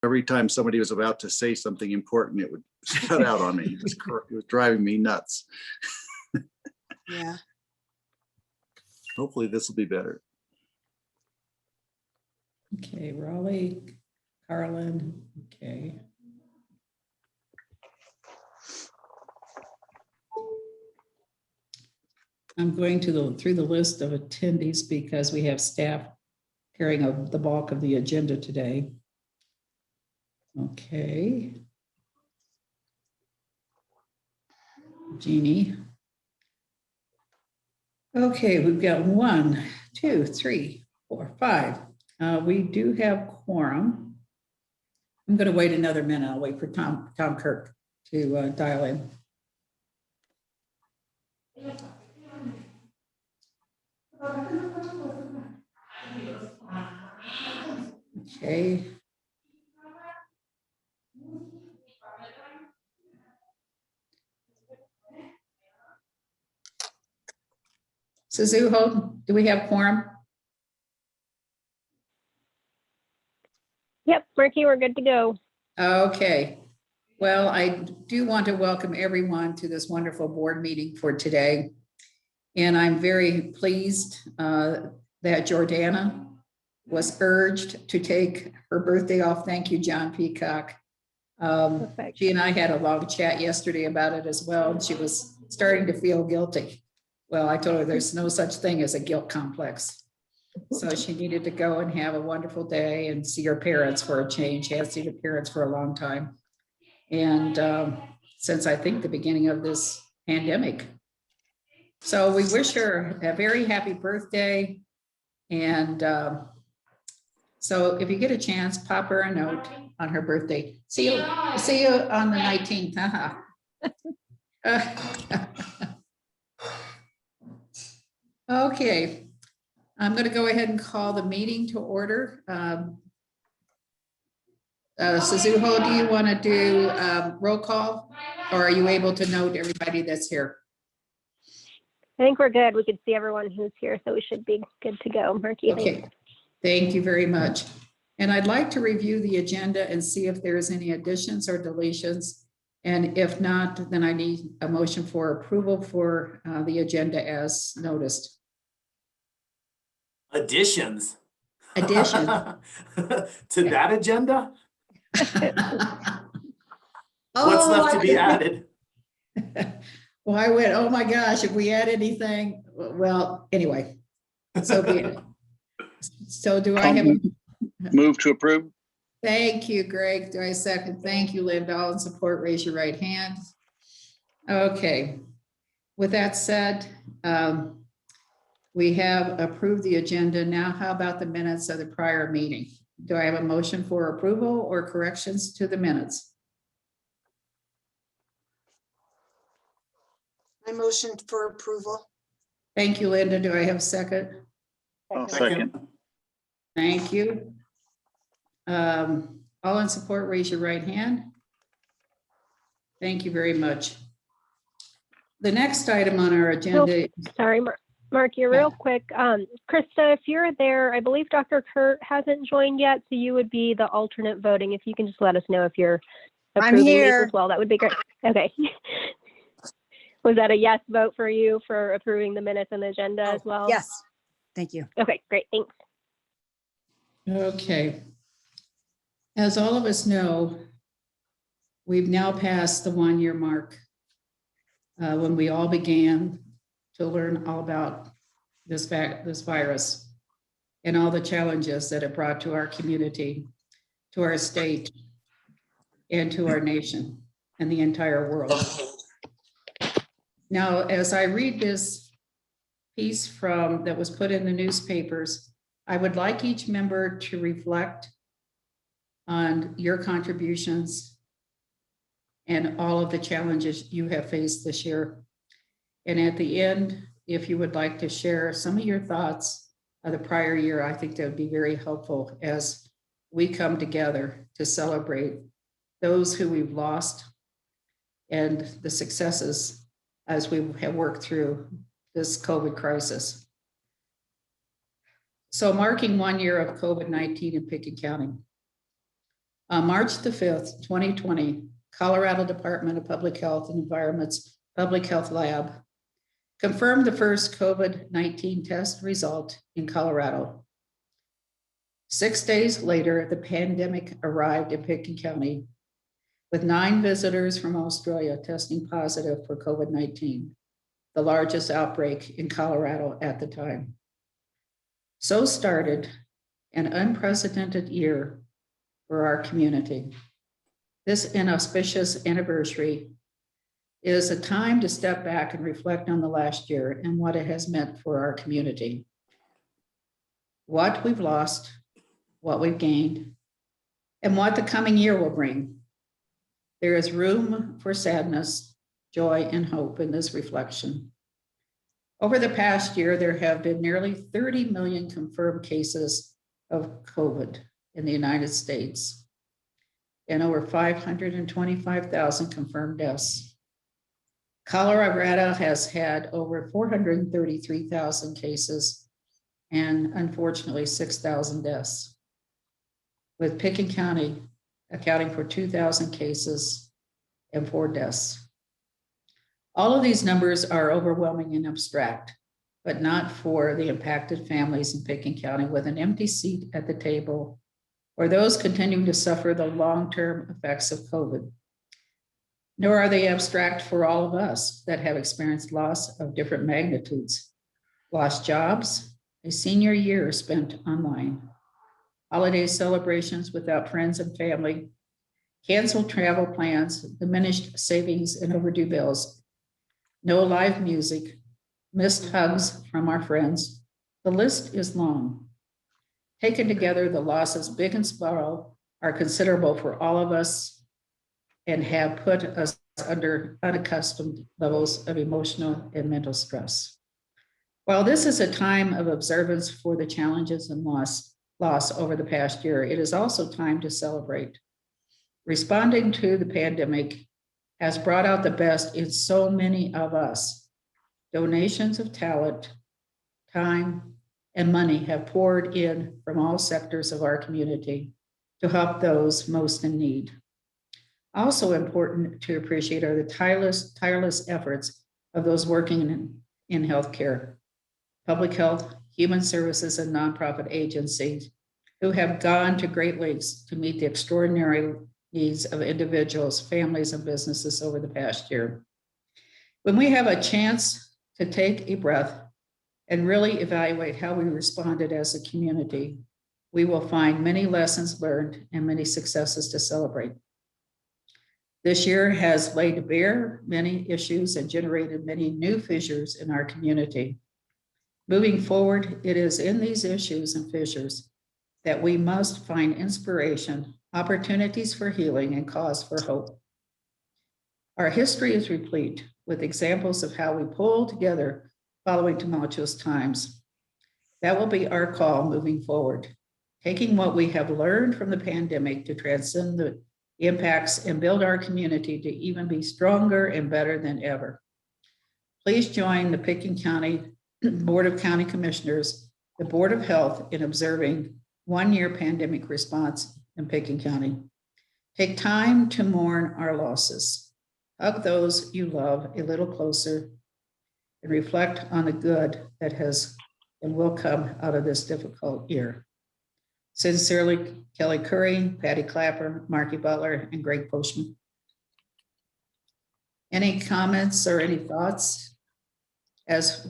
Every time somebody was about to say something important, it would cut out on me. It was driving me nuts. Yeah. Hopefully this will be better. Okay, Raleigh, Carlin, okay. I'm going to through the list of attendees because we have staff carrying the bulk of the agenda today. Okay. Jeannie. Okay, we've got 1, 2, 3, 4, 5. We do have quorum. I'm going to wait another minute. I'll wait for Tom Kirk to dial in. Okay. Suzuho, do we have quorum? Yep, Marky, we're good to go. Okay. Well, I do want to welcome everyone to this wonderful board meeting for today. And I'm very pleased that Jordana was urged to take her birthday off. Thank you, John Peacock. She and I had a long chat yesterday about it as well. And she was starting to feel guilty. Well, I told her there's no such thing as a guilt complex. So she needed to go and have a wonderful day and see her parents for a change. She hasn't seen her parents for a long time. And since I think the beginning of this pandemic. So we wish her a very happy birthday. And so if you get a chance, pop her a note on her birthday. See you on the 19th. Okay, I'm going to go ahead and call the meeting to order. Suzuho, do you want to do roll call, or are you able to note everybody that's here? I think we're good. We could see everyone who's here, so we should be good to go. Marky, okay, thank you very much. And I'd like to review the agenda and see if there's any additions or deletions. And if not, then I need a motion for approval for the agenda as noticed. Additions. Addition. To that agenda? Oh, What's left to be added? Well, I went, oh my gosh, if we add anything, well, anyway, so be it. So do I have a move to approve? Thank you, Greg. Do I second? Thank you, Linda. All in support, raise your right hand. Okay. With that said, we have approved the agenda. Now, how about the minutes of the prior meeting? Do I have a motion for approval or corrections to the minutes? I motioned for approval. Thank you, Linda. Do I have a second? Second. Thank you. All in support, raise your right hand. Thank you very much. The next item on our agenda. Sorry, Mark, you're real quick. Krista, if you're there, I believe Dr. Kurt hasn't joined yet, so you would be the alternate voting. If you can just let us know if you're approving these as well, that would be great. Okay. Was that a yes vote for you for approving the minutes and the agenda as well? Yes. Thank you. Okay, great. Thanks. Okay. As all of us know, we've now passed the 1-year mark when we all began to learn all about this virus and all the challenges that it brought to our community, to our state, and to our nation and the entire world. Now, as I read this piece that was put in the newspapers, I would like each member to reflect on your contributions and all of the challenges you have faced this year. And at the end, if you would like to share some of your thoughts of the prior year, I think that would be very helpful as we come together to celebrate those who we've lost and the successes as we have worked through this COVID crisis. So marking 1 year of COVID-19 in Pickett County. On March the 5th, 2020, Colorado Department of Public Health and Environment's Public Health Lab confirmed the first COVID-19 test result in Colorado. 6 days later, the pandemic arrived in Pickens County with 9 visitors from Australia testing positive for COVID-19, the largest outbreak in Colorado at the time. So started an unprecedented year for our community. This inauspicious anniversary is a time to step back and reflect on the last year and what it has meant for our community. What we've lost, what we've gained, and what the coming year will bring. There is room for sadness, joy, and hope in this reflection. Over the past year, there have been nearly 30 million confirmed cases of COVID in the United States and over 525,000 confirmed deaths. Colorado has had over 433,000 cases and unfortunately 6,000 deaths, with Pickens County accounting for 2,000 cases and 4 deaths. All of these numbers are overwhelming and abstract, but not for the impacted families in Pickens County with an empty seat at the table, or those continuing to suffer the long-term effects of COVID. Nor are they abstract for all of us that have experienced loss of different magnitudes, lost jobs, a senior year spent online, holiday celebrations without friends and family, canceled travel plans, diminished savings and overdue bills, no live music, missed hugs from our friends. The list is long. Taken together, the losses, big and small, are considerable for all of us and have put us under unaccustomed levels of emotional and mental stress. While this is a time of observance for the challenges and loss over the past year, it is also time to celebrate. Responding to the pandemic has brought out the best in so many of us. Donations of talent, time, and money have poured in from all sectors of our community to help those most in need. Also important to appreciate are the tireless efforts of those working in healthcare, public health, human services, and nonprofit agencies who have gone to great lengths to meet the extraordinary needs of individuals, families, and businesses over the past year. When we have a chance to take a breath and really evaluate how we responded as a community, we will find many lessons learned and many successes to celebrate. This year has laid bare many issues and generated many new fissures in our community. Moving forward, it is in these issues and fissures that we must find inspiration, opportunities for healing, and cause for hope. Our history is replete with examples of how we pulled together following tumultuous times. That will be our call moving forward, taking what we have learned from the pandemic to transcend the impacts and build our community to even be stronger and better than ever. Please join the Pickens County Board of County Commissioners, the Board of Health, in observing one-year pandemic response in Pickens County. Take time to mourn our losses. Hug those you love a little closer and reflect on the good that has and will come out of this difficult year. Sincerely, Kelly Curry, Patty Clapper, Marky Butler, and Greg Postman. Any comments or any thoughts as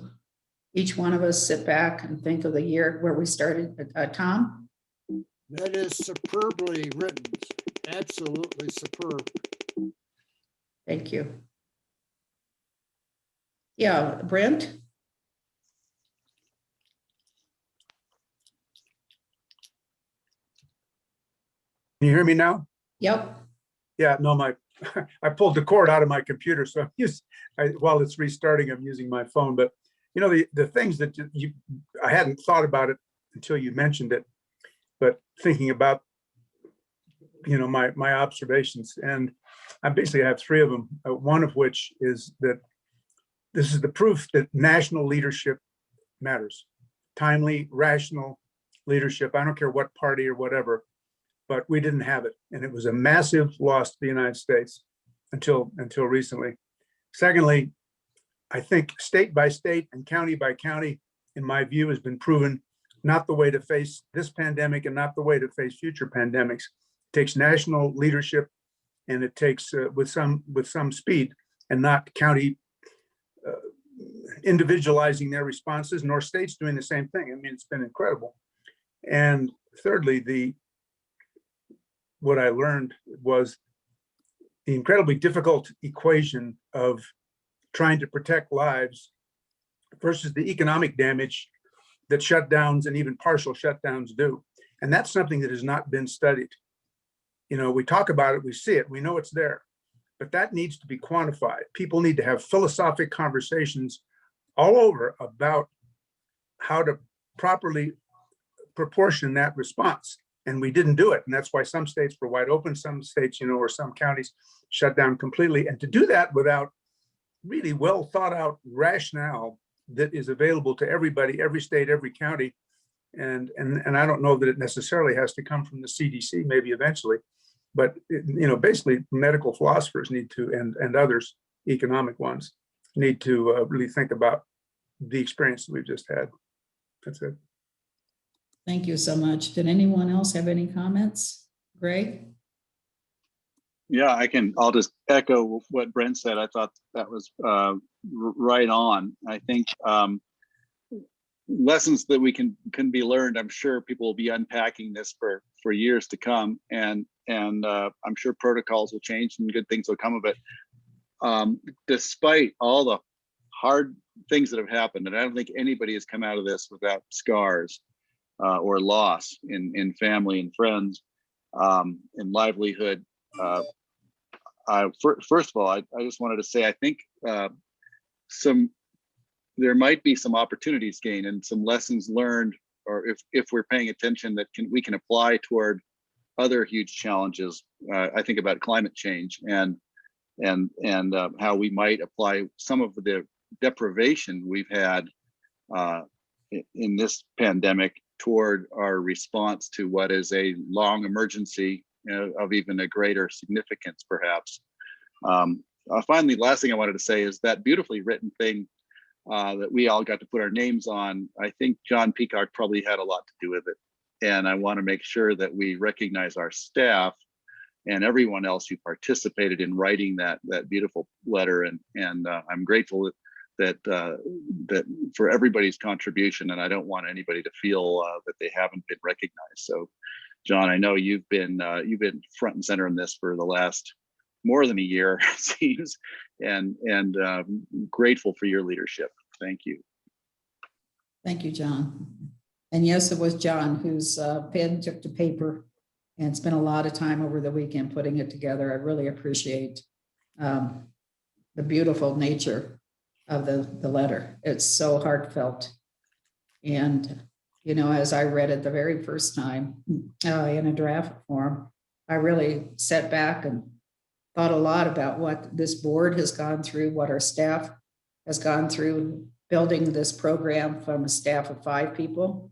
each one of us sit back and think of the year where we started? Tom? That is superbly written, absolutely superb. Thank you. Yeah, Brent? Can you hear me now? Yep. Yeah, no, I pulled the cord out of my computer, so while it's restarting, I'm using my phone. But you know, the things that I hadn't thought about it until you mentioned it, but thinking about, you know, my observations, and I basically have 3 of them. One of which is that this is the proof that national leadership matters. Timely, rational leadership. I don't care what party or whatever. but we didn't have it. And it was a massive loss to the United States until recently. Secondly, I think state by state and county by county, in my view, has been proven not the way to face this pandemic and not the way to face future pandemics. It takes national leadership, and it takes with some speed, and not county individualizing their responses, nor states doing the same thing. I mean, it's been incredible. And thirdly, what I learned was the incredibly difficult equation of trying to protect lives versus the economic damage that shutdowns and even partial shutdowns do. And that's something that has not been studied. You know, we talk about it, we see it, we know it's there, but that needs to be quantified. People need to have philosophic conversations all over about how to properly proportion that response. And we didn't do it. And that's why some states were wide open, some states, or some counties shut down completely. And to do that without really well thought out rationale that is available to everybody, every state, every county. And I don't know that it necessarily has to come from the CDC, maybe eventually, but basically medical philosophers need to, and others, economic ones, need to really think about the experience that we've just had. That's it. Thank you so much. Did anyone else have any comments? Greg? Yeah, I'll just echo what Brent said. I thought that was right on. I think lessons that we can be learned. I'm sure people will be unpacking this for years to come, and I'm sure protocols will change and good things will come of it. Despite all the hard things that have happened, and I don't think anybody has come out of this without scars or loss in family and friends, in livelihood. First of all, I just wanted to say, I think there might be some opportunities gained and some lessons learned, or if we're paying attention, that we can apply toward other huge challenges. I think about climate change and how we might apply some of the deprivation we've had in this pandemic toward our response to what is a long emergency of even a greater significance, perhaps. Finally, last thing I wanted to say is that beautifully written thing that we all got to put our names on. I think John Peacock probably had a lot to do with it. And I want to make sure that we recognize our staff and everyone else who participated in writing that beautiful letter. And I'm grateful that for everybody's contribution, and I don't want anybody to feel that they haven't been recognized. So, John, I know you've been front and center in this for the last more than a year, it seems, and grateful for your leadership. Thank you. Thank you, John. And yes, it was John whose pen took to paper and spent a lot of time over the weekend putting it together. I really appreciate the beautiful nature of the letter. It's so heartfelt. And, as I read it the very first time in a draft form, I really sat back and thought a lot about what this board has gone through, what our staff has gone through building this program from a staff of 5 people.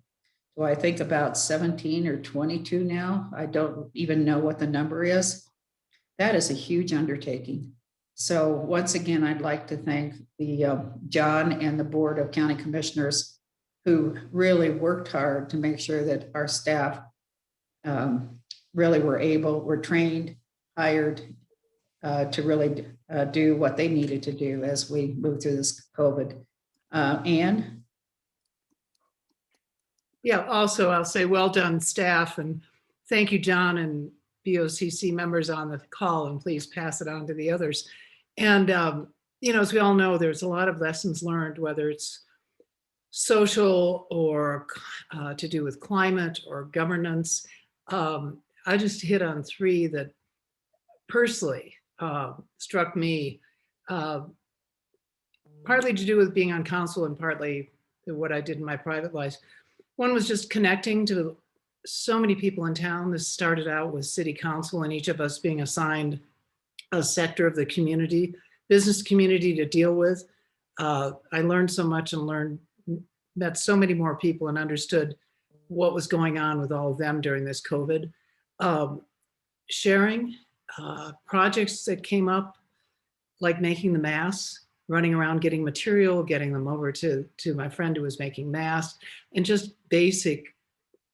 So I think about 17 or 22 now. I don't even know what the number is. That is a huge undertaking. So once again, I'd like to thank the John and the Board of County Commissioners who really worked hard to make sure that our staff really were trained, hired to really do what they needed to do as we move through this COVID. Anne? Yeah, also I'll say well done, staff, and thank you, John and BOCC members on the call, and please pass it on to the others. And, as we all know, there's a lot of lessons learned, whether it's social or to do with climate or governance. I just hit on 3 that personally struck me, partly to do with being on council and partly what I did in my private life. One was just connecting to so many people in town. This started out with city council and each of us being assigned a sector of the community, business community to deal with. I learned so much and met so many more people and understood what was going on with all of them during this COVID. sharing projects that came up, like making the masks, running around getting material, getting them over to my friend who was making masks, and just basic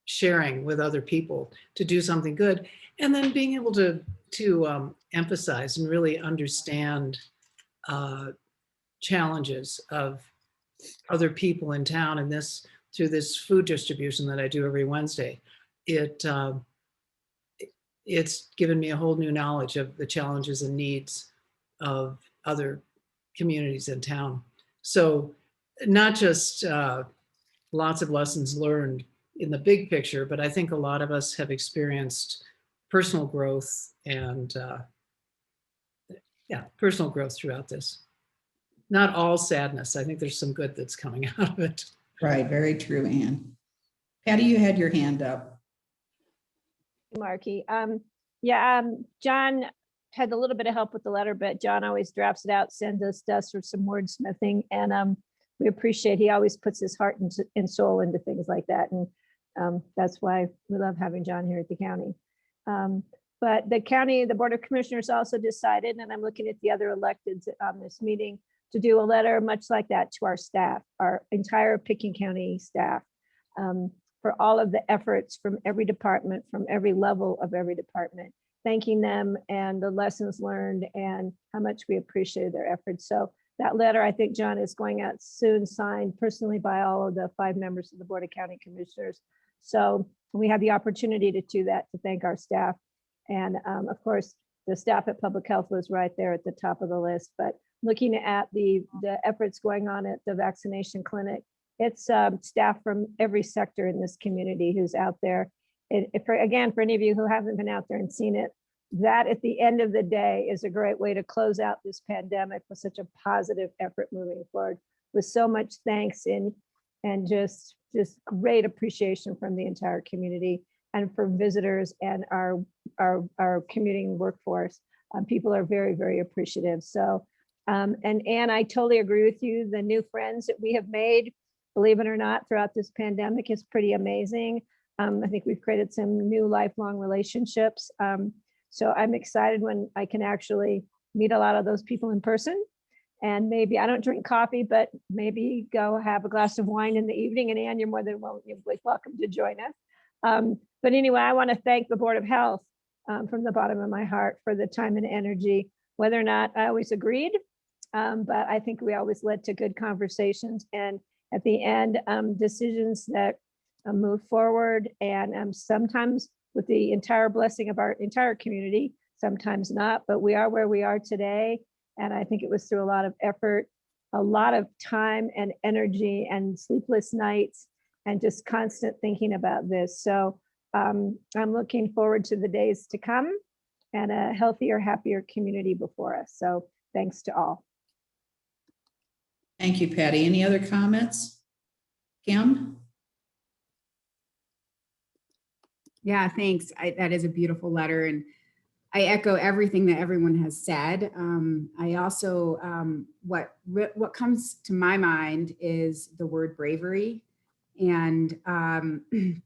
sharing with other people to do something good. And then being able to emphasize and really understand challenges of other people in town, and this through this food distribution that I do every Wednesday. It's given me a whole new knowledge of the challenges and needs of other communities in town. So not just lots of lessons learned in the big picture, but I think a lot of us have experienced personal growth and personal growth throughout this. Not all sadness. I think there's some good that's coming out of it. Right, very true, Anne. Patty, you had your hand up. Marky. John had a little bit of help with the letter, but John always drafts it out, sends us dust for some wordsmithing, and we appreciate, he always puts his heart and soul into things like that, and that's why we love having John here at the county. But the Board of Commissioners also decided, and I'm looking at the other electeds on this meeting, to do a letter much like that to our staff, our entire Pickens County staff, for all of the efforts from every department, from every level of every department, thanking them and the lessons learned and how much we appreciate their efforts. So that letter, I think, John, is going out soon, signed personally by all of the 5 members of the Board of County Commissioners. So we have the opportunity to do that, to thank our staff. And of course, the staff at Public Health was right there at the top of the list. But looking at the efforts going on at the vaccination clinic, it's staff from every sector in this community who's out there. For any of you who haven't been out there and seen it, that at the end of the day is a great way to close out this pandemic with such a positive effort moving forward, with so much thanks and just great appreciation from the entire community and for visitors and our commuting workforce. People are very, very appreciative. So, and Anne, I totally agree with you. The new friends that we have made, believe it or not, throughout this pandemic is pretty amazing. I think we've created some new lifelong relationships. So I'm excited when I can actually meet a lot of those people in person. And maybe, I don't drink coffee, but maybe go have a glass of wine in the evening. And Anne, you're more than welcome to join us. But anyway, I want to thank the Board of Health from the bottom of my heart for the time and energy, whether or not I always agreed, but I think we always led to good conversations. And at the end, decisions that move forward, and sometimes with the entire blessing of our entire community, sometimes not, but we are where we are today. And I think it was through a lot of effort, a lot of time and energy and sleepless nights and just constant thinking about this. So I'm looking forward to the days to come and a healthier, happier community before us. So thanks to all. Thank you, Patty. Any other comments? Kim? Yeah, thanks. That is a beautiful letter, and I echo everything that everyone has said. I also, what comes to my mind is the word bravery and the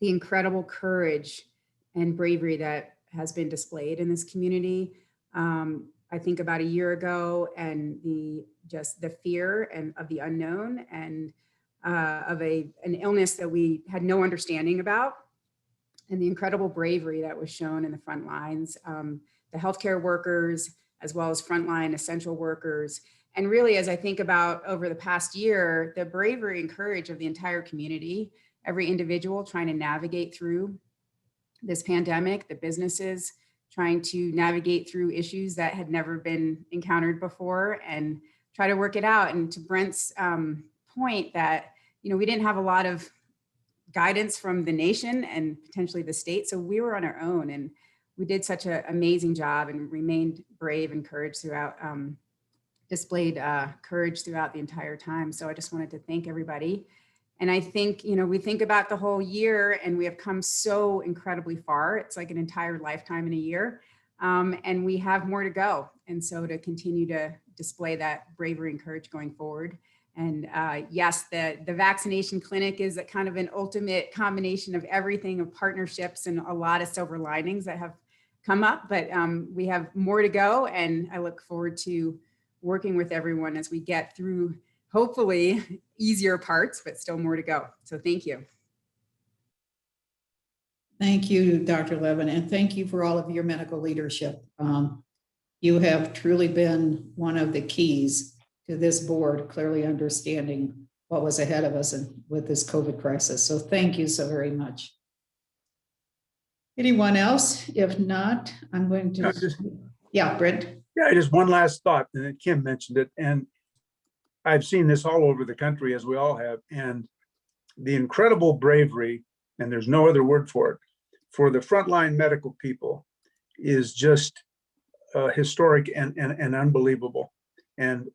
incredible courage and bravery that has been displayed in this community. I think about a year ago and the fear and of the unknown and of an illness that we had no understanding about, and the incredible bravery that was shown in the front lines, the healthcare workers, as well as frontline essential workers. And really, as I think about over the past year, the bravery and courage of the entire community, every individual trying to navigate through this pandemic, the businesses trying to navigate through issues that had never been encountered before and try to work it out. And to Brent's point that, we didn't have a lot of guidance from the nation and potentially the state. So we were on our own, and we did such an amazing job and remained brave and courage throughout, displayed courage throughout the entire time. So I just wanted to thank everybody. And I think, we think about the whole year and we have come so incredibly far. It's like an entire lifetime in a year. And we have more to go. And so to continue to display that bravery and courage going forward, And yes, the vaccination clinic is a kind of an ultimate combination of everything, of partnerships and a lot of silver linings that have come up, but we have more to go. And I look forward to working with everyone as we get through, hopefully, easier parts, but still more to go. So thank you. Thank you, Dr. Levin, and thank you for all of your medical leadership. You have truly been one of the keys to this board, clearly understanding what was ahead of us and with this COVID crisis. So thank you so very much. Anyone else? If not, I'm going to, yeah, Brent. Yeah, just one last thought, and Kim mentioned it, and I've seen this all over the country, as we all have, and the incredible bravery, and there's no other word for the frontline medical people is just historic and unbelievable. And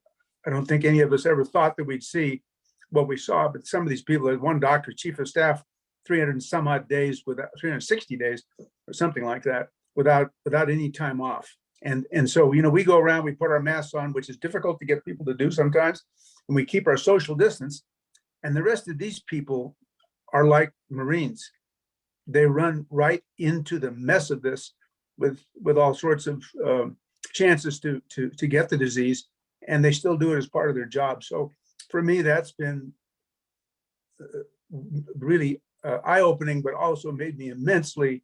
I don't think any of us ever thought that we'd see what we saw, but some of these people, as one doctor, chief of staff, 300 and some odd days, without 360 days or something like that, without any time off. And so, you know, we go around, we put our masks on, which is difficult to get people to do sometimes, and we keep our social distance. And the rest of these people are like Marines. They run right into the mess of this with all sorts of chances to get the disease, and they still do it as part of their job. So for me, that's been really eye-opening, but also made me immensely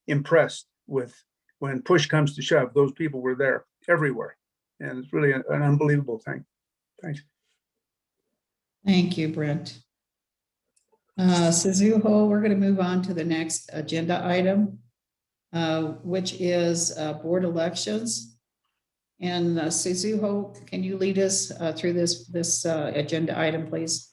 impressed with when push comes to shove, those people were there everywhere. And it's really an unbelievable thing. Thanks. Thank you, Brent. Suzuho, we're going to move on to the next agenda item, which is board elections. And Suzuho, can you lead us through this agenda item, please?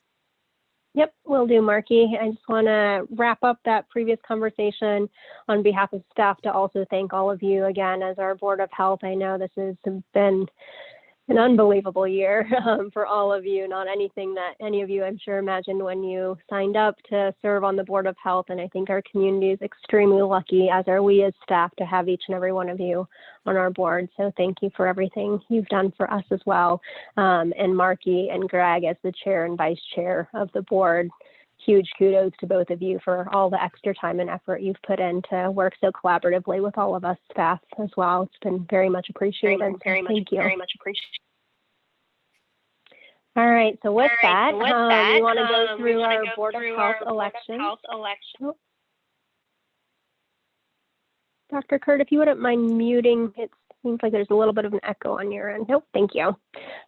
Yep, will do, Marky. I just want to wrap up that previous conversation on behalf of staff to also thank all of you again as our Board of Health. I know this has been an unbelievable year for all of you, not anything that any of you, I'm sure, imagined when you signed up to serve on the Board of Health. And I think our community is extremely lucky, as are we as staff, to have each and every one of you on our board. So thank you for everything you've done for us as well. And Marky and Greg as the chair and vice chair of the board, huge kudos to both of you for all the extra time and effort you've put in to work so collaboratively with all of us staff as well. It's been very much appreciated. Thank you. Very much appreciated. All right, so with that, we want to go through our Board of Health election. Oh. Dr. Kurt, if you wouldn't mind muting, it seems like there's a little bit of an echo on your end. Nope, thank you.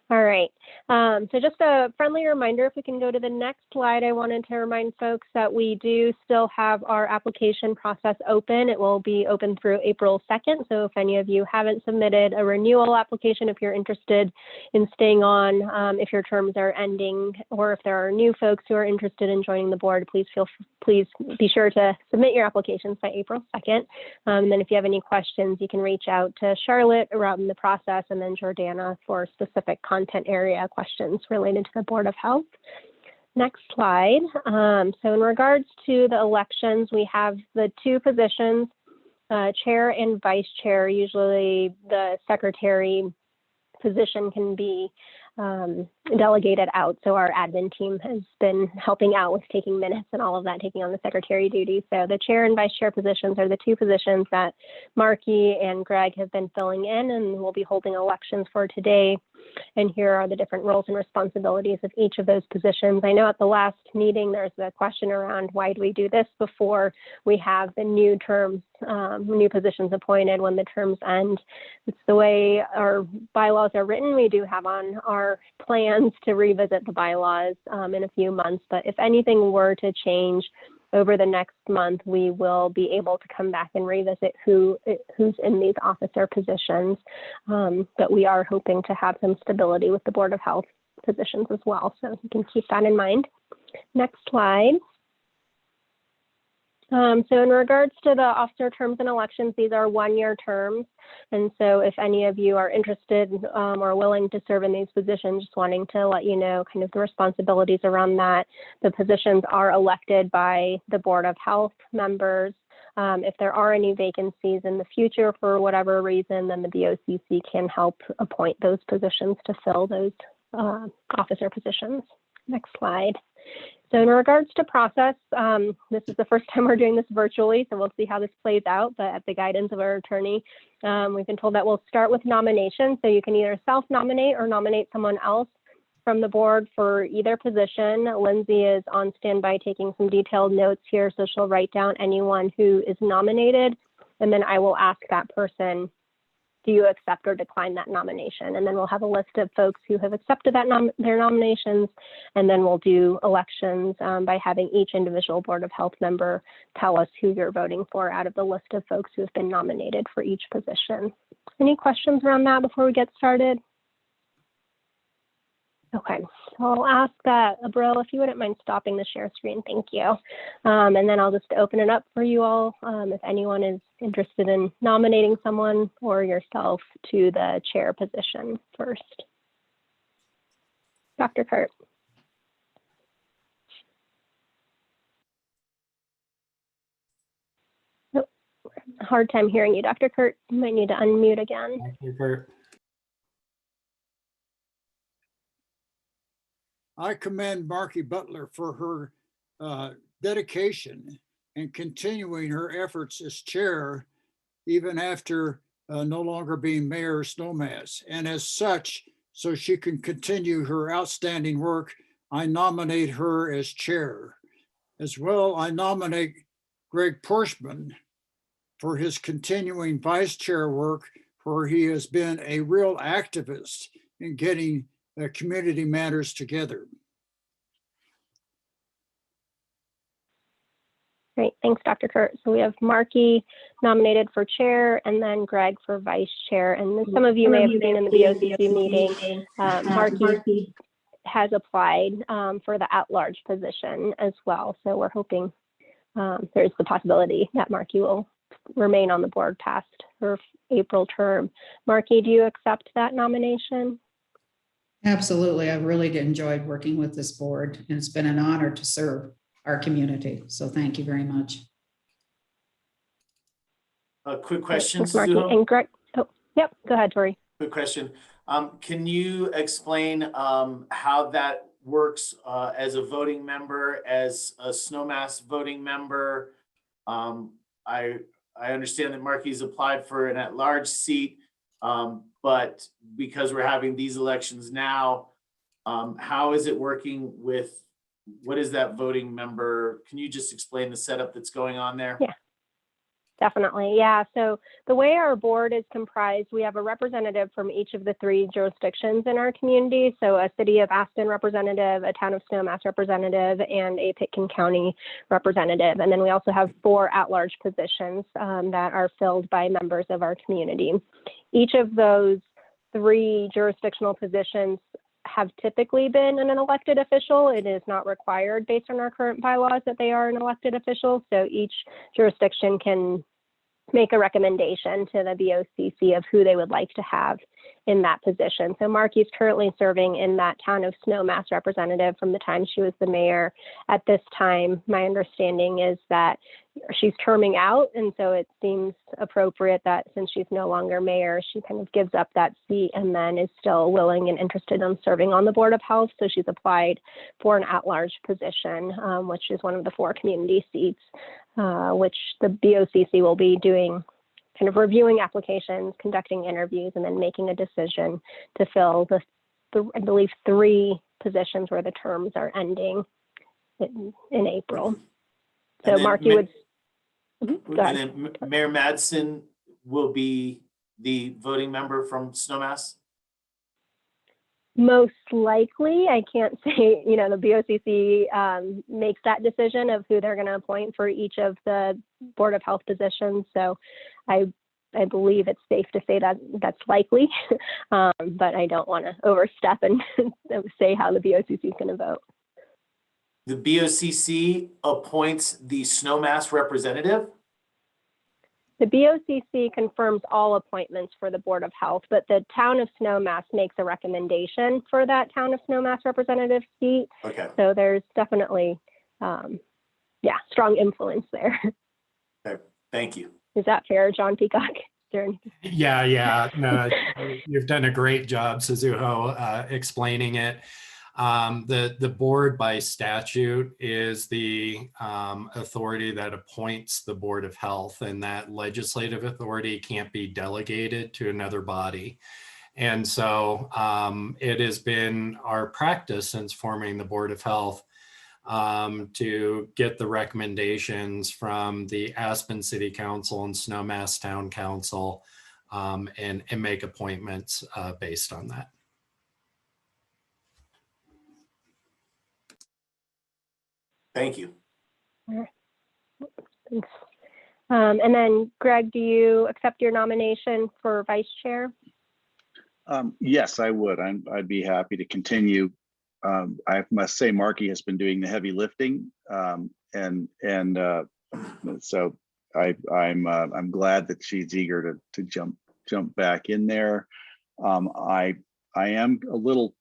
All right, so just a friendly reminder, if we can go to the next slide, I wanted to remind folks that we do still have our application process open. It will be open through April 2nd. So if any of you haven't submitted a renewal application, if you're interested in staying on, if your terms are ending, or if there are new folks who are interested in joining the board, please be sure to submit your applications by April 2nd. And then if you have any questions, you can reach out to Charlotte around the process, and then Jordana for specific content area questions related to the Board of Health. Next slide. So in regards to the elections, we have the two positions, chair and vice chair. Usually the secretary position can be delegated out. So our admin team has been helping out with taking minutes and all of that, taking on the secretary duties. So the chair and vice chair positions are the two positions that Marky and Greg have been filling in, and we'll be holding elections for today. And here are the different roles and responsibilities of each of those positions. I know at the last meeting, there's a question around why do we do this before we have the new terms, new positions appointed when the terms end. It's the way our bylaws are written. We do have on our plans to revisit the bylaws in a few months, but if anything were to change over the next month, we will be able to come back and revisit who's in these officer positions. But we are hoping to have some stability with the Board of Health positions as well. So you can keep that in mind. Next slide. So in regards to the officer terms and elections, these are one-year terms. And so if any of you are interested or willing to serve in these positions, just wanting to let you know kind of the responsibilities around that. The positions are elected by the Board of Health members. If there are any vacancies in the future for whatever reason, then the BOCC can help appoint those positions to fill those officer positions. Next slide. So in regards to process, this is the first time we're doing this virtually, so we'll see how this plays out, but at the guidance of our attorney, we've been told that we'll start with nomination. So you can either self-nominate or nominate someone else from the board for either position. Lindsay is on standby taking some detailed notes here, so she'll write down anyone who is nominated, and then I will ask that person, do you accept or decline that nomination? And then we'll have a list of folks who have accepted that their nominations, and then we'll do elections by having each individual Board of Health member tell us who you're voting for out of the list of folks who have been nominated for each position. Any questions around that before we get started? Okay, so I'll ask that, Abril, if you wouldn't mind stopping the share screen, thank you. And then I'll just open it up for you all. If anyone is interested in nominating someone or yourself to the chair position first. Dr. Kurt. Oh, hard time hearing you, Dr. Kurt. You might need to unmute again. I commend Marky Butler for her dedication and continuing her efforts as chair, even after no longer being mayor of Snowmass. And as such, so she can continue her outstanding work, I nominate her as chair. As well, I nominate Greg Porschman for his continuing vice chair work, where he has been a real activist in getting community matters together. Great, thanks, Dr. Kurt. So we have Marky nominated for chair and then Greg for vice chair. And some of you may have seen in the BOCC meeting, Marky has applied for the at-large position as well. So we're hoping there's the possibility that Marky will remain on the board past her April term. Marky, do you accept that nomination? Absolutely. I really enjoyed working with this board, and it's been an honor to serve our community. So thank you very much. A quick question, Thanks, Marky. Suho. And Greg, oh, yep, go ahead, Tori. Quick question. Can you explain how that works as a voting member, as a Snowmass voting member? I understand that Marky's applied for an at-large seat, but because we're having these elections now, how is it working with, what is that voting member? Can you just explain the setup that's going on there? Yeah. Definitely. Yeah. So the way our board is comprised, we have a representative from each of the 3 jurisdictions in our community. So a City of Aston representative, a Town of Snowmass representative, and a Pitkin County representative. And then we also have 4 at-large positions that are filled by members of our community. Each of those 3 jurisdictional positions have typically been an elected official. It is not required based on our current bylaws that they are an elected official. So each jurisdiction can make a recommendation to the BOCC of who they would like to have in that position. So Marky's currently serving in that Town of Snowmass representative from the time she was the mayor. At this time, my understanding is that she's terming out, and so it seems appropriate that since she's no longer mayor, she kind of gives up that seat and then is still willing and interested in serving on the Board of Health. So she's applied for an at-large position, which is one of the 4 community seats, which the BOCC will be doing, kind of reviewing applications, conducting interviews, and then making a decision to fill the I believe 3 positions where the terms are ending in April. So Marky would. And then Mayor Madsen will be the voting member from Snowmass? Most likely, I can't say, you know, the BOCC makes that decision of who they're going to appoint for each of the Board of Health positions. So I believe it's safe to say that that's likely, but I don't want to overstep and say how the BOCC is going to vote. The BOCC appoints the Snowmass representative? The BOCC confirms all appointments for the Board of Health, but the Town of Snowmass makes a recommendation for that Town of Snowmass representative seat. Okay. So there's definitely, strong influence there. Okay. Thank you. Is that fair, John Peacock? Yeah. No, you've done a great job, Suzuho, explaining it. The board by statute is the authority that appoints the Board of Health, and that legislative authority can't be delegated to another body. And so it has been our practice since forming the Board of Health to get the recommendations from the Aspen City Council and Snowmass Town Council and make appointments based on that. Thank you. Thanks. And then Greg, do you accept your nomination for vice chair? Yes, I would. I'd be happy to continue. I must say, Marky has been doing the heavy lifting, so I'm glad that she's eager to jump back in there. I am a little.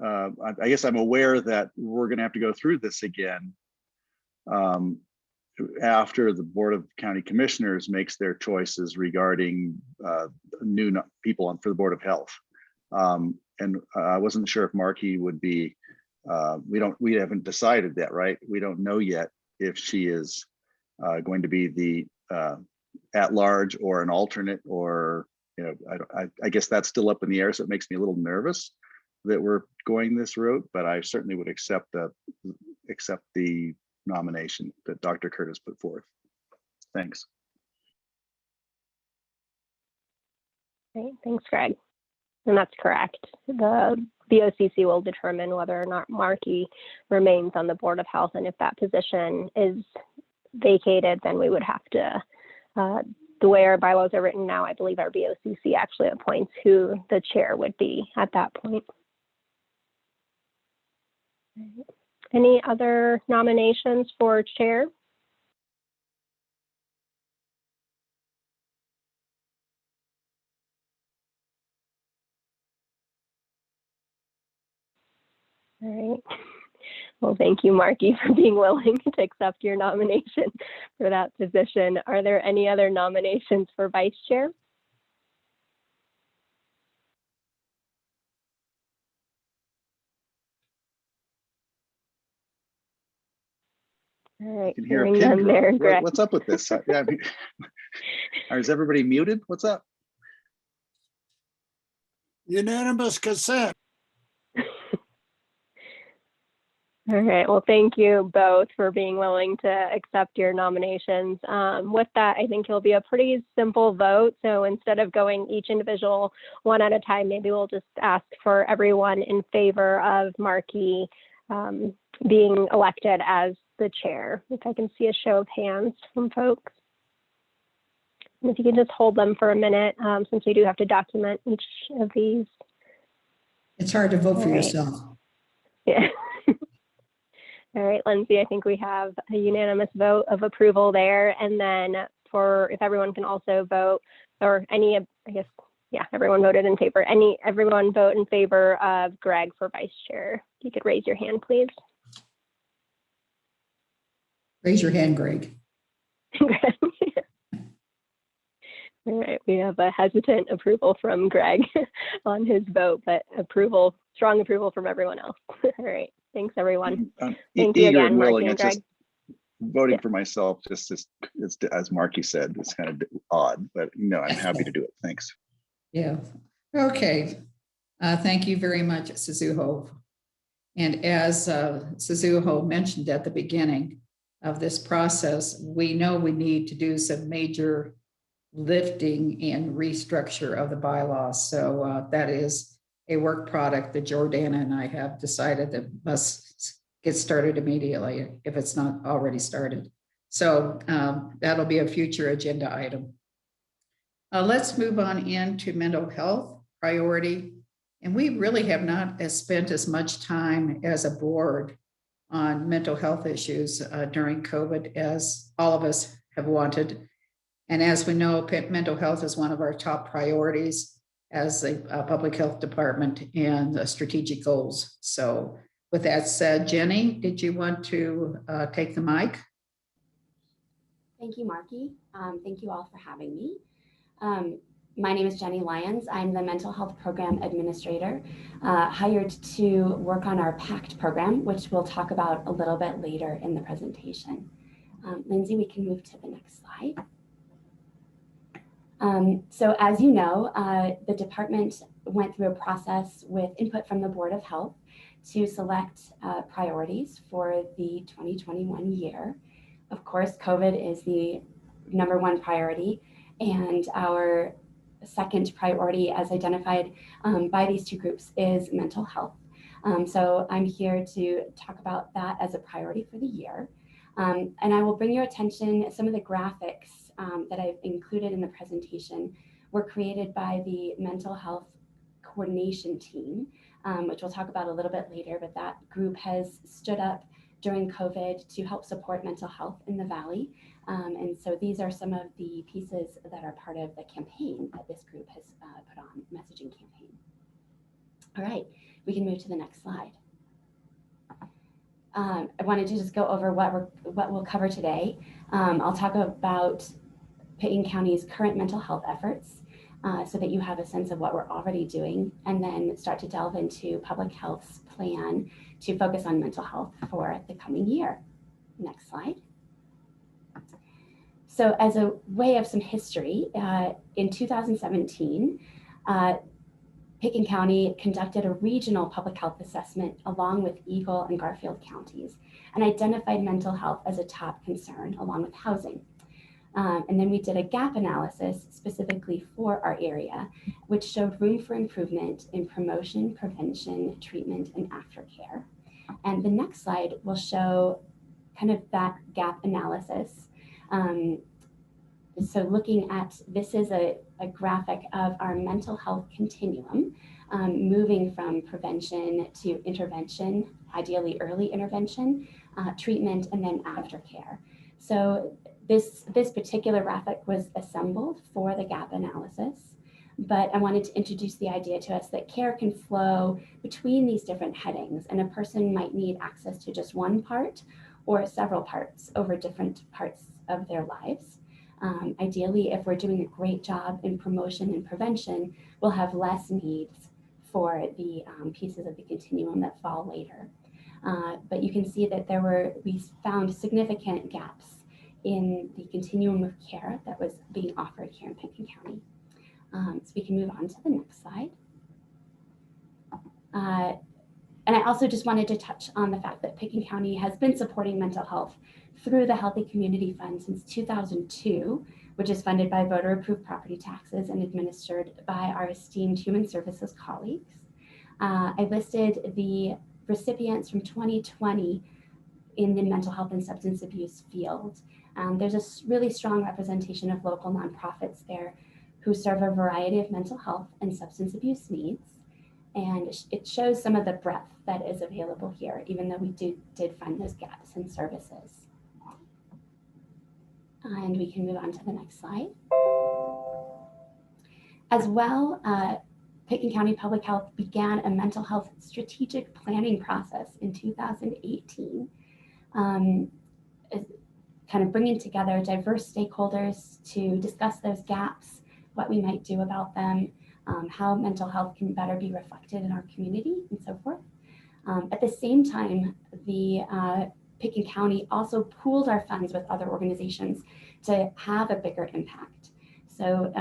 I guess I'm aware that we're going to have to go through this again after the Board of County Commissioners makes their choices regarding new people for the Board of Health. And I wasn't sure if Marky would be, we haven't decided that, right? We don't know yet if she is going to be the at-large or an alternate, or, I guess that's still up in the air. So it makes me a little nervous that we're going this route, but I certainly would accept the nomination that Dr. Curtis put forth. Thanks. Great, thanks, Greg. And that's correct. The BOCC will determine whether or not Marky remains on the Board of Health, and if that position is vacated, then we would have to, the way our bylaws are written now, I believe our BOCC actually appoints who the chair would be at that point. Any other nominations for chair? All right. Well, thank you, Marky, for being willing to accept your nomination for that position. Are there any other nominations for vice chair? All right. I can hear a Hearing pin none there, drop. Greg. What's up with this? Is everybody muted? What's up? Unanimous consent. All right. Well, thank you both for being willing to accept your nominations. With that, I think it'll be a pretty simple vote. So instead of going each individual one at a time, maybe we'll just ask for everyone in favor of Marky being elected as the chair. If I can see a show of hands from folks. And if you can just hold them for a minute, since we do have to document each of these. It's hard to vote for Right. yourself. Yeah. All right, Lindsay, I think we have a unanimous vote of approval there. And then if everyone can also vote, or everyone voted in favor. Everyone vote in favor of Greg for vice chair. If you could raise your hand, please. Raise your hand, Greg. All right, we have a hesitant approval from Greg on his vote, but strong approval from everyone else. All right, thanks everyone. Thank you again, Marky and Greg. Voting for myself, just as Marky said, it's kind of odd, but no, I'm happy to do it. Thanks. Yeah. Okay. Thank you very much, Suzuho. And as Suzuho mentioned at the beginning of this process, we know we need to do some major lifting and restructure of the bylaws. So that is a work product that Jordana and I have decided that must get started immediately if it's not already started. So that'll be a future agenda item. Let's move on into mental health priority. And we really have not spent as much time as a board on mental health issues during COVID as all of us have wanted. And as we know, mental health is one of our top priorities as a public health department and strategic goals. So with that said, Jenny, did you want to take the mic? Thank you, Marky. Thank you all for having me. My name is Jenny Lyons. I'm the Mental Health Program Administrator, hired to work on our PACT program, which we'll talk about a little bit later in the presentation. Lindsay, we can move to the next slide. So as you know, the department went through a process with input from the Board of Health to select priorities for the 2021 year. Of course, COVID is the #1 priority, and our second priority, as identified by these two groups, is mental health. So I'm here to talk about that as a priority for the year. And I will bring your attention, some of the graphics that I've included in the presentation were created by the mental health coordination team, which we'll talk about a little bit later, but that group has stood up during COVID to help support mental health in the Valley. And so these are some of the pieces that are part of the campaign that this group has put on, messaging campaign. All right, we can move to the next slide. I wanted to just go over what we'll cover today. I'll talk about Pickens County's current mental health efforts so that you have a sense of what we're already doing, and then start to delve into public health's plan to focus on mental health for the coming year. Next slide. So as a way of some history, in 2017, Pickens County conducted a regional public health assessment along with Eagle and Garfield counties and identified mental health as a top concern along with housing. And then we did a gap analysis specifically for our area, which showed room for improvement in promotion, prevention, treatment, and aftercare. And the next slide will show kind of that gap analysis. So looking at, this is a graphic of our mental health continuum, moving from prevention to intervention, ideally early intervention, treatment, and then aftercare. So this particular graphic was assembled for the gap analysis, but I wanted to introduce the idea to us that care can flow between these different headings, and a person might need access to just one part or several parts over different parts of their lives. Ideally, if we're doing a great job in promotion and prevention, we'll have less needs for the pieces of the continuum that fall later. But you can see that we found significant gaps in the continuum of care that was being offered here in Pickens County. So we can move on to the next slide. And I also just wanted to touch on the fact that Pickens County has been supporting mental health through the Healthy Community Fund since 2002, which is funded by voter-approved property taxes and administered by our esteemed human services colleagues. I listed the recipients from 2020 in the mental health and substance abuse field. There's a really strong representation of local nonprofits there who serve a variety of mental health and substance abuse needs. And it shows some of the breadth that is available here, even though we did find those gaps in services. And we can move on to the next slide. As well, Pickens County Public Health began a mental health strategic planning process in 2018, kind of bringing together diverse stakeholders to discuss those gaps, what we might do about them, how mental health can better be reflected in our community, and so forth. At the same time, the Pickens County also pooled our funds with other organizations to have a bigger impact. So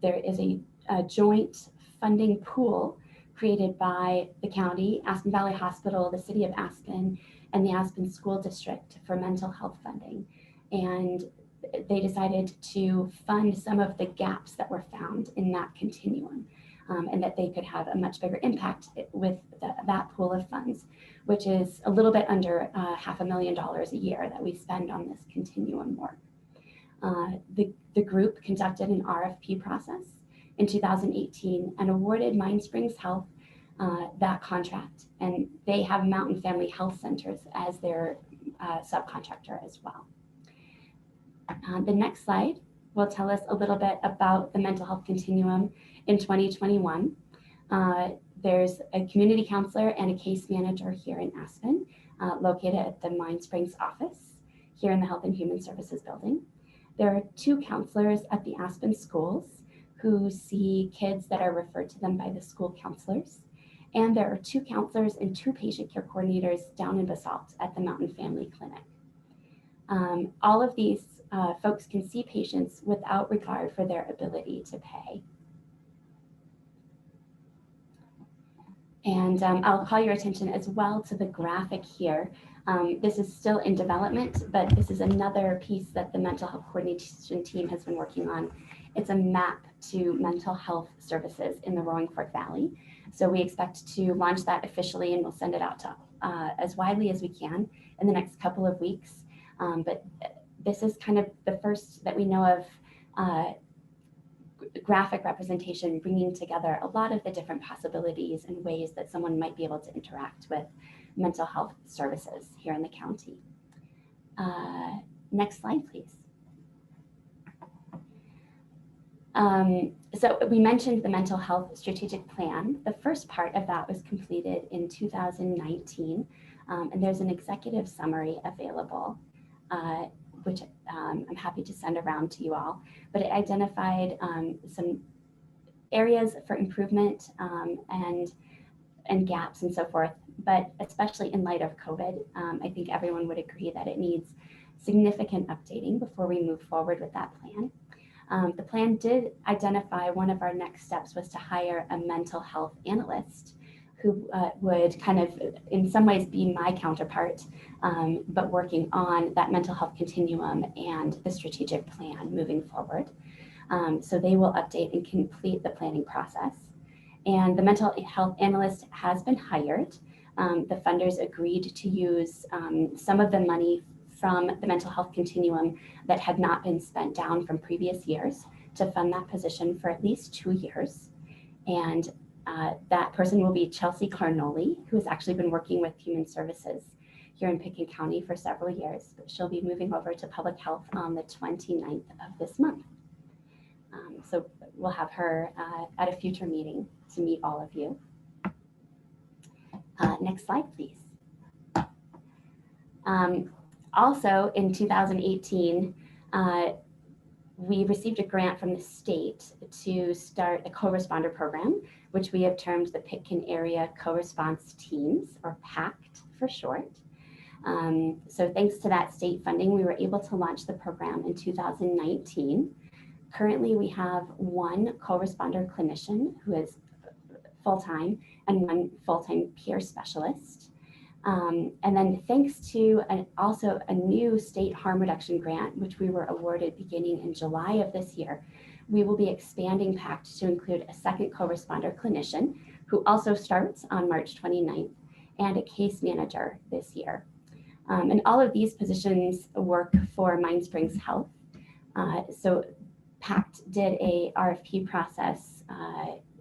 there is a joint funding pool created by the county, Aspen Valley Hospital, the city of Aspen, and the Aspen School District for mental health funding. And they decided to fund some of the gaps that were found in that continuum, and that they could have a much bigger impact with that pool of funds, which is a little bit under $500,000 a year that we spend on this continuum work. The group conducted an RFP process in 2018 and awarded Mind Springs Health that contract, and they have Mountain Family Health Centers as their subcontractor as well. The next slide will tell us a little bit about the mental health continuum in 2021. There's a community counselor and a case manager here in Aspen, located at the Mind Springs office here in the Health and Human Services building. There are 2 counselors at the Aspen schools, who see kids that are referred to them by the school counselors. And there are 2 counselors and 2 patient care coordinators down in Basalt at the Mountain Family Clinic. All of these folks can see patients without regard for their ability to pay. And I'll call your attention as well to the graphic here. This is still in development, but this is another piece that the mental health coordination team has been working on. It's a map to mental health services in the Roaring Fork Valley. So we expect to launch that officially, and we'll send it out to as widely as we can in the next couple of weeks. But this is kind of the first that we know of graphic representation, bringing together a lot of the different possibilities and ways that someone might be able to interact with mental health services here in the county. Next slide, please. So we mentioned the mental health strategic plan. The first part of that was completed in 2019, and there's an executive summary available, which I'm happy to send around to you all. But it identified some areas for improvement and gaps and so forth. But especially in light of COVID, I think everyone would agree that it needs significant updating before we move forward with that plan. The plan did identify one of our next steps was to hire a mental health analyst who would kind of in some ways be my counterpart, but working on that mental health continuum and the strategic plan moving forward. So they will update and complete the planning process. And the mental health analyst has been hired. The funders agreed to use some of the money from the mental health continuum that had not been spent down from previous years to fund that position for at least 2 years. And that person will be Chelsea Carnoli, who has actually been working with Human Services here in Pickens County for several years. But she'll be moving over to public health on the 29th of this month. So we'll have her at a future meeting to meet all of you. Next slide, please. Also in 2018, we received a grant from the state to start a co-responder program, which we have termed the Pitkin Area Co-Response Teams, or PACT for short. So thanks to that state funding, we were able to launch the program in 2019. Currently, we have 1 co-responder clinician who is full-time and 1 full-time peer specialist. And then thanks to also a new state harm reduction grant, which we were awarded beginning in July of this year, we will be expanding PACT to include a 2nd co-responder clinician who also starts on March 29th and a case manager this year. And all of these positions work for Mind Springs Health. So PACT did a RFP process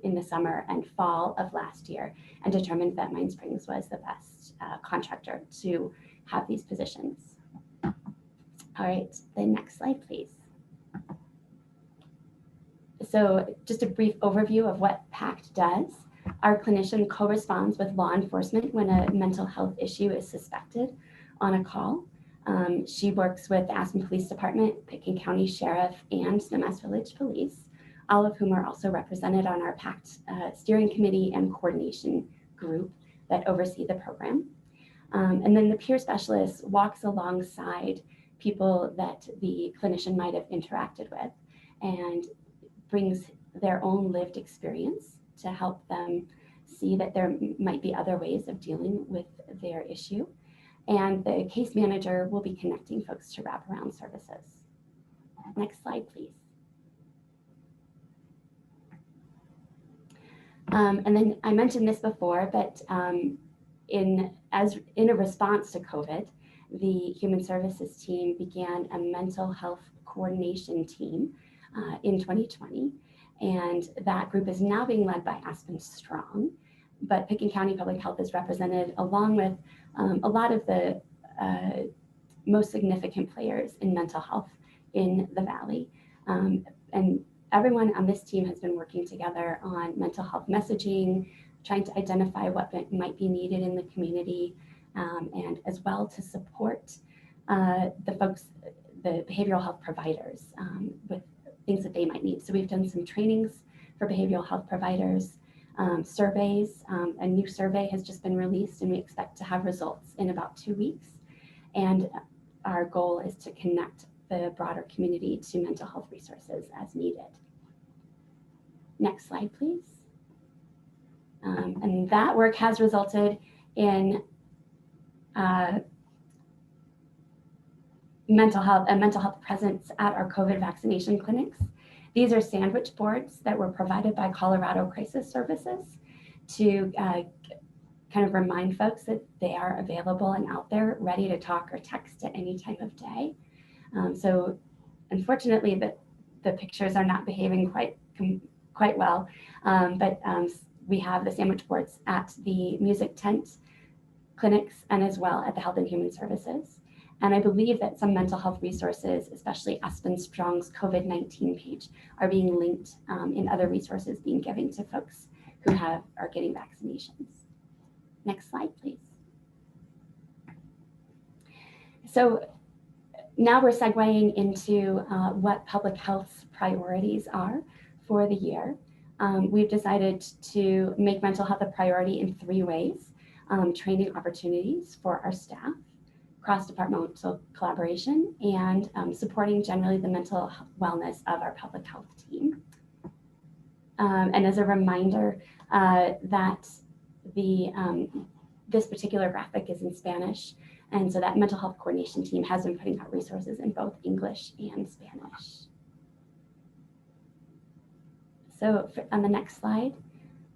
in the summer and fall of last year and determined that Mind Springs was the best contractor to have these positions. All right, the next slide, please. So just a brief overview of what PACT does. Our clinician co-responds with law enforcement when a mental health issue is suspected on a call. She works with the Aspen Police Department, Pickens County Sheriff, and Snowmass Village Police, all of whom are also represented on our PACT steering committee and coordination group that oversee the program. And then the peer specialist walks alongside people that the clinician might have interacted with and brings their own lived experience to help them see that there might be other ways of dealing with their issue. And the case manager will be connecting folks to wraparound services. Next slide, please. And then I mentioned this before, but in a response to COVID, the Human Services team began a mental health coordination team in 2020. And that group is now being led by Aspen Strong, but Pickens County Public Health is represented along with a lot of the most significant players in mental health in the Valley. And everyone on this team has been working together on mental health messaging, trying to identify what might be needed in the community, and as well to support the folks, the behavioral health providers with things that they might need. So we've done some trainings for behavioral health providers, surveys. A new survey has just been released, and we expect to have results in about 2 weeks. And our goal is to connect the broader community to mental health resources as needed. Next slide, please. And that work has resulted in a mental health presence at our COVID vaccination clinics. These are sandwich boards that were provided by Colorado Crisis Services to kind of remind folks that they are available and out there ready to talk or text at any time of day. So unfortunately, the pictures are not behaving quite well, but we have the sandwich boards at the music tent clinics and as well at the Health and Human Services. And I believe that some mental health resources, especially Aspen Strong's COVID-19 page, are being linked in other resources being given to folks who are getting vaccinations. Next slide, please. So now we're segueing into what public health priorities are for the year. We've decided to make mental health a priority in 3 ways: training opportunities for our staff, cross-departmental collaboration, and supporting generally the mental wellness of our public health team. And as a reminder that this particular graphic is in Spanish, and so that mental health coordination team has been putting out resources in both English and Spanish. So on the next slide,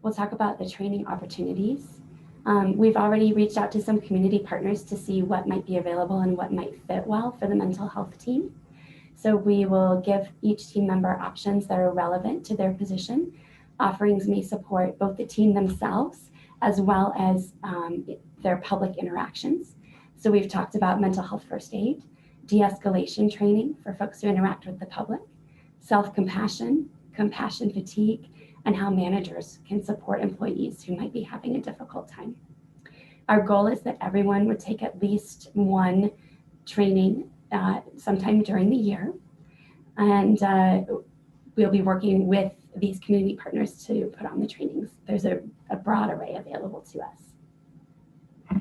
we'll talk about the training opportunities. We've already reached out to some community partners to see what might be available and what might fit well for the mental health team. So we will give each team member options that are relevant to their position. Offerings may support both the team themselves as well as their public interactions. So we've talked about mental health first aid, de-escalation training for folks who interact with the public, self-compassion, compassion fatigue, and how managers can support employees who might be having a difficult time. Our goal is that everyone would take at least one training sometime during the year. And we'll be working with these community partners to put on the trainings. There's a broad array available to us.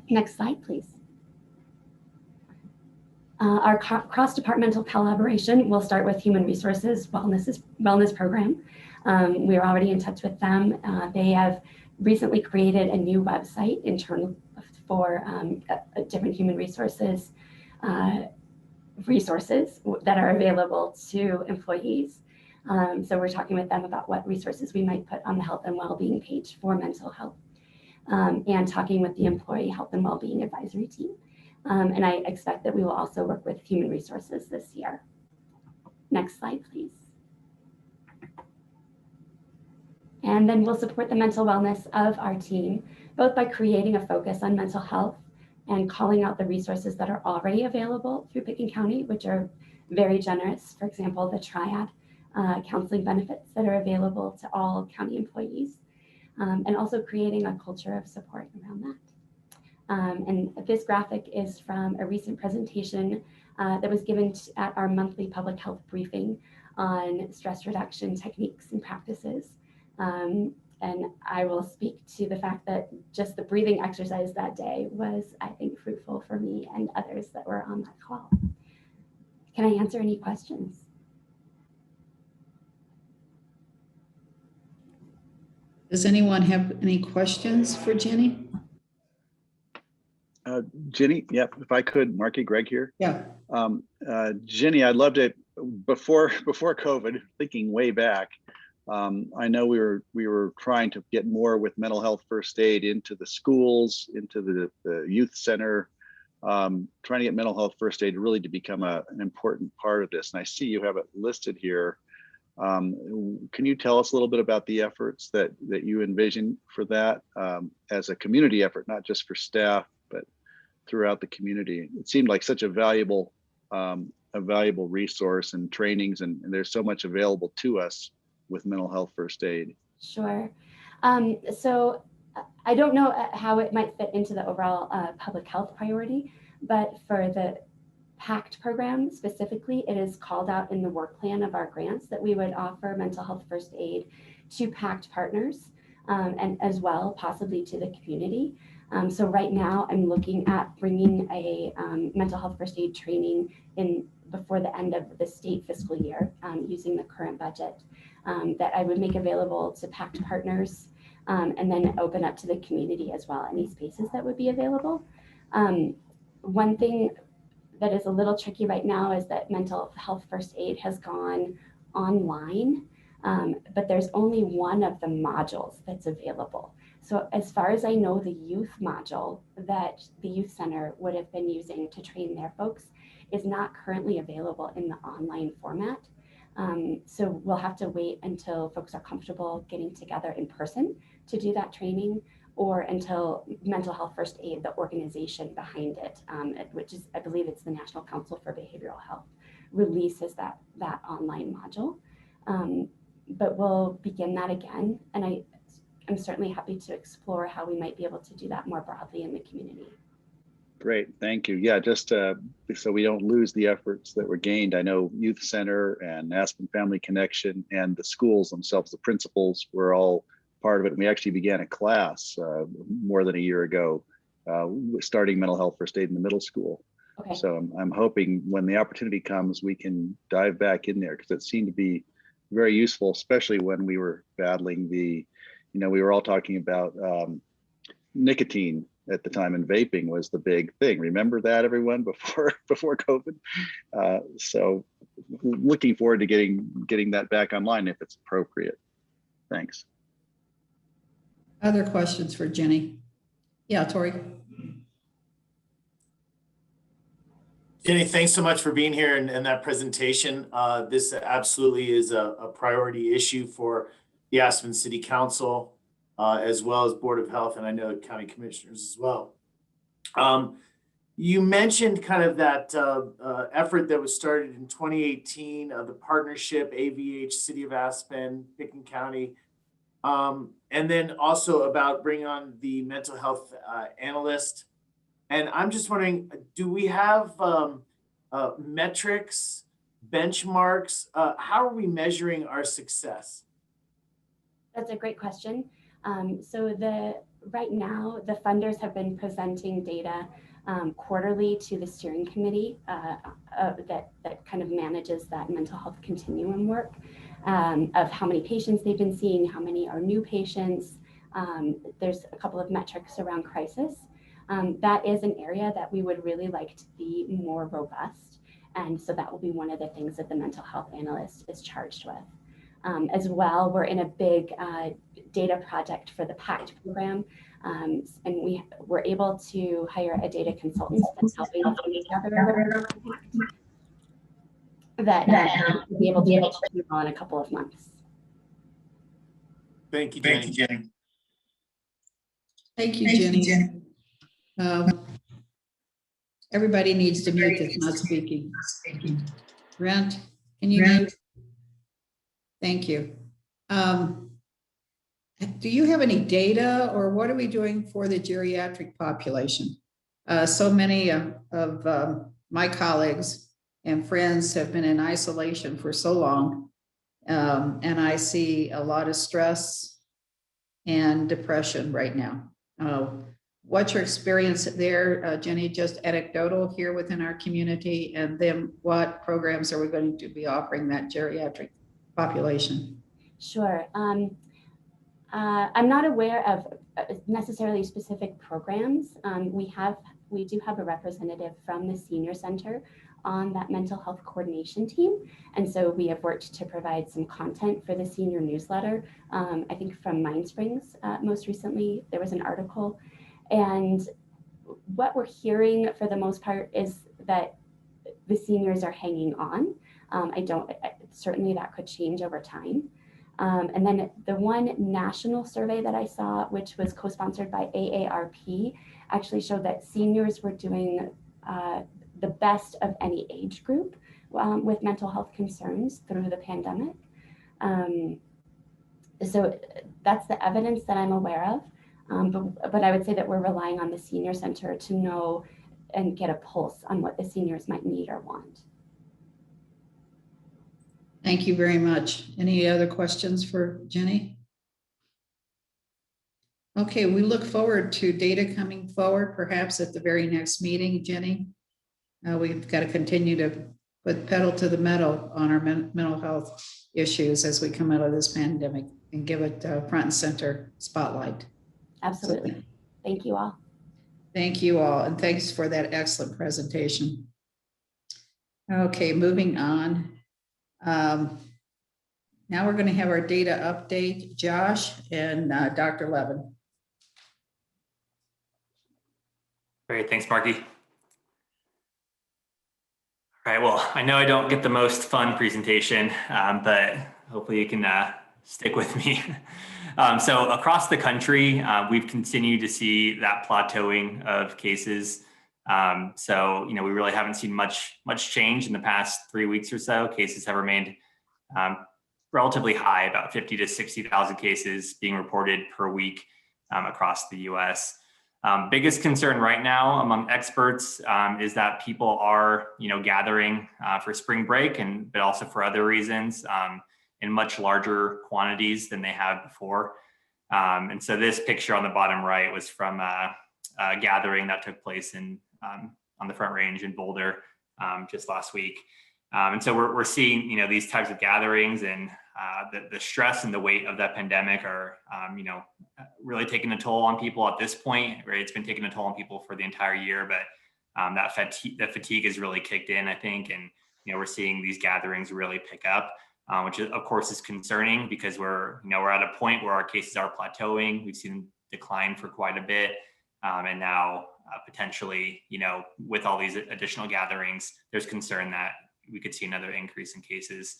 Next slide, please. Our cross-departmental collaboration will start with Human Resources Wellness Program. We're already in touch with them. They have recently created a new website internal for different human resources that are available to employees. So we're talking with them about what resources we might put on the health and well-being page for mental health, and talking with the employee health and well-being advisory team. And I expect that we will also work with human resources this year. Next slide, please. And then we'll support the mental wellness of our team, both by creating a focus on mental health and calling out the resources that are already available through Pickens County, which are very generous. For example, the Triad counseling benefits that are available to all county employees, and also creating a culture of support around that. And this graphic is from a recent presentation that was given at our monthly public health briefing on stress reduction techniques and practices. And I will speak to the fact that just the breathing exercise that day was, I think, fruitful for me and others that were on that call. Can I answer any questions? Does anyone have any questions for Jenny? Jenny, yep, if I could, Marky, Greg here. Yeah. Jenny, I'd love to, before COVID, thinking way back, I know we were trying to get more with mental health first aid into the schools, into the youth center, trying to get mental health first aid really to become an important part of this. And I see you have it listed here. Can you tell us a little bit about the efforts that you envision for that as a community effort, not just for staff, but throughout the community? It seemed like such a valuable resource and trainings, and there's so much available to us with mental health first aid. Sure. So I don't know how it might fit into the overall public health priority, but for PACT program specifically, it is called out in the work plan of our grants that we would offer mental health first aid to PACT partners and as well possibly to the community. So right now I'm looking at bringing a mental health first aid training in before the end of the state fiscal year using the current budget that I would make available to PACT partners and then open up to the community as well, any spaces that would be available. One thing that is a little tricky right now is that mental health first aid has gone online, but there's only one of the modules that's available. So as far as I know, the youth module that the youth center would have been using to train their folks is not currently available in the online format. So we'll have to wait until folks are comfortable getting together in person to do that training, or until Mental Health First Aid, the organization behind it, which is, I believe it's the National Council for Behavioral Health, releases that online module. But we'll begin that again. And I'm certainly happy to explore how we might be able to do that more broadly in the community. Great, thank you. Yeah, just so we don't lose the efforts that were gained. I know Youth Center and Aspen Family Connection and the schools themselves, the principals were all part of it. And we actually began a class more than a year ago, starting mental health first aid in the middle school. Okay. So I'm hoping when the opportunity comes, we can dive back in there because it seemed to be very useful, especially when we were battling we were all talking about nicotine at the time, and vaping was the big thing. Remember that, everyone, before COVID? So looking forward to getting that back online if it's appropriate. Thanks. Other questions for Jenny? Yeah, Tori. Jenny, thanks so much for being here and that presentation. This absolutely is a priority issue for the Aspen City Council, as well as Board of Health, and I know county commissioners as well. You mentioned kind of that effort that was started in 2018, the partnership, AVH, City of Aspen, Pickens County, and then also about bringing on the mental health analyst. And I'm just wondering, do we have metrics, benchmarks? How are we measuring our success? That's a great question. So right now, the funders have been presenting data quarterly to the steering committee that kind of manages that mental health continuum work of how many patients they've been seeing, how many are new patients. There's a couple of metrics around crisis. That is an area that we would really like to be more robust. And so that will be one of the things that the mental health analyst is charged with. As well, we're in a big data project for the PACT program. And we were able to hire a data consultant that's helping us put together that we'll be able to do in a couple of months. Thank you, Jenny. Thank you, Jenny. Everybody needs to mute that's not speaking. Brent, can you mute? Thank you. Do you have any data, or what are we doing for the geriatric population? So many of my colleagues and friends have been in isolation for so long, and I see a lot of stress and depression right now. What's your experience there, Jenny? Just anecdotal here within our community, and then what programs are we going to be offering that geriatric population? Sure. I'm not aware of necessarily specific programs. We do have a representative from the senior center on that mental health coordination team. And so we have worked to provide some content for the senior newsletter. I think from Mind Springs, most recently, there was an article. And what we're hearing for the most part is that the seniors are hanging on. Certainly that could change over time. And then the one national survey that I saw, which was co-sponsored by AARP, actually showed that seniors were doing the best of any age group with mental health concerns through the pandemic. So that's the evidence that I'm aware of. But I would say that we're relying on the senior center to know and get a pulse on what the seniors might need or want. Thank you very much. Any other questions for Jenny? Okay, we look forward to data coming forward, perhaps at the very next meeting, Jenny. We've got to continue to put pedal to the metal on our mental health issues as we come out of this pandemic and give it front and center spotlight. Absolutely. So, thank you all. thank you all, and thanks for that excellent presentation. Okay, moving on. Now we're going to have our data update, Josh and Dr. Levin. Great, thanks, Marky. All right, well, I know I don't get the most fun presentation, but hopefully you can stick with me. So across the country, we've continued to see that plateauing of cases. So, we really haven't seen much change in the past 3 weeks or so. Cases have remained relatively high, about 50 to 60,000 cases being reported per week across the US. Biggest concern right now among experts is that people are, gathering for spring break, but also for other reasons in much larger quantities than they have before. And so this picture on the bottom right was from a gathering that took place on the Front Range in Boulder just last week. And so we're seeing, these types of gatherings, and the stress and the weight of that pandemic are, really taking a toll on people at this point, right? It's been taking a toll on people for the entire year, but that fatigue has really kicked in, I think. And, we're seeing these gatherings really pick up, which of course is concerning, because we're at a point where our cases are plateauing. We've seen them decline for quite a bit. And now potentially, with all these additional gatherings, there's concern that we could see another increase in cases.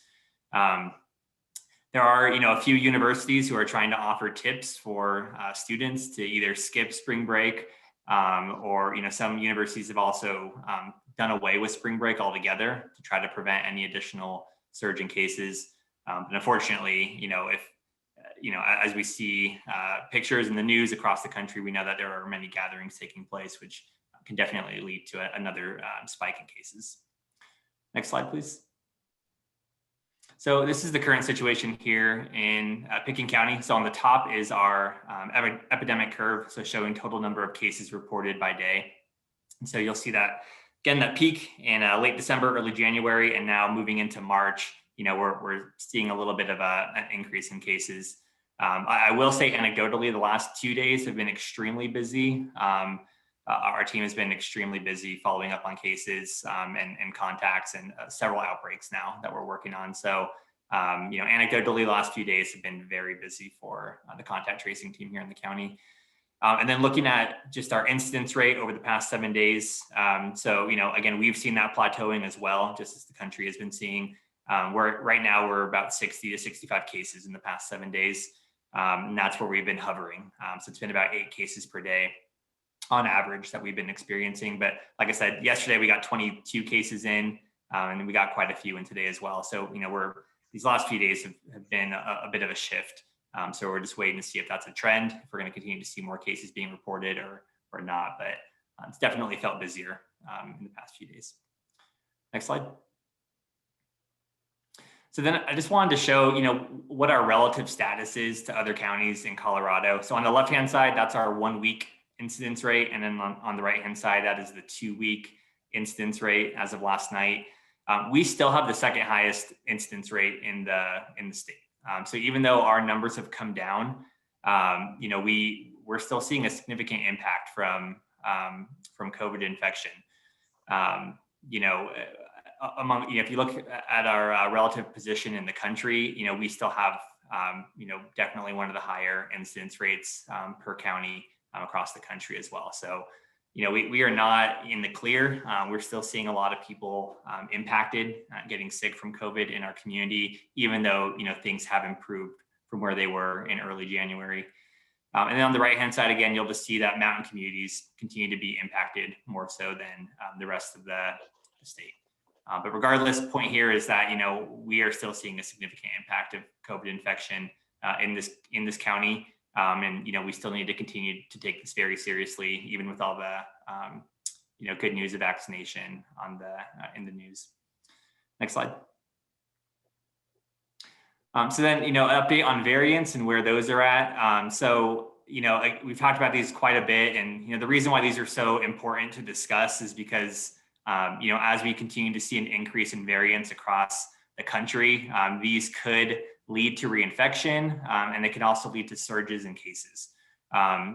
There are, a few universities who are trying to offer tips for students to either skip spring break, or, some universities have also done away with spring break altogether to try to prevent any additional surge in cases. But unfortunately, if, as we see pictures in the news across the country, we know that there are many gatherings taking place, which can definitely lead to another spike in cases. Next slide, please. So this is the current situation here in Pickens County. So on the top is our epidemic curve, so showing total number of cases reported by day. And so you'll see that, again, that peak in late December, early January, and now moving into March, we're seeing a little bit of an increase in cases. I will say anecdotally, the last 2 days have been extremely busy. Our team has been extremely busy following up on cases and contacts, and several outbreaks now that we're working on. So, anecdotally, the last few days have been very busy for the contact tracing team here in the county. And then looking at just our incidence rate over the past 7 days. So, again, we've seen that plateauing as well, just as the country has been seeing. Right now we're about 60 to 65 cases in the past 7 days. And that's where we've been hovering. So it's been about 8 cases per day on average that we've been experiencing. But like I said, yesterday we got 22 cases in, and we got quite a few in today as well. So, these last few days have been a bit of a shift. So we're just waiting to see if that's a trend, if we're going to continue to see more cases being reported or not. But it's definitely felt busier in the past few days. Next slide. So then I just wanted to show, what our relative status is to other counties in Colorado. So on the left-hand side, that's our 1 week incidence rate. And then on the right-hand side, that is the 2 week incidence rate as of last night. We still have the second highest incidence rate in the state. So even though our numbers have come down, we're still seeing a significant impact from COVID infection. If you look at our relative position in the country, we still have, definitely one of the higher incidence rates per county across the country as well. So, we are not in the clear. We're still seeing a lot of people impacted, getting sick from COVID in our community, even though, things have improved from where they were in early January. And then on the right-hand side, again, you'll just see that mountain communities continue to be impacted more so than the rest of the state. But regardless, the point here is that, we are still seeing a significant impact of COVID infection in this county. And, we still need to continue to take this very seriously, even with all the good news of vaccination on in the news. Next slide. So then, an update on variants and where those are at. We've talked about these quite a bit, and the reason why these are so important to discuss is because as we continue to see an increase in variants across the country, these could lead to reinfection, and they can also lead to surges in cases.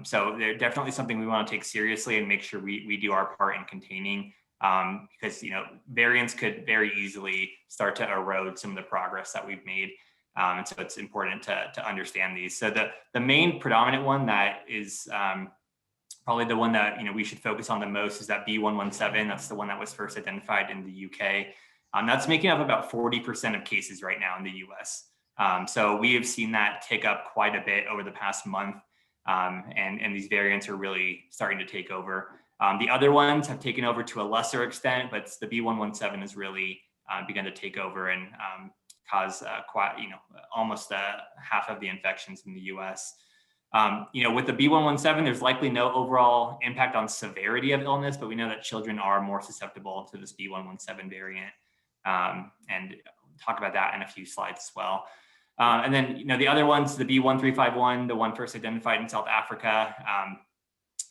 So they're definitely something we want to take seriously and make sure we do our part in containing, because variants could very easily start to erode some of the progress that we've made. And so it's important to understand these. So the main predominant one that is probably the one that we should focus on the most is that B117. That's the one that was first identified in the UK. That's making up about 40% of cases right now in the US. So we have seen that tick up quite a bit over the past month, and these variants are really starting to take over. The other ones have taken over to a lesser extent, but the B117 has really begun to take over and cause almost half of the infections in the US. With the B117, there's likely no overall impact on severity of illness, but we know that children are more susceptible to this B117 variant, and talk about that in a few slides as well. And then, the other ones, the B1351, the one first identified in South Africa,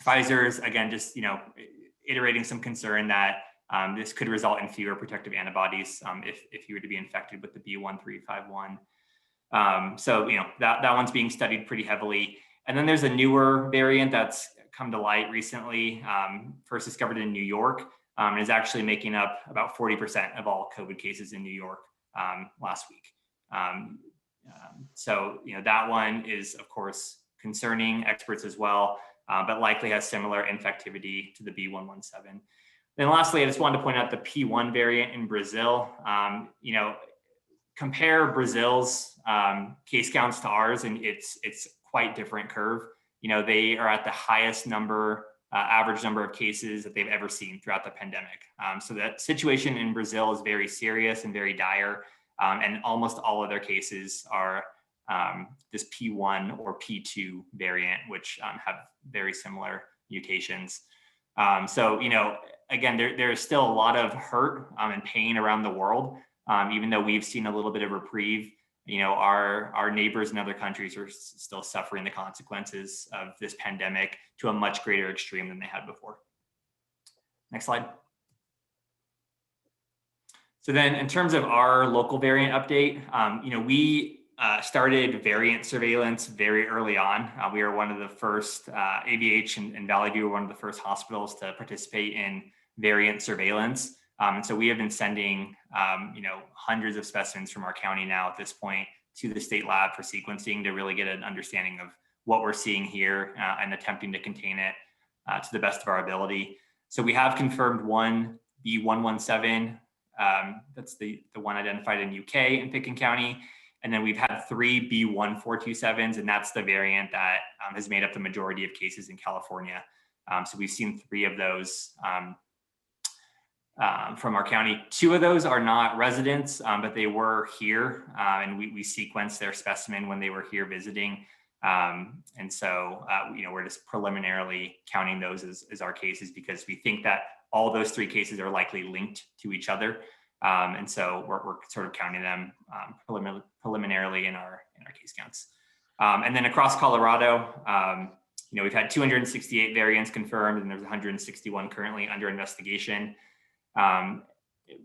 Pfizer's, again, just, iterating some concern that this could result in fewer protective antibodies if you were to be infected with the B1351. So, that one's being studied pretty heavily. And then there's a newer variant that's come to light recently, first discovered in New York, and is actually making up about 40% of all COVID cases in New York last week. So, that one is, of course, concerning experts as well, but likely has similar infectivity to the B117. Then lastly, I just wanted to point out the P1 variant in Brazil. Compare Brazil's case counts to ours, and it's quite different curve. They are at the highest average number of cases that they've ever seen throughout the pandemic. So that situation in Brazil is very serious and very dire. And almost all of their cases are this P1 or P2 variant, which have very similar mutations. So, again, there is still a lot of hurt and pain around the world. Even though we've seen a little bit of reprieve, our neighbors in other countries are still suffering the consequences of this pandemic to a much greater extreme than they had before. Next slide. So then in terms of our local variant update, we started variant surveillance very early on. We were one of the first, AVH and Valley View were one of the first hospitals to participate in variant surveillance. And so we have been sending, hundreds of specimens from our county now at this point to the state lab for sequencing to really get an understanding of what we're seeing here and attempting to contain it to the best of our ability. So we have confirmed one B117. That's the one identified in UK in Picken County. And then we've had 3 B1427s, and that's the variant that has made up the majority of cases in California. So we've seen 3 of those from our county. 2 of those are not residents, but they were here, and we sequenced their specimen when they were here visiting. And so, we're just preliminarily counting those as our cases because we think that all those 3 cases are likely linked to each other. And so we're sort of counting them preliminarily in our case counts. And then across Colorado, we've had 268 variants confirmed, and there's 161 currently under investigation.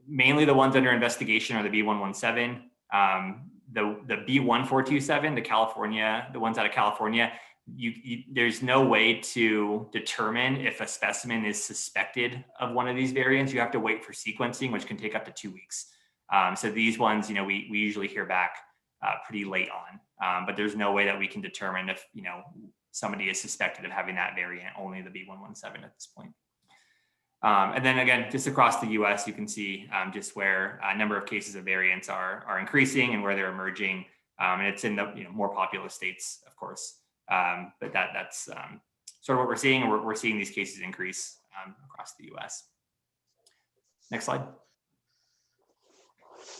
Mainly the ones under investigation are the B117, the B1427, the ones out of California. There's no way to determine if a specimen is suspected of one of these variants. You have to wait for sequencing, which can take up to 2 weeks. So these ones, we usually hear back pretty late on, but there's no way that we can determine if, somebody is suspected of having that variant, only the B117 at this point. And then again, just across the US, you can see just where a number of cases of variants are increasing and where they're emerging. And it's in the more populous states, of course. But that's sort of what we're seeing, and we're seeing these cases increase across the US. Next slide.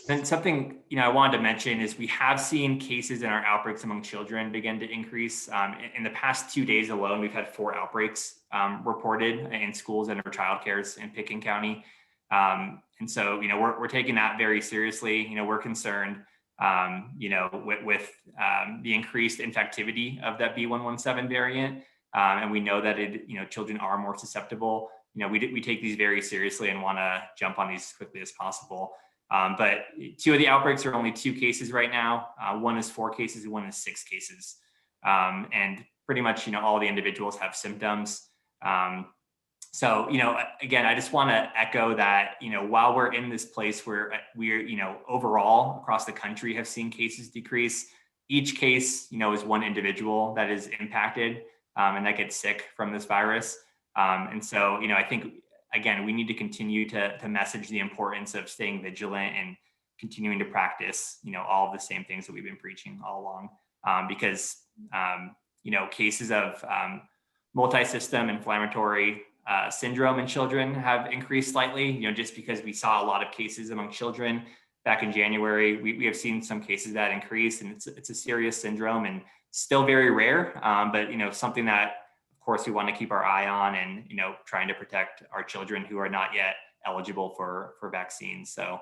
And something, I wanted to mention is we have seen cases in our outbreaks among children begin to increase. In the past 2 days alone, we've had 4 outbreaks reported in schools and our childcares in Pickens County. And so, we're taking that very seriously. We're concerned, with the increased infectivity of that B117 variant. And we know that children are more susceptible. We take these very seriously and want to jump on these as quickly as possible. But 2 of the outbreaks are only 2 cases right now. 1 is 4 cases and 1 is 6 cases. And pretty much, all the individuals have symptoms. So, again, I just want to echo that, while we're in this place where we're, overall across the country have seen cases decrease, each case, is one individual that is impacted and that gets sick from this virus. And so, I think, again, we need to continue to message the importance of staying vigilant and continuing to practice, all of the same things that we've been preaching all along. Because, cases of multi-system inflammatory syndrome in children have increased slightly, just because we saw a lot of cases among children back in January. We have seen some cases that increase, and it's a serious syndrome and still very rare, but, something that, of course, we want to keep our eye on and, trying to protect our children who are not yet eligible for vaccines. So,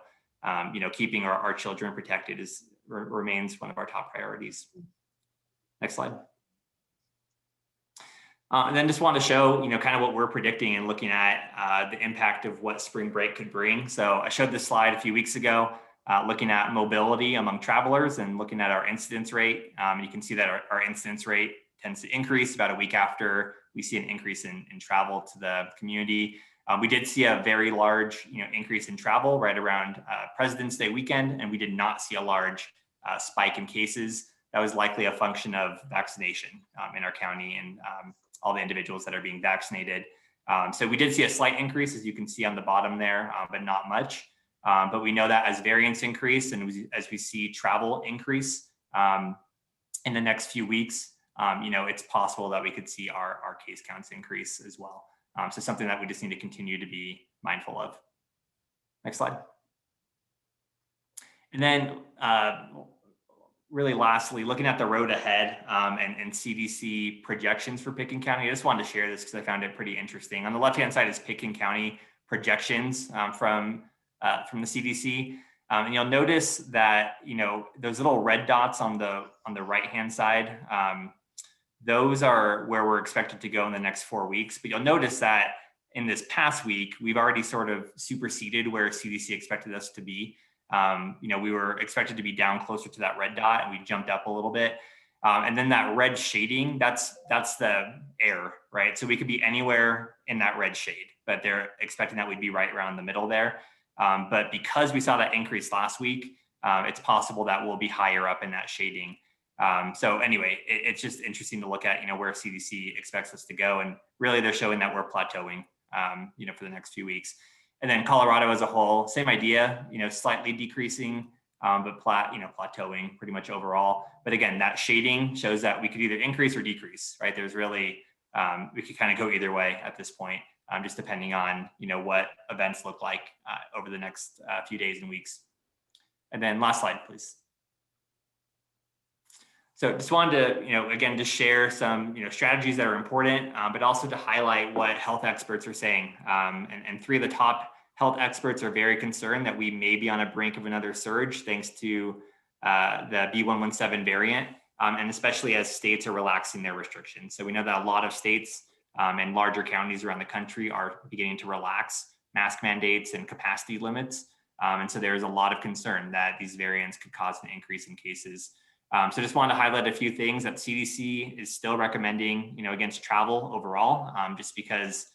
keeping our children protected remains one of our top priorities. Next slide. And then just want to show, kind of what we're predicting and looking at the impact of what spring break could bring. So I showed this slide a few weeks ago, looking at mobility among travelers and looking at our incidence rate. You can see that our incidence rate tends to increase about a week after we see an increase in travel to the community. We did see a very large, increase in travel right around President's Day weekend, and we did not see a large spike in cases. That was likely a function of vaccination in our county and all the individuals that are being vaccinated. So we did see a slight increase, as you can see on the bottom there, but not much. But we know that as variants increase and as we see travel increase in the next few weeks, it's possible that we could see our case counts increase as well. So something that we just need to continue to be mindful of. Next slide. And then really lastly, looking at the road ahead and CDC projections for Pickens County. I just wanted to share this because I found it pretty interesting. On the left-hand side is Pickens County projections from the CDC. And you'll notice that, those little red dots on the right-hand side, those are where we're expected to go in the next 4 weeks. But you'll notice that in this past week, we've already sort of superseded where CDC expected us to be. We were expected to be down closer to that red dot, and we jumped up a little bit. And then that red shading, that's the air, right? So we could be anywhere in that red shade, but they're expecting that we'd be right around the middle there. But because we saw that increase last week, it's possible that we'll be higher up in that shading. So anyway, it's just interesting to look at, where CDC expects us to go. And really they're showing that we're plateauing, for the next few weeks. And then Colorado as a whole, same idea, slightly decreasing, but plateauing pretty much overall. But again, that shading shows that we could either increase or decrease, right? There's really, we could kind of go either way at this point, just depending on, what events look like over the next few days and weeks. And then last slide, please. So just wanted to, again, just share some, strategies that are important, but also to highlight what health experts are saying. And 3 of the top health experts are very concerned that we may be on a brink of another surge thanks to the B117 variant, and especially as states are relaxing their restrictions. So we know that a lot of states and larger counties around the country are beginning to relax mask mandates and capacity limits. And so there's a lot of concern that these variants could cause an increase in cases. So just wanted to highlight a few things that CDC is still recommending, against travel overall, just because,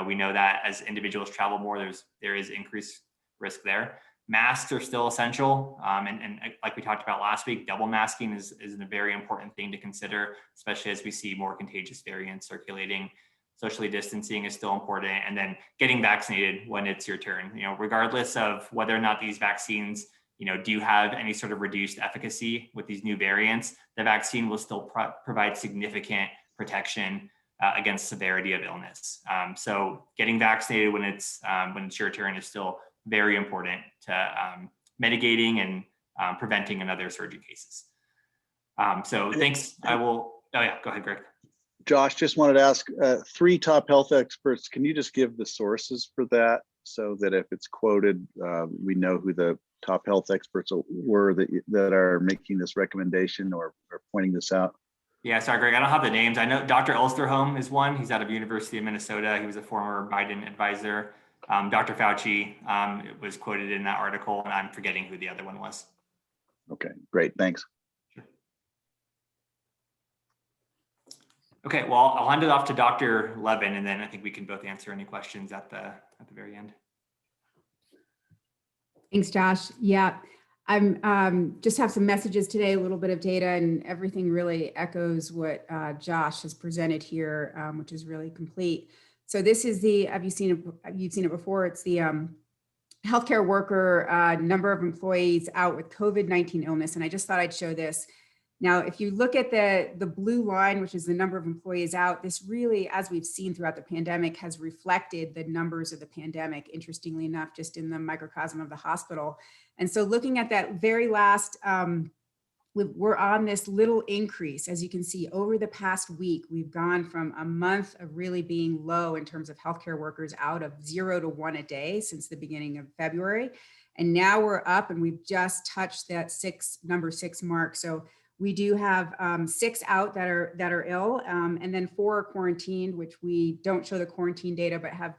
we know that as individuals travel more, there is increased risk there. Masks are still essential. And like we talked about last week, double masking is a very important thing to consider, especially as we see more contagious variants circulating. Socially distancing is still important. And then getting vaccinated when it's your turn, regardless of whether or not these vaccines do have any sort of reduced efficacy with these new variants, the vaccine will still provide significant protection against severity of illness. So getting vaccinated when it's your turn is still very important to mitigating and preventing another surge in cases. So thanks. I will, oh yeah, go ahead, Greg. Josh, just wanted to ask, 3 top health experts, can you just give the sources for that so that if it's quoted, we know who the top health experts were that are making this recommendation or pointing this out? Yeah, sorry, Greg, I don't have the names. I know Dr. Elsterholm is one. He's out of University of Minnesota. He was a former Biden advisor. Dr. Fauci was quoted in that article, and I'm forgetting who the other one was. Okay, great, thanks. Okay, well, I'll hand it off to Dr. Levin, and then I think we can both answer any questions at the very end. Thanks, Josh. Yeah, I'm just have some messages today, a little bit of data, and everything really echoes what Josh has presented here, which is really complete. So this is the, you've seen it before. It's the healthcare worker number of employees out with COVID-19 illness, and I just thought I'd show this. Now, if you look at the blue line, which is the number of employees out, this really, as we've seen throughout the pandemic, has reflected the numbers of the pandemic, interestingly enough, just in the microcosm of the hospital. And so looking at that very last, we're on this little increase. As you can see, over the past week, we've gone from a month of really being low in terms of healthcare workers out of 0 to 1 a day since the beginning of February. And now we're up and we've just touched that number 6 mark. So we do have 6 out that are ill, and then 4 are quarantined, which we don't show the quarantine data, but have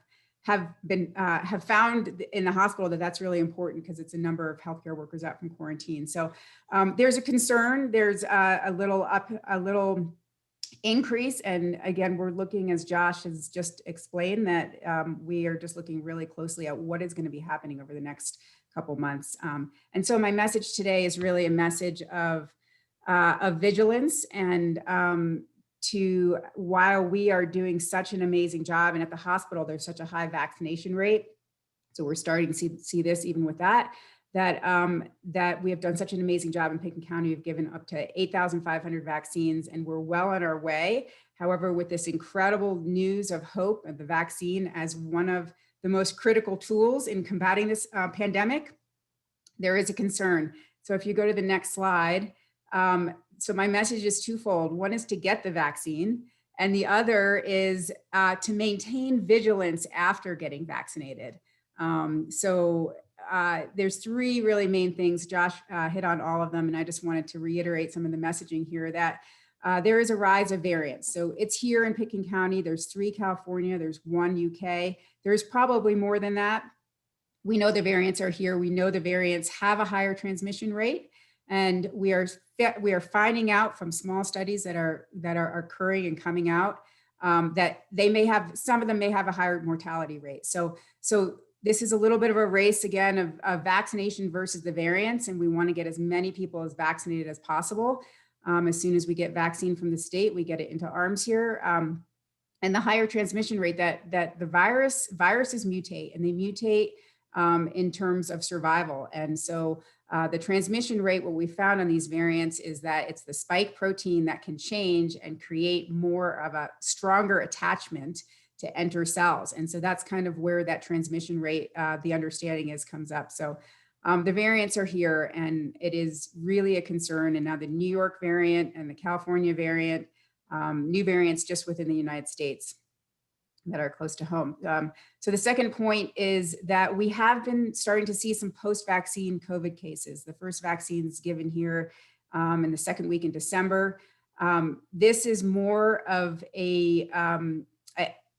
found in the hospital that that's really important because it's a number of healthcare workers out from quarantine. So there's a concern. There's a little increase, and again, we're looking, as Josh has just explained, that we are just looking really closely at what is going to be happening over the next couple months. And so my message today is really a message of vigilance and while we are doing such an amazing job, and at the hospital there's such a high vaccination rate, so we're starting to see this even with that we have done such an amazing job in Pickens County. We've given up to 8,500 vaccines, and we're well on our way. However, with this incredible news of hope of the vaccine as one of the most critical tools in combating this pandemic, there is a concern. So if you go to the next slide, so my message is twofold. One is to get the vaccine, and the other is to maintain vigilance after getting vaccinated. There's 3 really main things. Josh hit on all of them, and I just wanted to reiterate some of the messaging here that there is a rise of variants. So it's here in Pickens County. There's 3 California, there's 1 UK. There's probably more than that. We know the variants are here. We know the variants have a higher transmission rate. And we are finding out from small studies that are occurring and coming out that some of them may have a higher mortality rate. So this is a little bit of a race again of vaccination versus the variants, and we want to get as many people as vaccinated as possible. As soon as we get vaccine from the state, we get it into arms here. And the higher transmission rate that the viruses mutate, and they mutate in terms of survival. And so the transmission rate, what we found on these variants is that it's the spike protein that can change and create more of a stronger attachment to enter cells. And so that's kind of where that transmission rate, the understanding comes up. So the variants are here, and it is really a concern. And now the New York variant and the California variant, new variants just within the United States that are close to home. So the second point is that we have been starting to see some post-vaccine COVID cases. The first vaccines given here in the second week in December. This is more of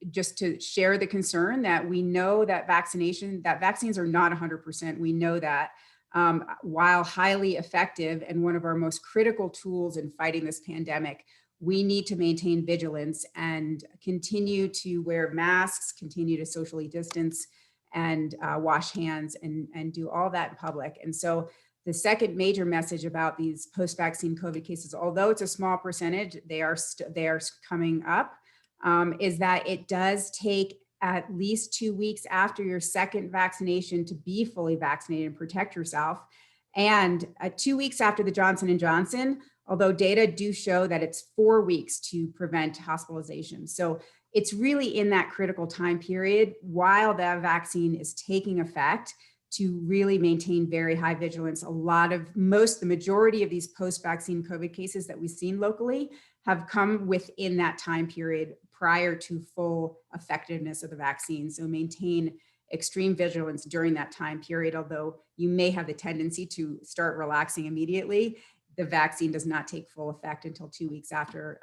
just to share the concern that we know that vaccines are not 100%. We know that while highly effective and one of our most critical tools in fighting this pandemic, we need to maintain vigilance and continue to wear masks, continue to socially distance, and wash hands and do all that in public. And so the second major message about these post-vaccine COVID cases, although it's a small percentage, they are coming up, is that it does take at least 2 weeks after your second vaccination to be fully vaccinated and protect yourself. And 2 weeks after the Johnson & Johnson, although data do show that it's 4 weeks to prevent hospitalization. So it's really in that critical time period while the vaccine is taking effect to really maintain very high vigilance. The majority of these post-vaccine COVID cases that we've seen locally have come within that time period prior to full effectiveness of the vaccine. So maintain extreme vigilance during that time period, although you may have the tendency to start relaxing immediately. The vaccine does not take full effect until 2 weeks after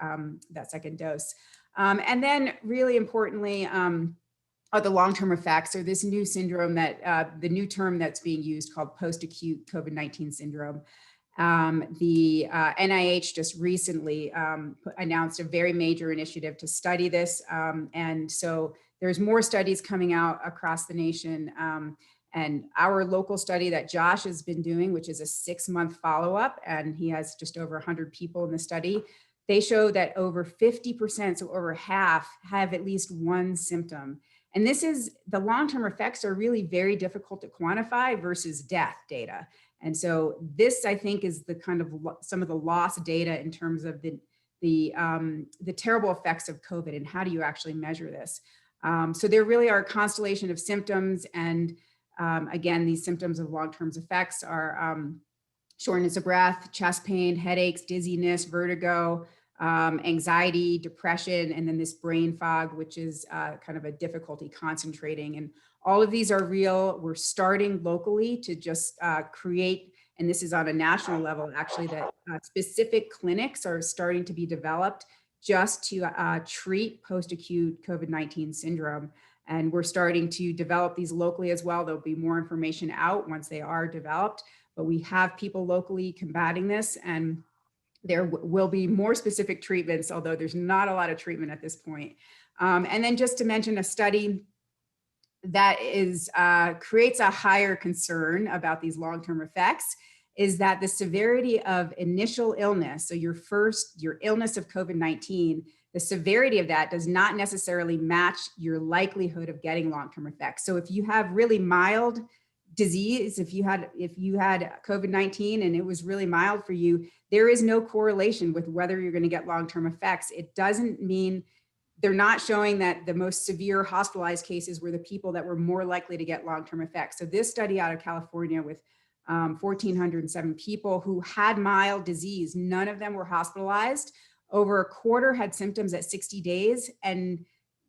that second dose. And then really importantly, are the long-term effects, or this new syndrome that the new term that's being used called post-acute COVID-19 syndrome. The NIH just recently announced a very major initiative to study this. And so there's more studies coming out across the nation. And our local study that Josh has been doing, which is a 6-month follow-up, and he has just over 100 people in the study, they show that over 50%, so over half, have at least one symptom. And the long-term effects are really very difficult to quantify versus death data. And so this, I think, is the kind of some of the lost data in terms of the terrible effects of COVID and how do you actually measure this? So there really are a constellation of symptoms, and again, these symptoms of long-term effects are shortness of breath, chest pain, headaches, dizziness, vertigo, anxiety, depression, and then this brain fog, which is kind of a difficulty concentrating. And all of these are real. We're starting locally to just create, and this is on a national level, actually, that specific clinics are starting to be developed just to treat post-acute COVID-19 syndrome. And we're starting to develop these locally as well. There'll be more information out once they are developed, but we have people locally combating this, and there will be more specific treatments, although there's not a lot of treatment at this point. And then just to mention a study that creates a higher concern about these long-term effects is that the severity of initial illness, so your illness of COVID-19, the severity of that does not necessarily match your likelihood of getting long-term effects. So if you have really mild disease, if you had COVID-19 and it was really mild for you, there is no correlation with whether you're going to get long-term effects. It doesn't mean, they're not showing that the most severe hospitalized cases were the people that were more likely to get long-term effects. So this study out of California with 1,407 people who had mild disease, none of them were hospitalized. Over a quarter had symptoms at 60 days. And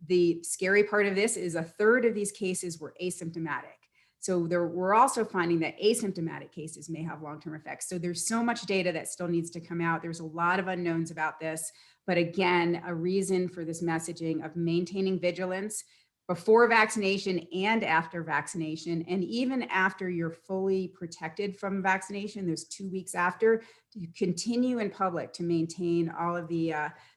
the scary part of this is a third of these cases were asymptomatic. So we're also finding that asymptomatic cases may have long-term effects. So there's so much data that still needs to come out. There's a lot of unknowns about this, but again, a reason for this messaging of maintaining vigilance before vaccination and after vaccination, and even after you're fully protected from vaccination, there's 2 weeks after, to continue in public to maintain all of the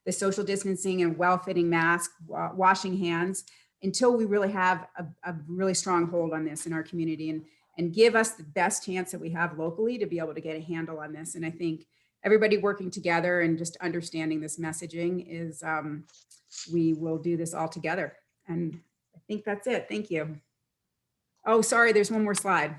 social distancing and well-fitting masks, washing hands, until we really have a really strong hold on this in our community, and give us the best chance that we have locally to be able to get a handle on this. And I think everybody working together and just understanding this messaging is, we will do this all together. And I think that's it. Thank you. Oh, sorry, there's one more slide.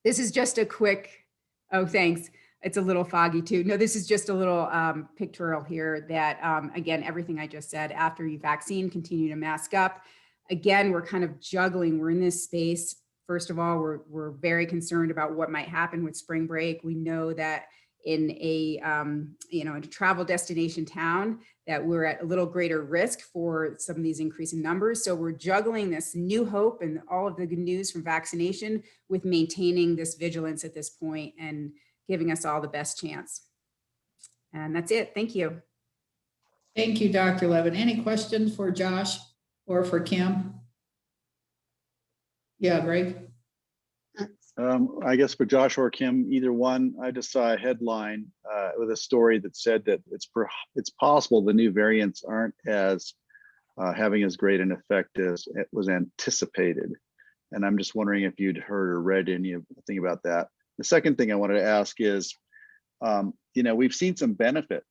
This is just a quick, oh, thanks. It's a little foggy too. No, this is just a little pictorial here that, again, everything I just said, after you vaccine, continue to mask up. Again, we're kind of juggling. We're in this space. First of all, we're very concerned about what might happen with spring break. We know that in a travel destination town, that we're at a little greater risk for some of these increasing numbers. So we're juggling this new hope and all of the good news from vaccination with maintaining this vigilance at this point and giving us all the best chance. And that's it. Thank you. Thank you, Dr. Levin. Any questions for Josh or for Kim? Yeah, Greg. I guess for Josh or Kim, either one, I just saw a headline with a story that said that it's possible the new variants aren't as having as great an effect as it was anticipated. And I'm just wondering if you'd heard or read anything about that. The second thing I wanted to ask is, we've seen some benefit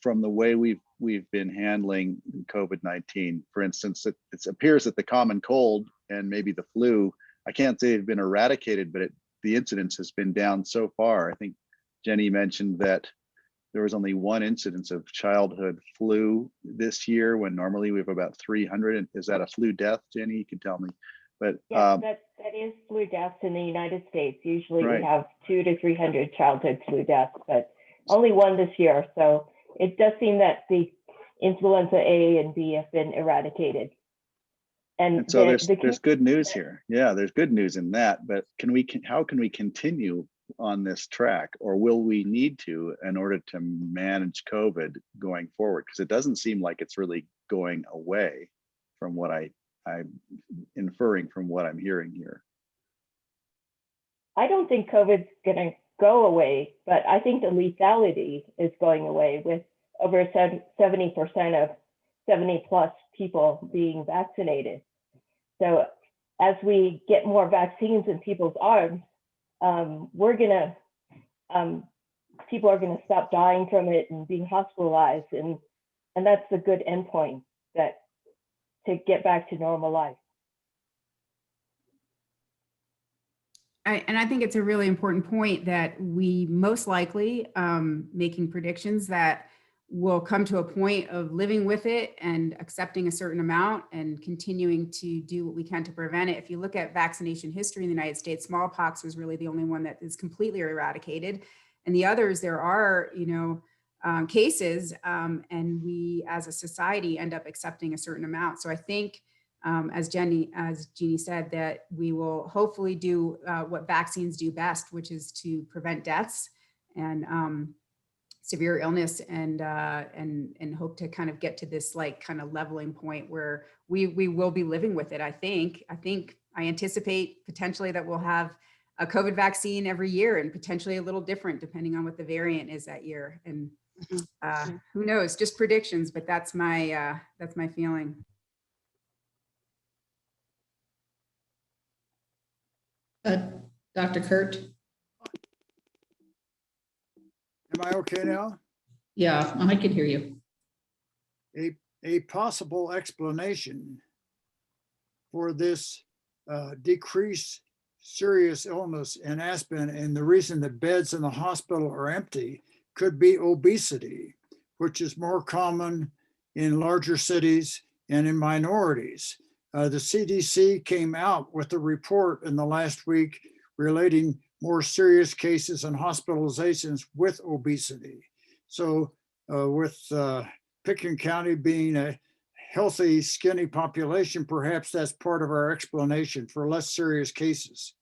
from the way we've been handling COVID-19. For instance, it appears that the common cold and maybe the flu, I can't say they've been eradicated, but the incidence has been down so far. I think Jenny mentioned that there was only one incidence of childhood flu this year when normally we have about 300. Is that a flu death, Jenny? You can tell me. But Yeah, that is flu deaths in the United States. Usually Right. we have 200 to 300 childhood flu deaths, but only one this year. So it does seem that the influenza A and B have been eradicated. And so there's good news here. Yeah, there's good news in that. But how can we continue on this track, or will we need to in order to manage COVID going forward? Because it doesn't seem like it's really going away from what I'm inferring from what I'm hearing here. I don't think COVID's going to go away, but I think the lethality is going away with over 70% of 70 plus people being vaccinated. So as we get more vaccines in people's arms, people are gonna stop dying from it and being hospitalized, and that's the good endpoint to get back to normal life. I think it's a really important point that we most likely making predictions that we'll come to a point of living with it and accepting a certain amount and continuing to do what we can to prevent it. If you look at vaccination history in the United States, smallpox was really the only one that is completely eradicated. And the others, there are, cases, and we as a society end up accepting a certain amount. So I think, as Jeannie said, that we will hopefully do what vaccines do best, which is to prevent deaths and severe illness, and hope to kind of get to this kind of leveling point where we will be living with it. I anticipate potentially that we'll have a COVID vaccine every year, and potentially a little different depending on what the variant is that year. And who knows, just predictions, but that's my feeling. Dr. Kurt? Am I okay now? Yeah, I can hear you. A possible explanation for this decreased serious illness in Aspen, and the reason that beds in the hospital are empty, could be obesity, which is more common in larger cities and in minorities. The CDC came out with a report in the last week relating more serious cases and hospitalizations with obesity. So with Pickens County being a healthy, skinny population, perhaps that's part of our explanation for less serious cases.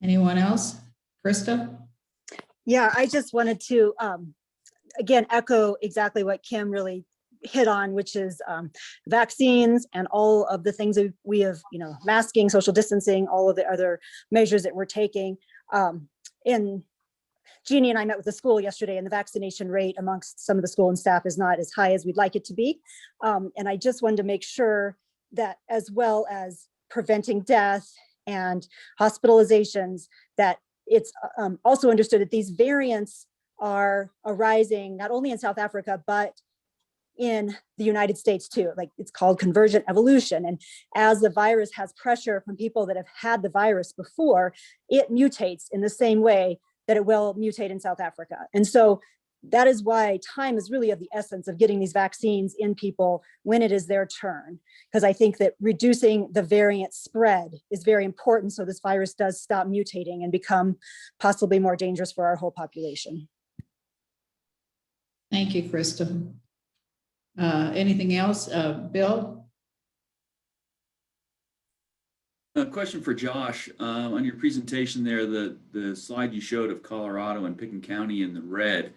Anyone else? Krista? Yeah, I just wanted to, again, echo exactly what Kim really hit on, which is vaccines and all of the things that we have, masking, social distancing, all of the other measures that we're taking. And Jeannie and I met with the school yesterday, and the vaccination rate amongst some of the school and staff is not as high as we'd like it to be. And I just wanted to make sure that, as well as preventing death and hospitalizations, that it's also understood that these variants are arising not only in South Africa, but in the United States too. Like, it's called convergent evolution. And as the virus has pressure from people that have had the virus before, it mutates in the same way that it will mutate in South Africa. And so that is why time is really of the essence of getting these vaccines in people when it is their turn. Because I think that reducing the variant spread is very important, so this virus does stop mutating and become possibly more dangerous for our whole population. Thank you, Krista. Anything else? Bill? A question for Josh. On your presentation there, the slide you showed of Colorado and Pickens County in the red,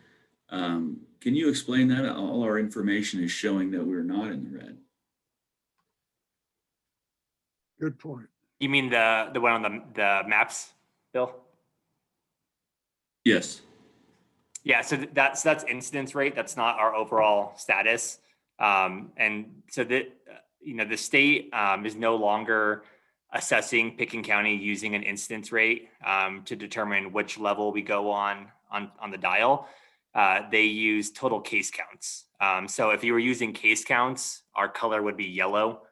can you explain that? All our information is showing that we're not in the red. Good point. You mean the one on the maps, Bill? Yes. Yeah, so that's incidence rate. That's not our overall status. And so that, the state is no longer assessing Pickens County using an incidence rate to determine which level we go on the dial. They use total case counts. So if you were using case counts, our color would be yellow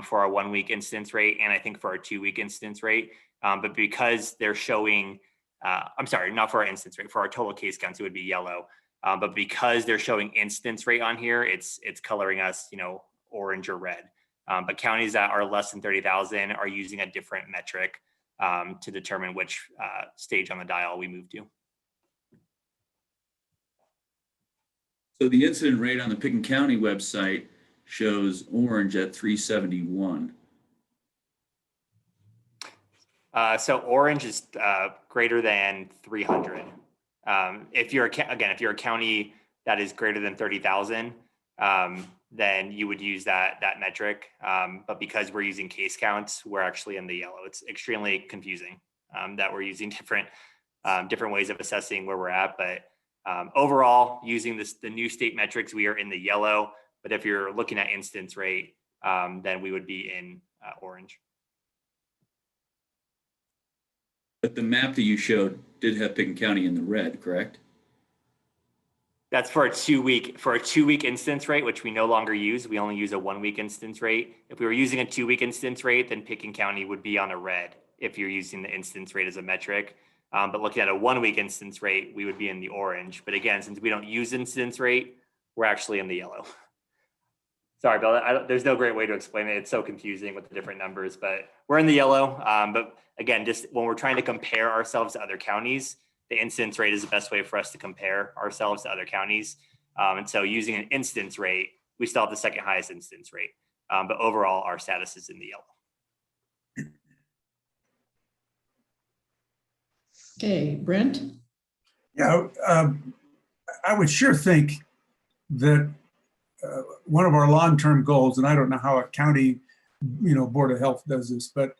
for our 1 week incidence rate, and I think for our 2 week incidence rate. But because they're showing, I'm sorry, not for our incidence rate, for our total case counts, it would be yellow. But because they're showing incidence rate on here, it's coloring us, orange or red. But counties that are less than 30,000 are using a different metric to determine which stage on the dial we move to. So the incident rate on the Pickens County website shows orange at 371. So orange is greater than 300. If you're a county that is greater than 30,000, then you would use that metric. But because we're using case counts, we're actually in the yellow. It's extremely confusing that we're using different ways of assessing where we're at. But overall, using the new state metrics, we are in the yellow. But if you're looking at incidence rate, then we would be in orange. But the map that you showed did have Pickens County in the red, correct? That's for a 2-week incidence rate, which we no longer use. We only use a 1-week incidence rate. If we were using a 2-week incidence rate, then Pickens County would be on a red if you're using the incidence rate as a metric. But looking at a 1-week incidence rate, we would be in the orange. But again, since we don't use incidence rate, we're actually in the yellow. Sorry, Bill, there's no great way to explain it. It's so confusing with the different numbers, but we're in the yellow. But again, just when we're trying to compare ourselves to other counties, the incidence rate is the best way for us to compare ourselves to other counties. And so using an incidence rate, we still have the second highest incidence rate. But overall, our status is in the yellow. Okay, Brent? Yeah, I would sure think that one of our long-term goals, and I don't know how a county, Board of Health does this, but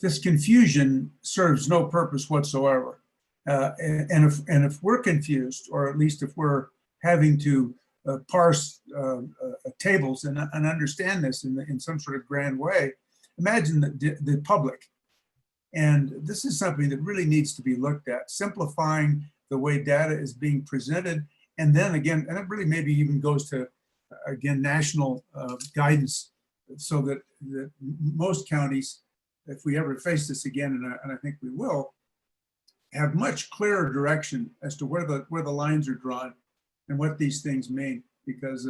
this confusion serves no purpose whatsoever. And if we're confused, or at least if we're having to parse tables and understand this in some sort of grand way, imagine the public. And this is something that really needs to be looked at, simplifying the way data is being presented. And then again, and it really maybe even goes to, again, national guidance, so that most counties, if we ever face this again, and I think we will, have much clearer direction as to where the lines are drawn and what these things mean. Because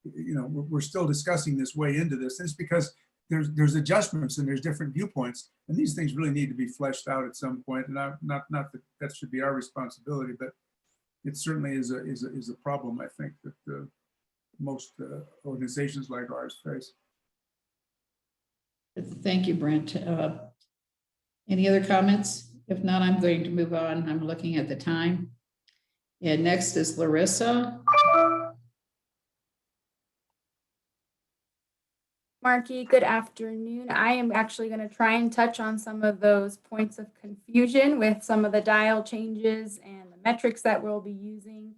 we're still discussing this way into this. And it's because there's adjustments and there's different viewpoints, and these things really need to be fleshed out at some point. And not that should be our responsibility, but it certainly is a problem, I think, that most organizations like ours face. Thank you, Brent. Any other comments? If not, I'm going to move on. I'm looking at the time. And next is Larissa. Marky, good afternoon. I am actually going to try and touch on some of those points of confusion with some of the dial changes and the metrics that we'll be using.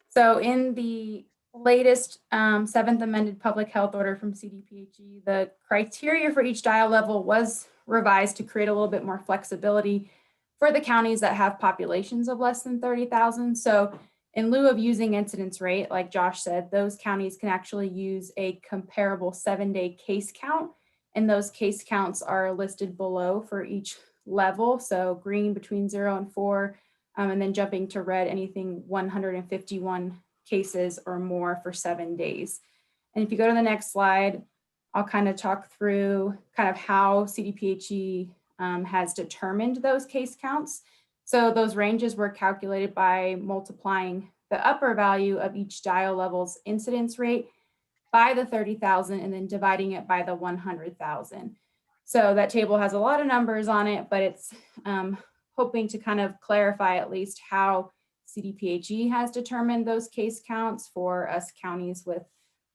So in the latest 7th amended public health order from CDPHE, the criteria for each dial level was revised to create a little bit more flexibility for the counties that have populations of less than 30,000. So in lieu of using incidence rate, like Josh said, those counties can actually use a comparable 7-day case count. And those case counts are listed below for each level. So green between 0 and 4, and then jumping to red, anything 151 cases or more for 7 days. And if you go to the next slide, I'll kind of talk through kind of how CDPHE has determined those case counts. So those ranges were calculated by multiplying the upper value of each dial level's incidence rate by the 30,000 and then dividing it by the 100,000. So that table has a lot of numbers on it, but it's hoping to kind of clarify at least how CDPHE has determined those case counts for us counties with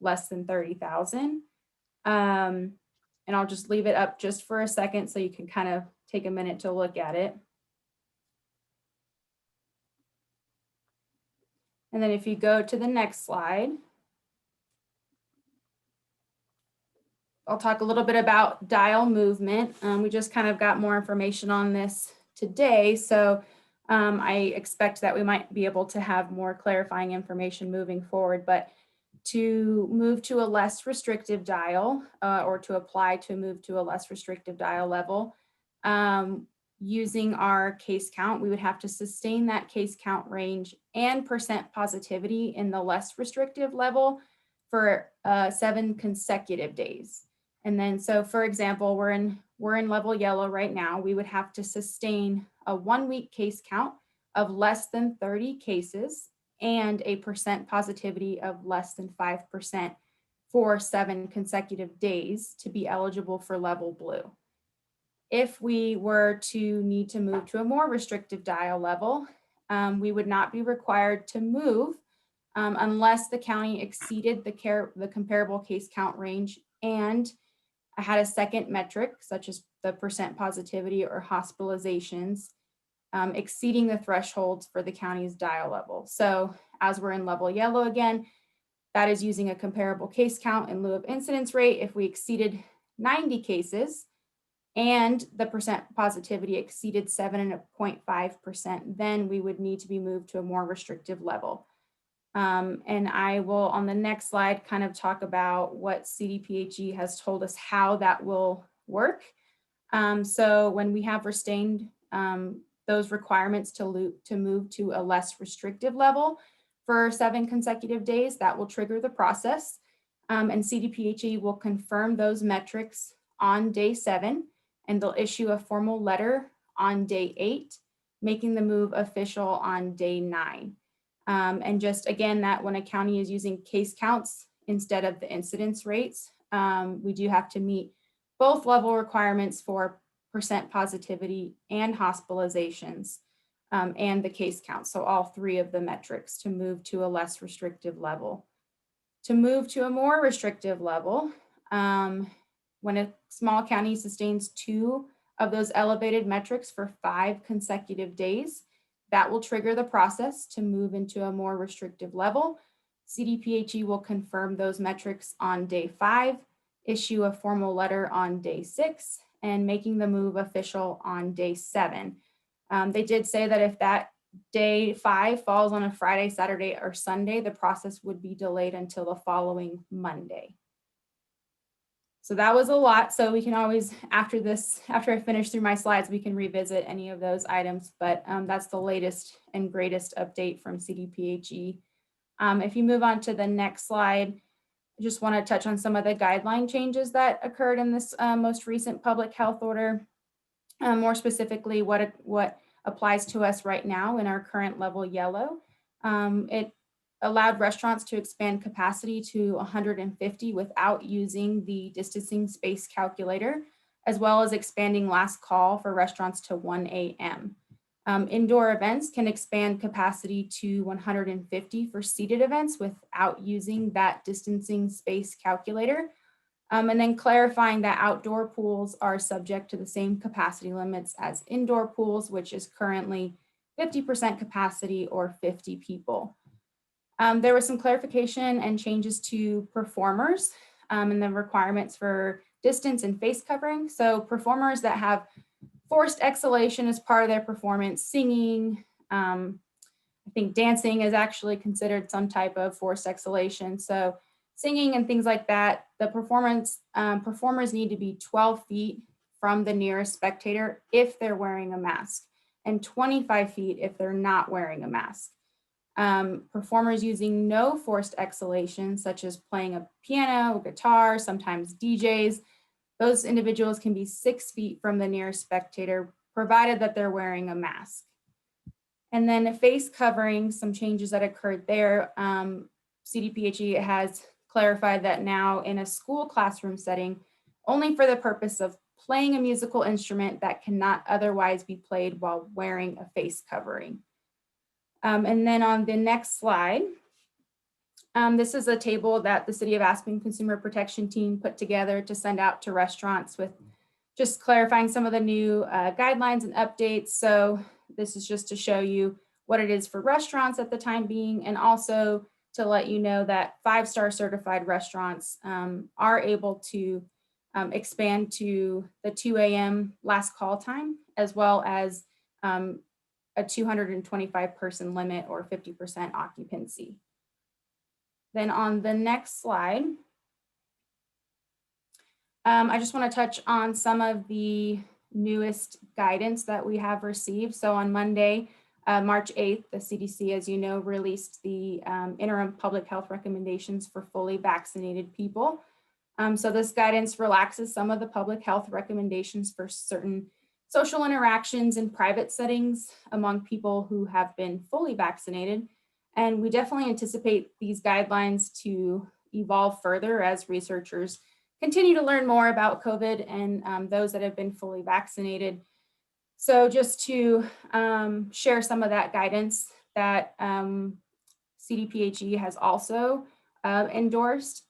less than 30,000. And I'll just leave it up just for a second so you can kind of take a minute to look at it. And then if you go to the next slide, I'll talk a little bit about dial movement. We just kind of got more information on this today. So I expect that we might be able to have more clarifying information moving forward, but to move to a less restrictive dial or to apply to move to a less restrictive dial level, using our case count. We would have to sustain that case count range and percent positivity in the less restrictive level for 7 consecutive days. And then, so for example, we're in level yellow right now. We would have to sustain a 1-week case count of less than 30 cases and a percent positivity of less than 5% for 7 consecutive days to be eligible for level blue. If we were to need to move to a more restrictive dial level, we would not be required to move unless the county exceeded the comparable case count range and had a second metric, such as the percent positivity or hospitalizations, exceeding the thresholds for the county's dial level. So as we're in level yellow again, that is using a comparable case count in lieu of incidence rate. If we exceeded 90 cases and the percent positivity exceeded 7.5%, then we would need to be moved to a more restrictive level. And I will, on the next slide, kind of talk about what CDPHE has told us how that will work. So when we have sustained those requirements to move to a less restrictive level for 7 consecutive days, that will trigger the process. And CDPHE will confirm those metrics on day 7, and they'll issue a formal letter on day 8, making the move official on day 9. And just again, that when a county is using case counts instead of the incidence rates, we do have to meet both level requirements for percent positivity and hospitalizations and the case count. So all 3 of the metrics to move to a less restrictive level. To move to a more restrictive level, when a small county sustains 2 of those elevated metrics for 5 consecutive days, that will trigger the process to move into a more restrictive level. CDPHE will confirm those metrics on day 5, issue a formal letter on day 6, and making the move official on day 7. They did say that if that day 5 falls on a Friday, Saturday, or Sunday, the process would be delayed until the following Monday. So that was a lot. So we can always, after I finish through my slides, we can revisit any of those items, but that's the latest and greatest update from CDPHE. If you move on to the next slide, I just want to touch on some of the guideline changes that occurred in this most recent public health order. More specifically, what applies to us right now in our current level yellow. It allowed restaurants to expand capacity to 150 without using the distancing space calculator, as well as expanding last call for restaurants to 1 a.m. Indoor events can expand capacity to 150 for seated events without using that distancing space calculator. And then clarifying that outdoor pools are subject to the same capacity limits as indoor pools, which is currently 50% capacity or 50 people. There was some clarification and changes to performers and the requirements for distance and face covering. So performers that have forced exhalation as part of their performance, singing, I think dancing is actually considered some type of forced exhalation. So singing and things like that, the performers need to be 12 feet from the nearest spectator if they're wearing a mask, and 25 feet if they're not wearing a mask. Performers using no forced exhalation, such as playing a piano, guitar, sometimes DJs, those individuals can be 6 feet from the nearest spectator, provided that they're wearing a mask. And then face covering, some changes that occurred there. CDPHE has clarified that now in a school classroom setting, only for the purpose of playing a musical instrument that cannot otherwise be played while wearing a face covering. And then on the next slide, this is a table that the City of Aspen Consumer Protection Team put together to send out to restaurants with just clarifying some of the new guidelines and updates. So this is just to show you what it is for restaurants at the time being, and also to let you know that 5-star certified restaurants are able to expand to the 2 a.m. last call time, as well as a 225 person limit or 50% occupancy. Then on the next slide, I just want to touch on some of the newest guidance that we have received. So on Monday, March 8th, the CDC, as you know, released the interim public health recommendations for fully vaccinated people. So this guidance relaxes some of the public health recommendations for certain social interactions in private settings among people who have been fully vaccinated. And we definitely anticipate these guidelines to evolve further as researchers continue to learn more about COVID and those that have been fully vaccinated. So just to share some of that guidance that CDPHE has also endorsed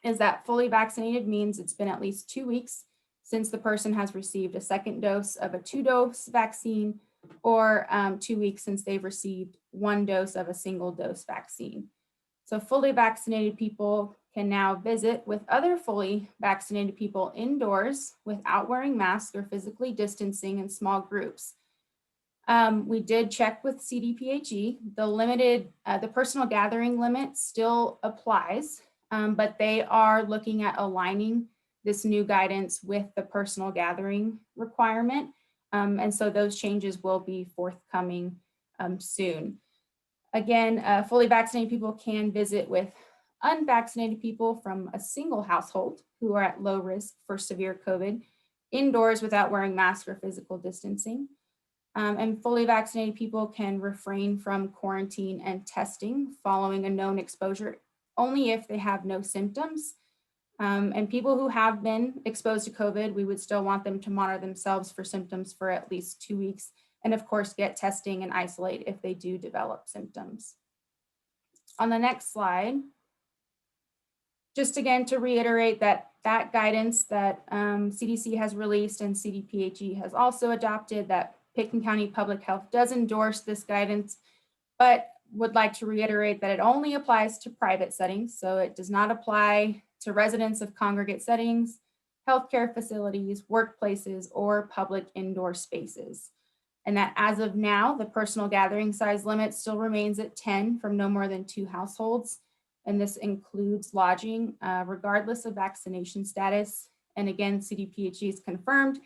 is that fully vaccinated means it's been at least 2 weeks since the person has received a second dose of a 2-dose vaccine, or 2 weeks since they've received 1 dose of a single-dose vaccine. So fully vaccinated people can now visit with other fully vaccinated people indoors without wearing masks or physically distancing in small groups. We did check with CDPHE. The personal gathering limit still applies, but they are looking at aligning this new guidance with the personal gathering requirement. And so those changes will be forthcoming soon. Again, fully vaccinated people can visit with unvaccinated people from a single household who are at low risk for severe COVID indoors without wearing masks or physical distancing. And fully vaccinated people can refrain from quarantine and testing following a known exposure only if they have no symptoms. And people who have been exposed to COVID, we would still want them to monitor themselves for symptoms for at least 2 weeks. And of course, get testing and isolate if they do develop symptoms. On the next slide, just again to reiterate that guidance that CDC has released and CDPHE has also adopted, that Pitkin County Public Health does endorse this guidance, but would like to reiterate that it only applies to private settings. So it does not apply to residents of congregate settings, healthcare facilities, workplaces, or public indoor spaces. And that as of now, the personal gathering size limit still remains at 10 from no more than 2 households. And this includes lodging, regardless of vaccination status. And again, CDPHE has confirmed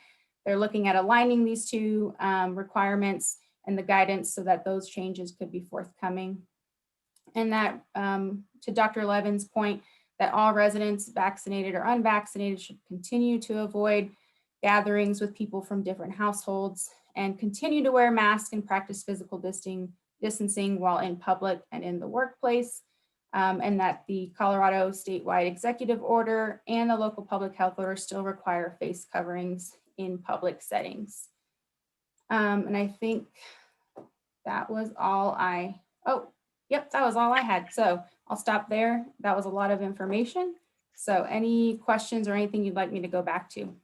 they're looking at aligning these two requirements and the guidance so that those changes could be forthcoming. And that, to Dr. Levin's point, that all residents, vaccinated or unvaccinated, should continue to avoid gatherings with people from different households and continue to wear masks and practice physical distancing while in public and in the workplace. And that the Colorado statewide executive order and the local public health order still require face coverings in public settings. And I think that was all that was all I had. So I'll stop there. That was a lot of information. So any questions or anything you'd like me to go back to?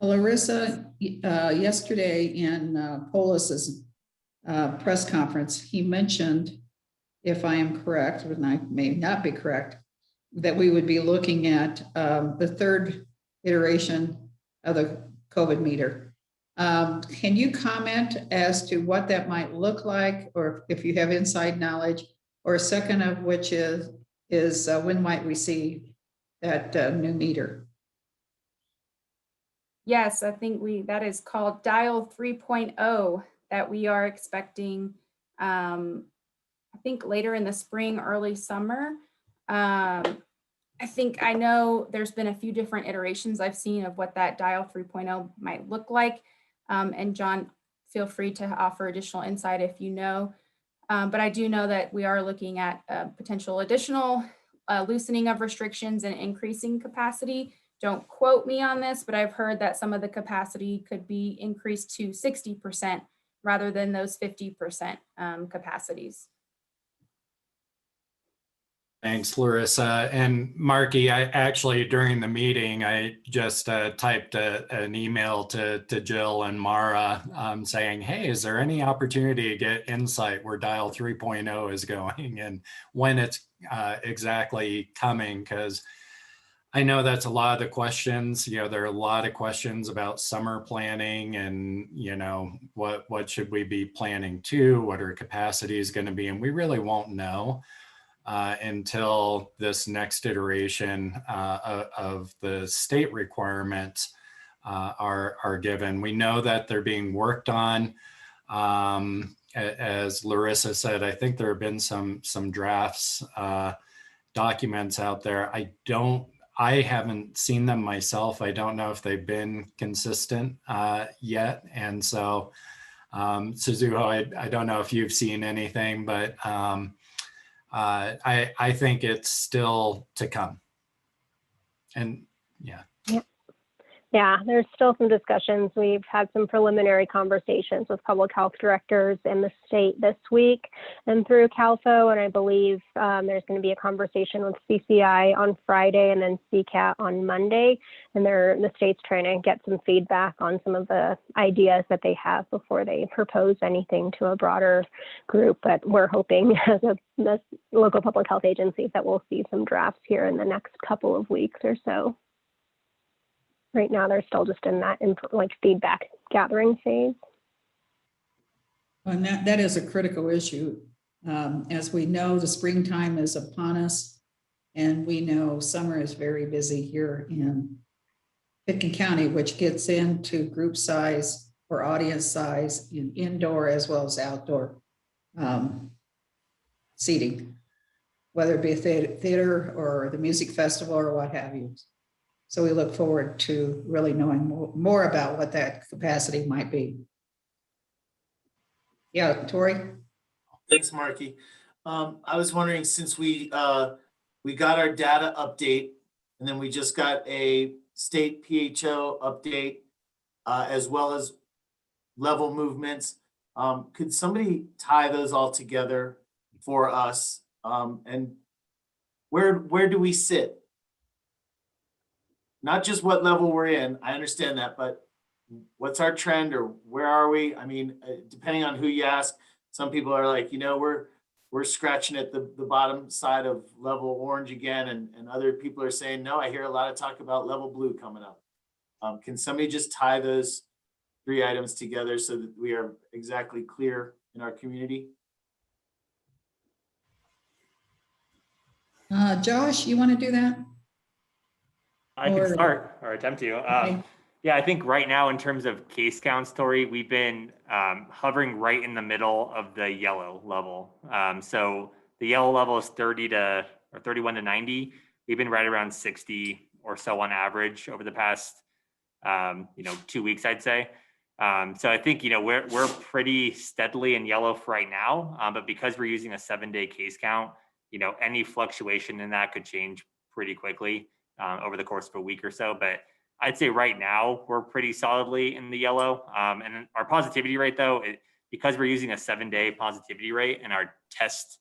Larissa, yesterday in Polis's press conference, he mentioned, if I am correct, and I may not be correct, that we would be looking at the 3rd iteration of the COVID meter. Can you comment as to what that might look like, or if you have inside knowledge, or a second of which is when might we see that new meter? Yes, I think that is called Dial 3.0 that we are expecting, I think later in the spring, early summer. I know there's been a few different iterations I've seen of what that Dial 3.0 might look like. And John, feel free to offer additional insight if you know. But I do know that we are looking at potential additional loosening of restrictions and increasing capacity. Don't quote me on this, but I've heard that some of the capacity could be increased to 60% rather than those 50% capacities. Thanks, Larissa. And Marky, I actually, during the meeting, I just typed an email to Jill and Mara saying, hey, is there any opportunity to get insight where Dial 3.0 is going and when it's exactly coming? Because I know that's a lot of the questions. There are a lot of questions about summer planning and, what should we be planning to? What our capacity is going to be? And we really won't know until this next iteration of the state requirements are given. We know that they're being worked on. As Larissa said, I think there have been some drafts, documents out there. I haven't seen them myself. I don't know if they've been consistent yet. And so, Suzuho, I don't know if you've seen anything, but I think it's still to come. And yeah. Yeah, there's still some discussions. We've had some preliminary conversations with public health directors in the state this week and through CalFO, and I believe there's going to be a conversation with CCI on Friday and then CCAT on Monday, and the state's trying to get some feedback on some of the ideas that they have before they propose anything to a broader group, but we're hoping as a local public health agency that we'll see some drafts here in the next couple of weeks or so. Right now, they're still just in that feedback gathering phase. And that is a critical issue. As we know, the springtime is upon us, and we know summer is very busy here in Pitkin County, which gets into group size or audience size in indoor as well as outdoor seating, whether it be a theater or the music festival or what have you. So we look forward to really knowing more about what that capacity might be. Yeah, Tori? Thanks, Marky. I was wondering, since we got our data update, and then we just got a state PHO update, as well as level movements, could somebody tie those all together for us? And where do we sit? Not just what level we're in, I understand that, but what's our trend, or where are we? I mean, depending on who you ask, some people are like, we're scratching at the bottom side of level orange again, and other people are saying, no, I hear a lot of talk about level blue coming up. Can somebody just tie those three items together so that we are exactly clear in our community? Josh, you want to do that? I can start or attempt to. Okay. Yeah, I think right now in terms of case count story, we've been hovering right in the middle of the yellow level. So the yellow level is 31 to 90. We've been right around 60 or so on average over the past 2 weeks, I'd say. So I think we're pretty steadily in yellow for right now, but because we're using a 7-day case count, any fluctuation in that could change pretty quickly over the course of a week or so. But I'd say right now we're pretty solidly in the yellow. And our positivity rate, though, because we're using a 7-day positivity rate and our test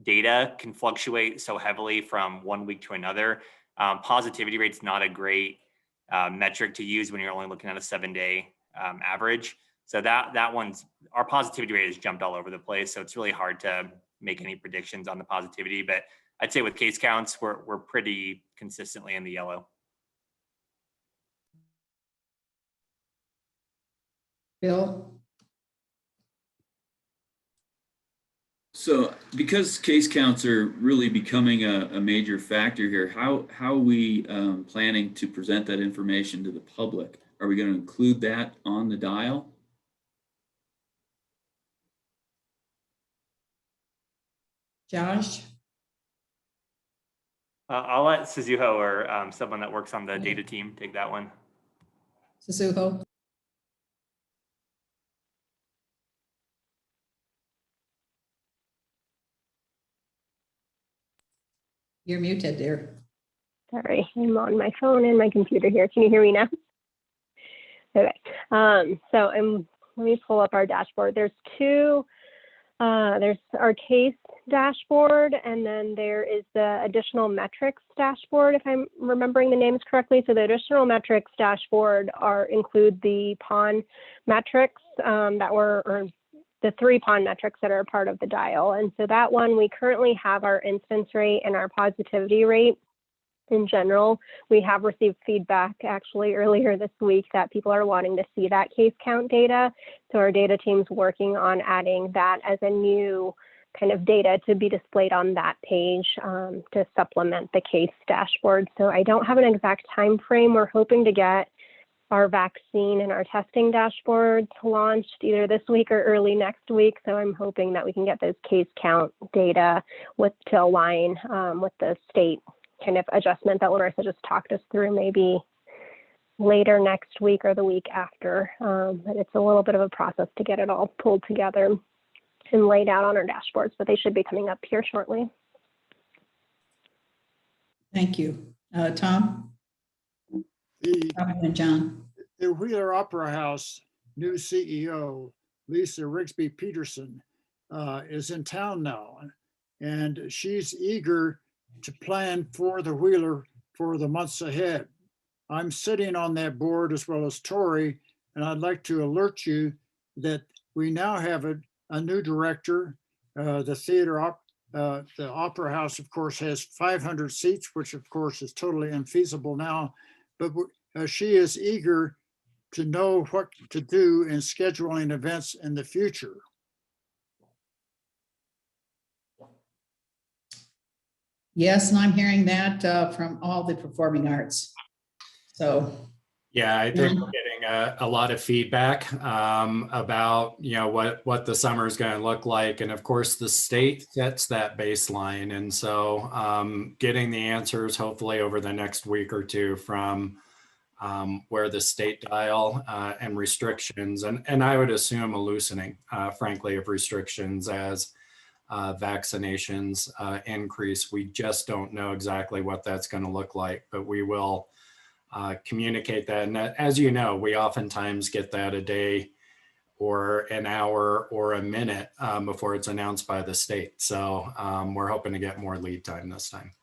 data can fluctuate so heavily from 1 week to another, positivity rate's not a great metric to use when you're only looking at a 7-day average. So that one's, our positivity rate has jumped all over the place. So it's really hard to make any predictions on the positivity, but I'd say with case counts, we're pretty consistently in the yellow. Bill? So because case counts are really becoming a major factor here, how are we planning to present that information to the public? Are we going to include that on the dial? Josh? I'll let Suzuho or someone that works on the data team take that one. Suzuho? You're muted, dear. Sorry, I'm on my phone and my computer here. Can you hear me now? Okay. Let me pull up our dashboard. There's our case dashboard, and then there is the additional metrics dashboard, if I'm remembering the names correctly. So the additional metrics dashboard include the PON metrics the 3 PON metrics that are part of the dial. And so that one, we currently have our incidence rate and our positivity rate. In general, we have received feedback actually earlier this week that people are wanting to see that case count data. So our data team's working on adding that as a new kind of data to be displayed on that page to supplement the case dashboard. So I don't have an exact time frame. We're hoping to get our vaccine and our testing dashboards launched either this week or early next week. So I'm hoping that we can get those case count data to align with the state kind of adjustment that Larissa just talked us through, maybe later next week or the week after. But it's a little bit of a process to get it all pulled together and laid out on our dashboards, but they should be coming up here shortly. Thank you. Tom? And John? The Wheeler Opera House new CEO, Lisa Rigsby Peterson, is in town now. And she's eager to plan for the Wheeler for the months ahead. I'm sitting on that board as well as Tori, and I'd like to alert you that we now have a new director. The Opera House, of course, has 500 seats, which of course is totally infeasible now, but she is eager to know what to do in scheduling events in the future. Yes, and I'm hearing that from all the performing arts. So. Yeah, I think we're getting a lot of feedback about, you know, what the summer is going to look like. And of course, the state sets that baseline. And so getting the answers hopefully over the next week or two from where the state dial and restrictions, and I would assume a loosening, frankly, of restrictions as vaccinations increase. We just don't know exactly what that's going to look like, but we will communicate that. And that, as you know, we oftentimes get that a day or an hour or a minute before it's announced by the state. So we're hoping to get more lead time this time.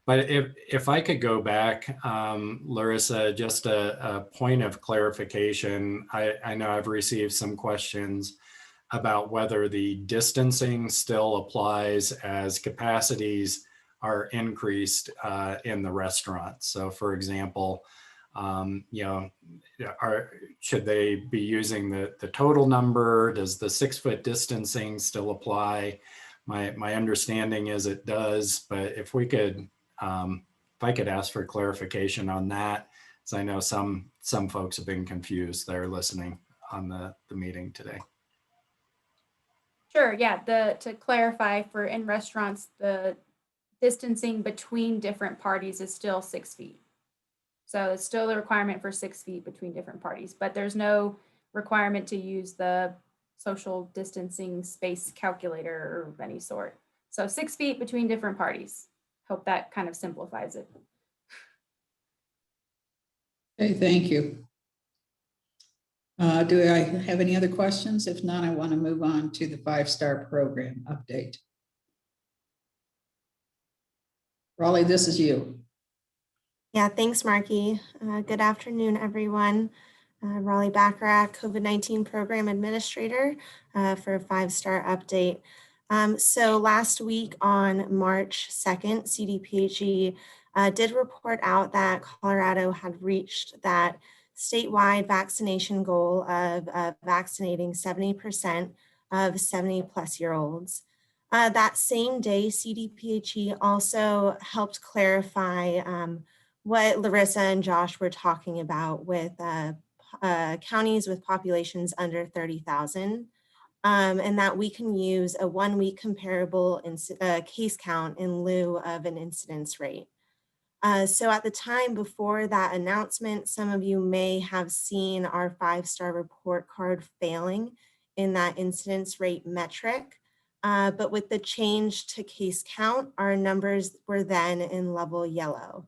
But if I could go back, Larissa, just a point of clarification. I know I've received some questions about whether the distancing still applies as capacities are increased in the restaurants. So for example, you know, should they be using the total number? Does the 6 foot distancing still apply? My understanding is it does, but if we could, if I could ask for clarification on that, as I know some folks have been confused that are listening on the meeting today. Sure, yeah, to clarify, for in restaurants, the distancing between different parties is still 6 feet. So it's still the requirement for 6 feet between different parties, but there's no requirement to use the social distancing space calculator of any sort. So 6 feet between different parties. Hope that kind of simplifies it. Okay, thank you. Do I have any other questions? If not, I want to move on to the 5-star program update. Raleigh, this is you. Yeah, thanks, Marky. Good afternoon, everyone. Raleigh Bacharach, COVID-19 Program Administrator for a 5-star update. So last week on March 2nd, CDPHE did report out that Colorado had reached that statewide vaccination goal of vaccinating 70% of 70-plus-year-olds. That same day, CDPHE also helped clarify what Larissa and Josh were talking about with counties with populations under 30,000, and that we can use a 1-week comparable case count in lieu of an incidence rate. So at the time before that announcement, some of you may have seen our 5-star report card failing in that incidence rate metric. But with the change to case count, our numbers were then in level yellow.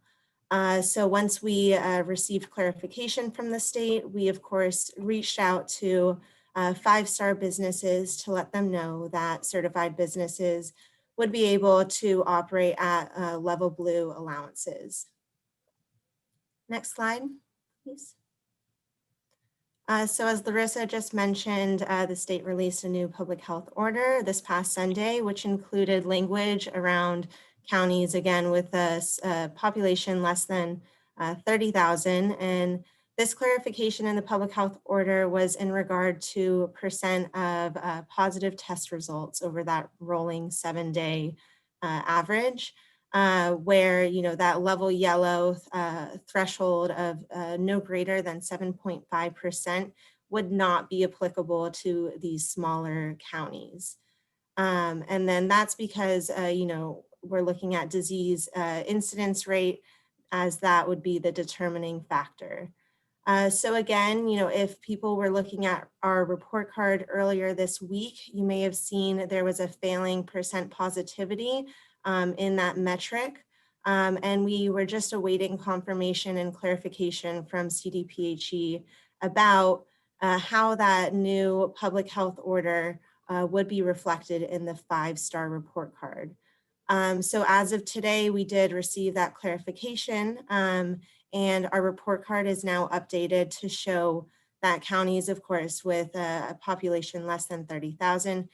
So once we received clarification from the state, we of course reached out to 5-star businesses to let them know that certified businesses would be able to operate at level blue allowances. Next slide, please. So as Larissa just mentioned, the state released a new public health order this past Sunday, which included language around counties, again, with a population less than 30,000, and This clarification in the public health order was in regard to percent of positive test results over that rolling 7-day average, where that level yellow threshold of no greater than 7.5% would not be applicable to these smaller counties. And then that's because, we're looking at disease incidence rate, as that would be the determining factor. So again, if people were looking at our report card earlier this week, you may have seen there was a failing percent positivity in that metric. And we were just awaiting confirmation and clarification from CDPHE about how that new public health order would be reflected in the 5-star report card. So as of today, we did receive that clarification, and our report card is now updated to show that counties, of course, with a population less than 30,000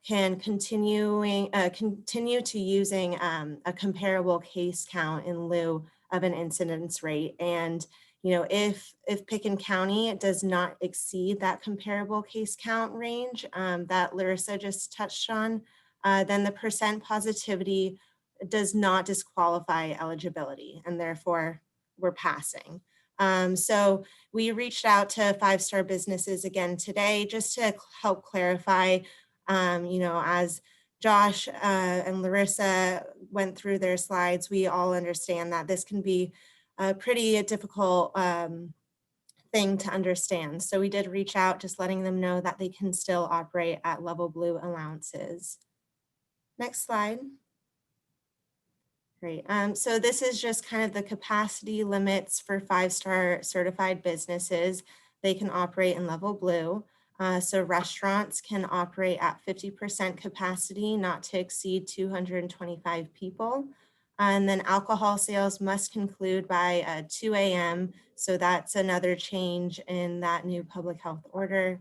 can continue to using a comparable case count in lieu of an incidence rate. And if Pickens County does not exceed that comparable case count range that Larissa just touched on, then the percent positivity does not disqualify eligibility, and therefore we're passing. So we reached out to 5-star businesses again today just to help clarify, as Josh and Larissa went through their slides, we all understand that this can be a pretty difficult thing to understand. So we did reach out, just letting them know that they can still operate at level blue allowances. Next slide. Great. So this is just kind of the capacity limits for 5-star certified businesses. They can operate in level blue. So restaurants can operate at 50% capacity, not to exceed 225 people. And then alcohol sales must conclude by 2 a.m. So that's another change in that new public health order.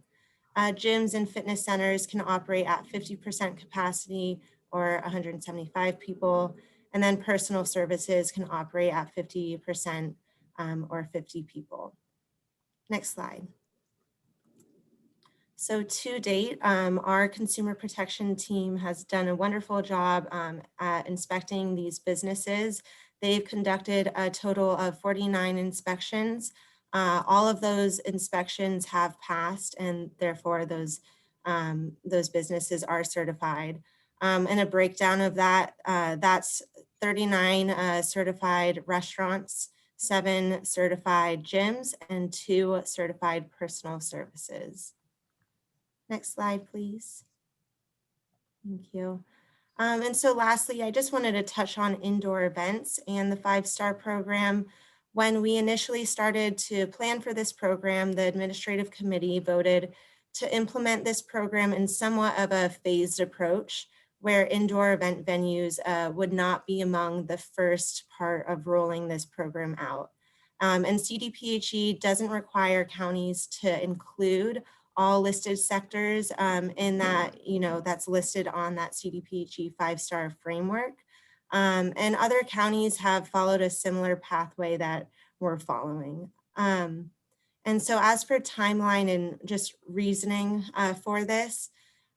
Gyms and fitness centers can operate at 50% capacity or 175 people. And then personal services can operate at 50% or 50 people. Next slide. So to date, our consumer protection team has done a wonderful job at inspecting these businesses. They've conducted a total of 49 inspections. All of those inspections have passed, and therefore those businesses are certified. And a breakdown of that, that's 39 certified restaurants, 7 certified gyms, and 2 certified personal services. Next slide, please. Thank you. And so lastly, I just wanted to touch on indoor events and the 5-star program. When we initially started to plan for this program, the administrative committee voted to implement this program in somewhat of a phased approach, where indoor event venues would not be among the first part of rolling this program out. And CDPHE doesn't require counties to include all listed sectors in that, that's listed on that CDPHE 5-star framework. And other counties have followed a similar pathway that we're following. And so as for timeline and just reasoning for this,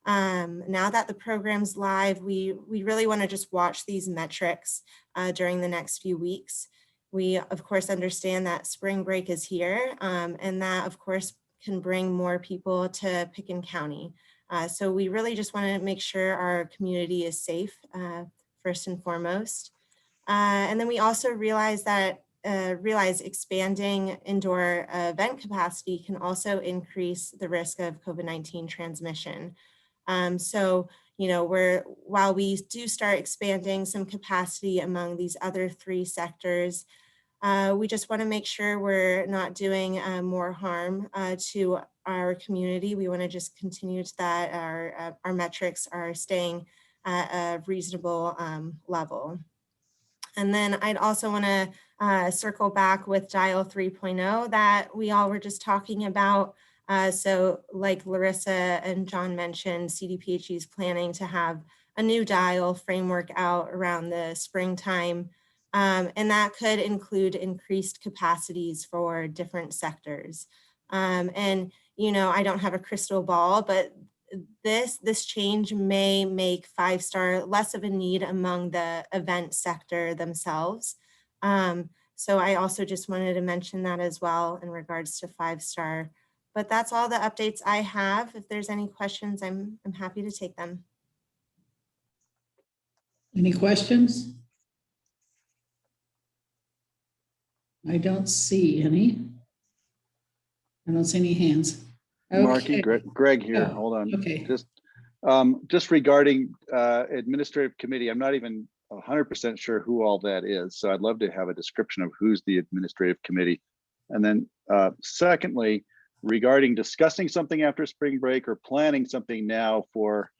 now that the program's live, we really want to just watch these metrics during the next few weeks. We, of course, understand that spring break is here, and that, of course, can bring more people to Pickens County. So we really just want to make sure our community is safe, first and foremost. And then we also realize expanding indoor event capacity can also increase the risk of COVID-19 transmission. So, while we do start expanding some capacity among these other 3 sectors, we just want to make sure we're not doing more harm to our community. We want to just continue to that our metrics are staying at a reasonable level. And then I'd also want to circle back with Dial 3.0 that we all were just talking about. So like Larissa and John mentioned, CDPHE is planning to have a new dial framework out around the springtime. And that could include increased capacities for different sectors. And, you know, I don't have a crystal ball, but this change may make 5-star less of a need among the event sector themselves. So I also just wanted to mention that as well in regards to 5-star. But that's all the updates I have. If there's any questions, I'm happy to take them. Any questions? I don't see any. I don't see any hands. Marky, Okay. Greg here, Oh, hold on. okay. Just regarding administrative committee, I'm not even 100% sure who all that is. So I'd love to have a description of who's the administrative committee. And then secondly, regarding discussing something after spring break or planning something now for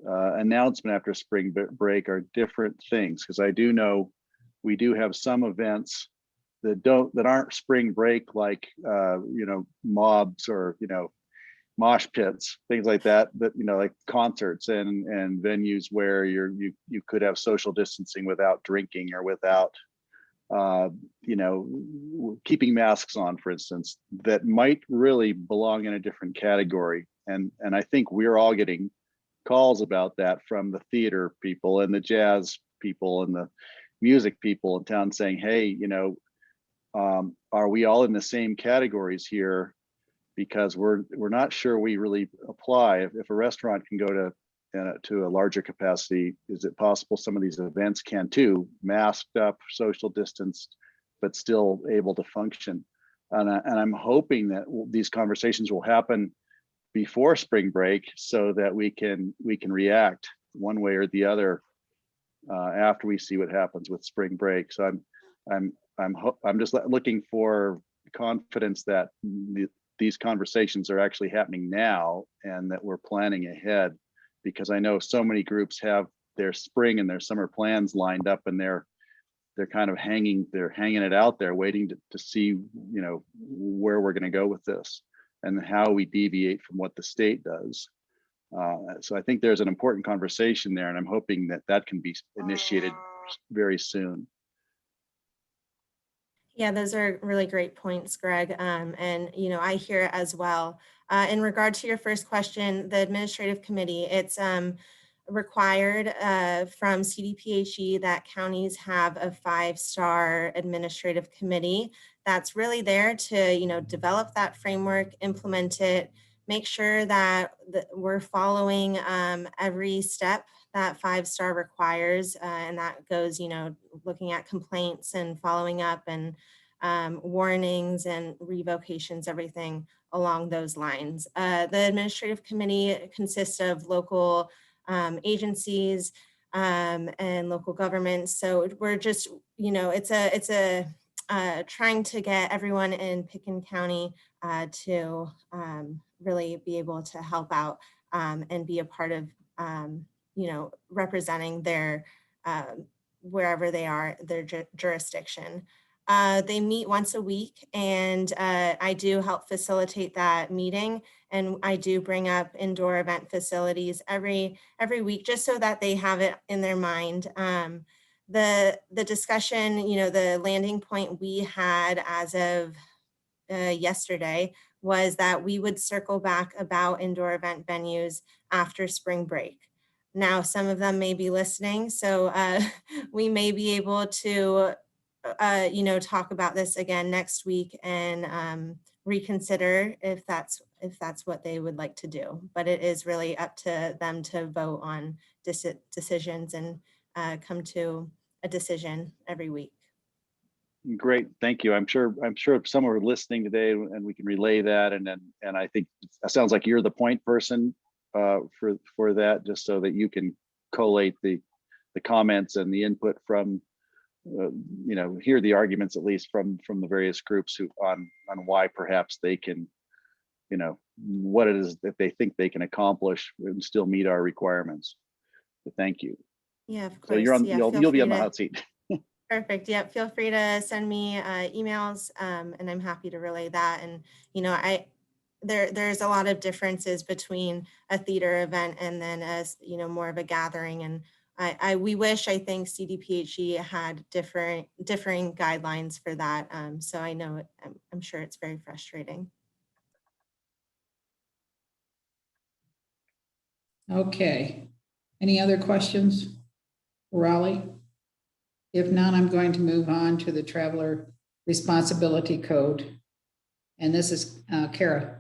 announcement after spring break are different things. Because I do know we do have some events that aren't spring break, like you know, mobs or, you know, mosh pits, things like that, you know, like concerts and venues where you could have social distancing without drinking or without you know, keeping masks on, for instance, that might really belong in a different category. And I think we're all getting calls about that from the theater people and the jazz people and the music people in town saying, hey, you know, are we all in the same categories here? Because we're not sure we really apply. If a restaurant can go to a larger capacity, is it possible some of these events can too, masked up, social distanced, but still able to function? And I'm hoping that these conversations will happen before spring break so that we can react one way or the other after we see what happens with spring break. So I'm just looking for confidence that these conversations are actually happening now and that we're planning ahead, because I know so many groups have their spring and their summer plans lined up and they're kind of hanging it out there waiting to see, you know, where we're going to go with this and how we deviate from what the state does. So I think there's an important conversation there, and I'm hoping that can be initiated very soon. Yeah, those are really great points, Greg. And, you know, I hear as well. In regard to your first question, the administrative committee, it's required from CDPHE that counties have a 5-star administrative committee that's really there to, you know, develop that framework, implement it, make sure that we're following every step that 5-star requires. And that goes, you know, looking at complaints and following up and warnings and revocations, everything along those lines. The administrative committee consists of local agencies and local governments. So we're just, you know, it's a trying to get everyone in Pickens County to really be able to help out and be a part of, you know, representing their, wherever they are, their jurisdiction. They meet once a week, and I do help facilitate that meeting. And I do bring up indoor event facilities every week, just so that they have it in their mind. The discussion, you know, the landing point we had as of yesterday was that we would circle back about indoor event venues after spring break. Now, some of them may be listening, so we may be able to, you know, talk about this again next week and reconsider if that's what they would like to do. But it is really up to them to vote on decisions and come to a decision every week. Great, thank you. I'm sure some are listening today, and we can relay that. And I think it sounds like you're the point person for that, just so that you can collate the comments and the input from, you know, hear the arguments at least from the various groups on why perhaps they can, you know, what it is that they think they can accomplish and still meet our requirements. So thank you. Yeah, of course. So you're on. Yeah, You'll be on the hot seat. Perfect. Yeah, feel free to send me emails, and I'm happy to relay that. And, you know, there's a lot of differences between a theater event and then as, you know, more of a gathering. And we wish, I think CDPHE had different guidelines for that. So I know I'm sure it's very frustrating. Okay. Any other questions, Raleigh? If not, I'm going to move on to the Traveler Responsibility Code. And this is Kara.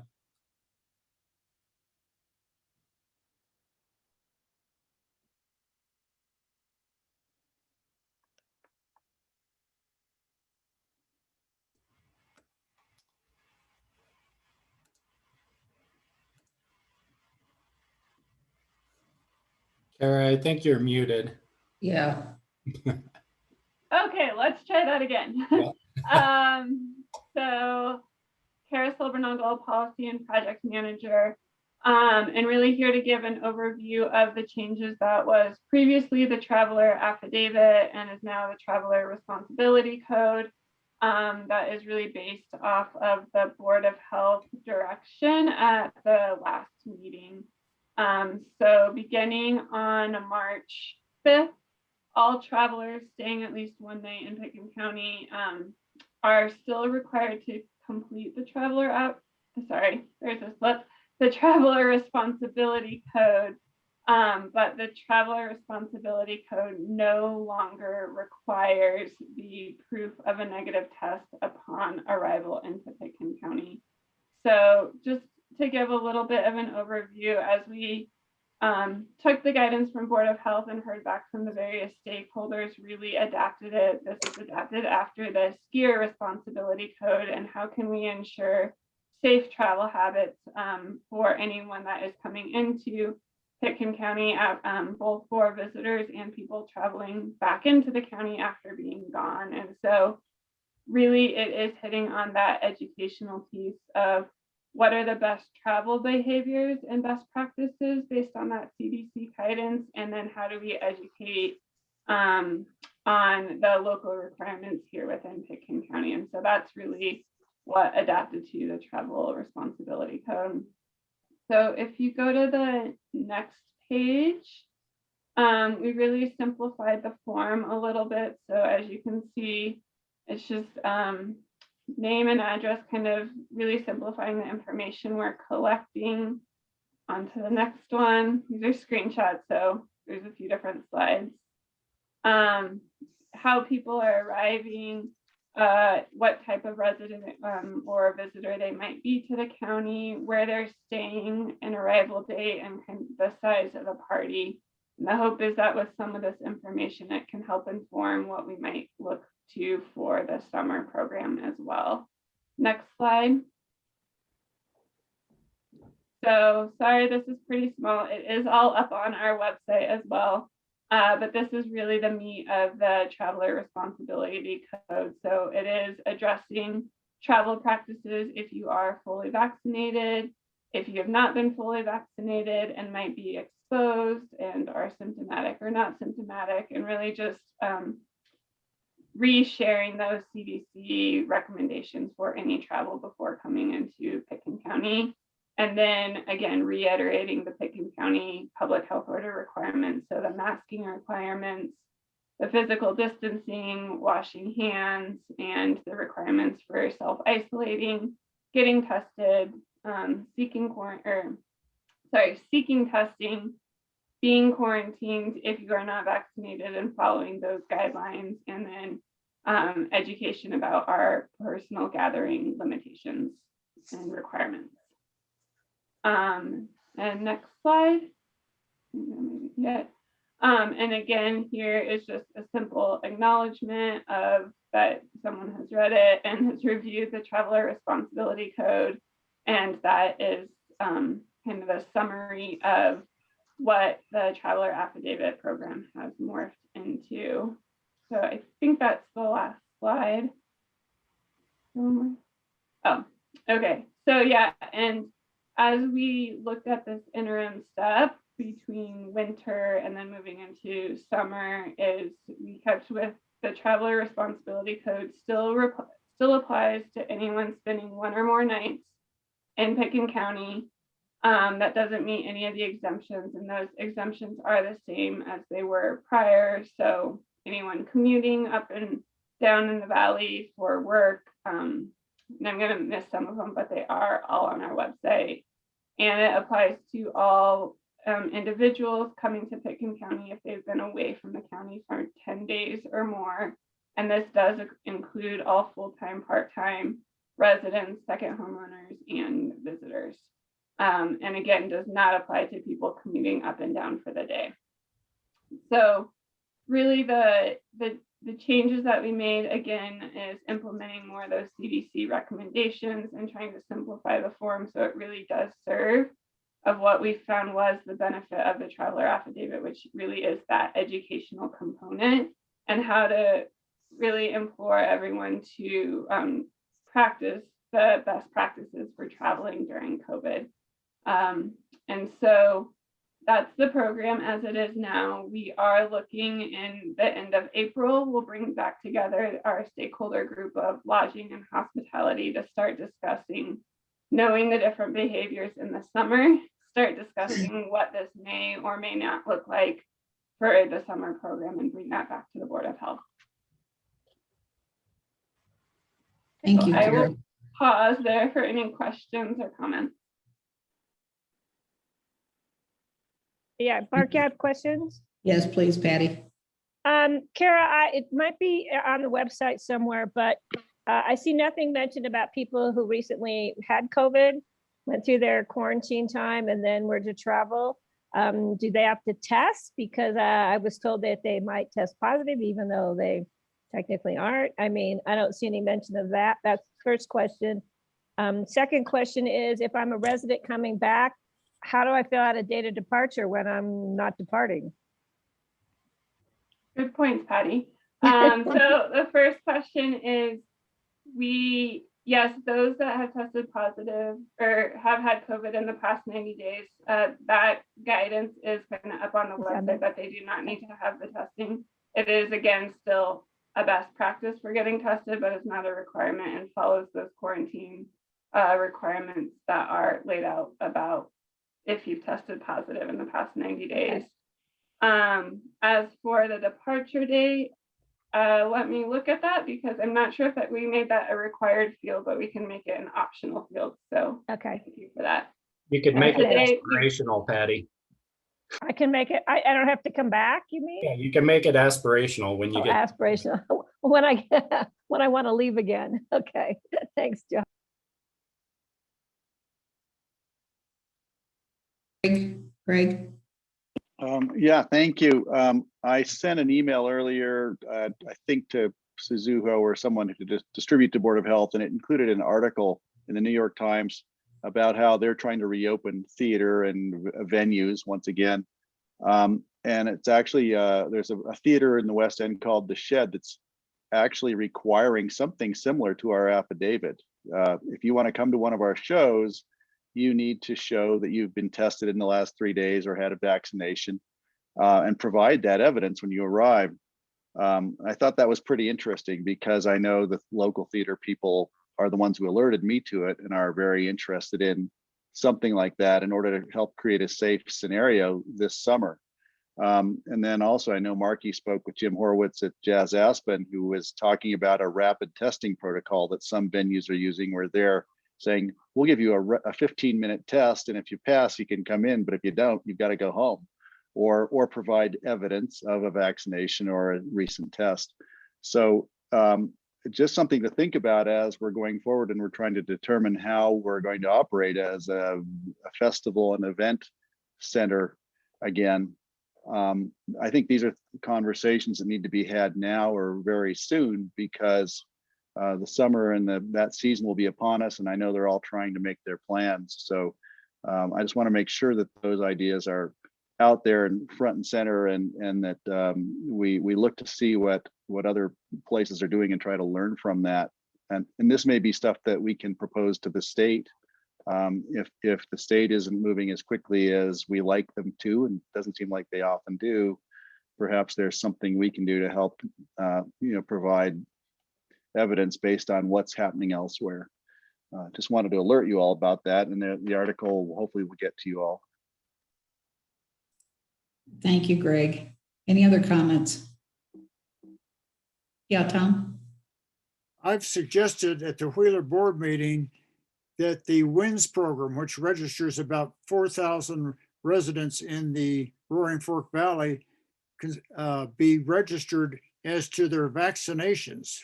Kara, I think you're muted. Yeah. Okay, let's try that again. Yeah. So Kara Silbernagel, Policy and Project Manager, and really here to give an overview of the changes that was previously the Traveler Affidavit and is now the Traveler Responsibility Code. That is really based off of the Board of Health direction at the last meeting. So beginning on March 5th, all travelers staying at least one night in Pickens County are still required to complete the the Traveler Responsibility Code, but the Traveler Responsibility Code no longer requires the proof of a negative test upon arrival into Pickens County. So just to give a little bit of an overview, as we took the guidance from Board of Health and heard back from the various stakeholders, really adapted it. This is adapted after the Skier Responsibility Code, and how can we ensure safe travel habits for anyone that is coming into Pickens County, both for visitors and people traveling back into the county after being gone. And so really it is hitting on that educational piece of what are the best travel behaviors and best practices based on that CDC guidance, and then how do we educate on the local requirements here within Pickens County. And so that's really what adapted to the Travel Responsibility Code. So if you go to the next page, we really simplified the form a little bit. So as you can see, it's just name and address, kind of really simplifying the information we're collecting. Onto the next one. These are screenshots, so there's a few different slides. How people are arriving, what type of resident or visitor they might be to the county, where they're staying, an arrival date, and kind of the size of the party. And the hope is that with some of this information, it can help inform what we might look to for the summer program as well. Next slide. So sorry, this is pretty small. It is all up on our website as well. But this is really the meat of the Traveler Responsibility Code. So it is addressing travel practices if you are fully vaccinated, if you have not been fully vaccinated and might be exposed and are symptomatic or not symptomatic, and really just re-sharing those CDC recommendations for any travel before coming into Pickens County. And then again, reiterating the Pickens County public health order requirements. So the masking requirements, the physical distancing, washing hands, and the requirements for self-isolating, getting tested, seeking testing, being quarantined if you are not vaccinated, and following those guidelines, and then education about our personal gathering limitations and requirements. And next slide. Yeah. And again, here is just a simple acknowledgement of that someone has read it and has reviewed the Traveler Responsibility Code, and that is kind of a summary of what the Traveler Affidavit program has morphed into. So I think that's the last slide. Oh, okay. So yeah, and as we looked at this interim step between winter and then moving into summer, is we kept with the Traveler Responsibility Code still applies to anyone spending one or more nights in Pickens County. that doesn't meet any of the exemptions, and those exemptions are the same as they were prior. So anyone commuting up and down in the valley for work, and I'm going to miss some of them, but they are all on our website. And it applies to all individuals coming to Pitkin County if they've been away from the county for 10 days or more. And this does include all full-time, part-time residents, second homeowners, and visitors. And again, does not apply to people commuting up and down for the day. So really the changes that we made, again, is implementing more of those CDC recommendations and trying to simplify the form so it really does serve of what we found was the benefit of the traveler affidavit, which really is that educational component, and how to really implore everyone to practice the best practices for traveling during COVID. And so that's the program as it is now. We are looking in the end of April. We'll bring back together our stakeholder group of lodging and hospitality to start discussing, knowing the different behaviors in the summer, start discussing what this may or may not look like for the summer program and bring that back to the Board of Health. Thank you, I Kara. will pause there for any questions or comments. Yeah, Mark, you have questions? Yes, please, Patty. Kara, it might be on the website somewhere, but I see nothing mentioned about people who recently had COVID, went through their quarantine time, and then were to travel. Do they have to test? Because I was told that they might test positive, even though they technically aren't. I mean, I don't see any mention of that. That's the first question. Second question is, if I'm a resident coming back, how do I fill out a date of departure when I'm not departing? Good points, Patty. So the first question is, yes, those that have tested positive or have had COVID in the past 90 days, that guidance is kind of up on the website, that they do not need to have the testing. It is, again, still a best practice for getting tested, but it's not a requirement and follows those quarantine requirements that are laid out about if you've tested positive in the past 90 days. As for the departure date, let me look at that, because I'm not sure if we made that a required field, but we can make it an optional field. So okay, thank you for that. You could make it aspirational, Patty. I can make it, I don't have to come back, you mean? Yeah, you can make it aspirational when you get aspirational when I want to leave again. Okay, thanks, John. Greg? Yeah, thank you. I sent an email earlier, I think to Suzuho or someone who could distribute to Board of Health, and it included an article in the New York Times about how they're trying to reopen theater and venues once again. And it's actually, there's a theater in the West End called The Shed that's actually requiring something similar to our affidavit. If you want to come to one of our shows, you need to show that you've been tested in the last 3 days or had a vaccination, and provide that evidence when you arrive. I thought that was pretty interesting, because I know the local theater people are the ones who alerted me to it and are very interested in something like that in order to help create a safe scenario this summer. And then also, I know Marky spoke with Jim Horowitz at Jazz Aspen, who was talking about a rapid testing protocol that some venues are using, where they're saying, we'll give you a 15-minute test, and if you pass, you can come in, but if you don't, you've got to go home, or provide evidence of a vaccination or a recent test. So just something to think about as we're going forward, and we're trying to determine how we're going to operate as a festival and event center again. I think these are conversations that need to be had now or very soon, because the summer and that season will be upon us, and I know they're all trying to make their plans. So I just want to make sure that those ideas are out there and front and center, and that we look to see what other places are doing and try to learn from that. And this may be stuff that we can propose to the state. If the state isn't moving as quickly as we like them to, and it doesn't seem like they often do, perhaps there's something we can do to help provide evidence based on what's happening elsewhere. just wanted to alert you all about that, and the article hopefully will get to you all. Thank you, Greg. Any other comments? Yeah, Tom? I've suggested at the Wheeler board meeting that the WINS program, which registers about 4,000 residents in the Roaring Fork Valley, be registered as to their vaccinations.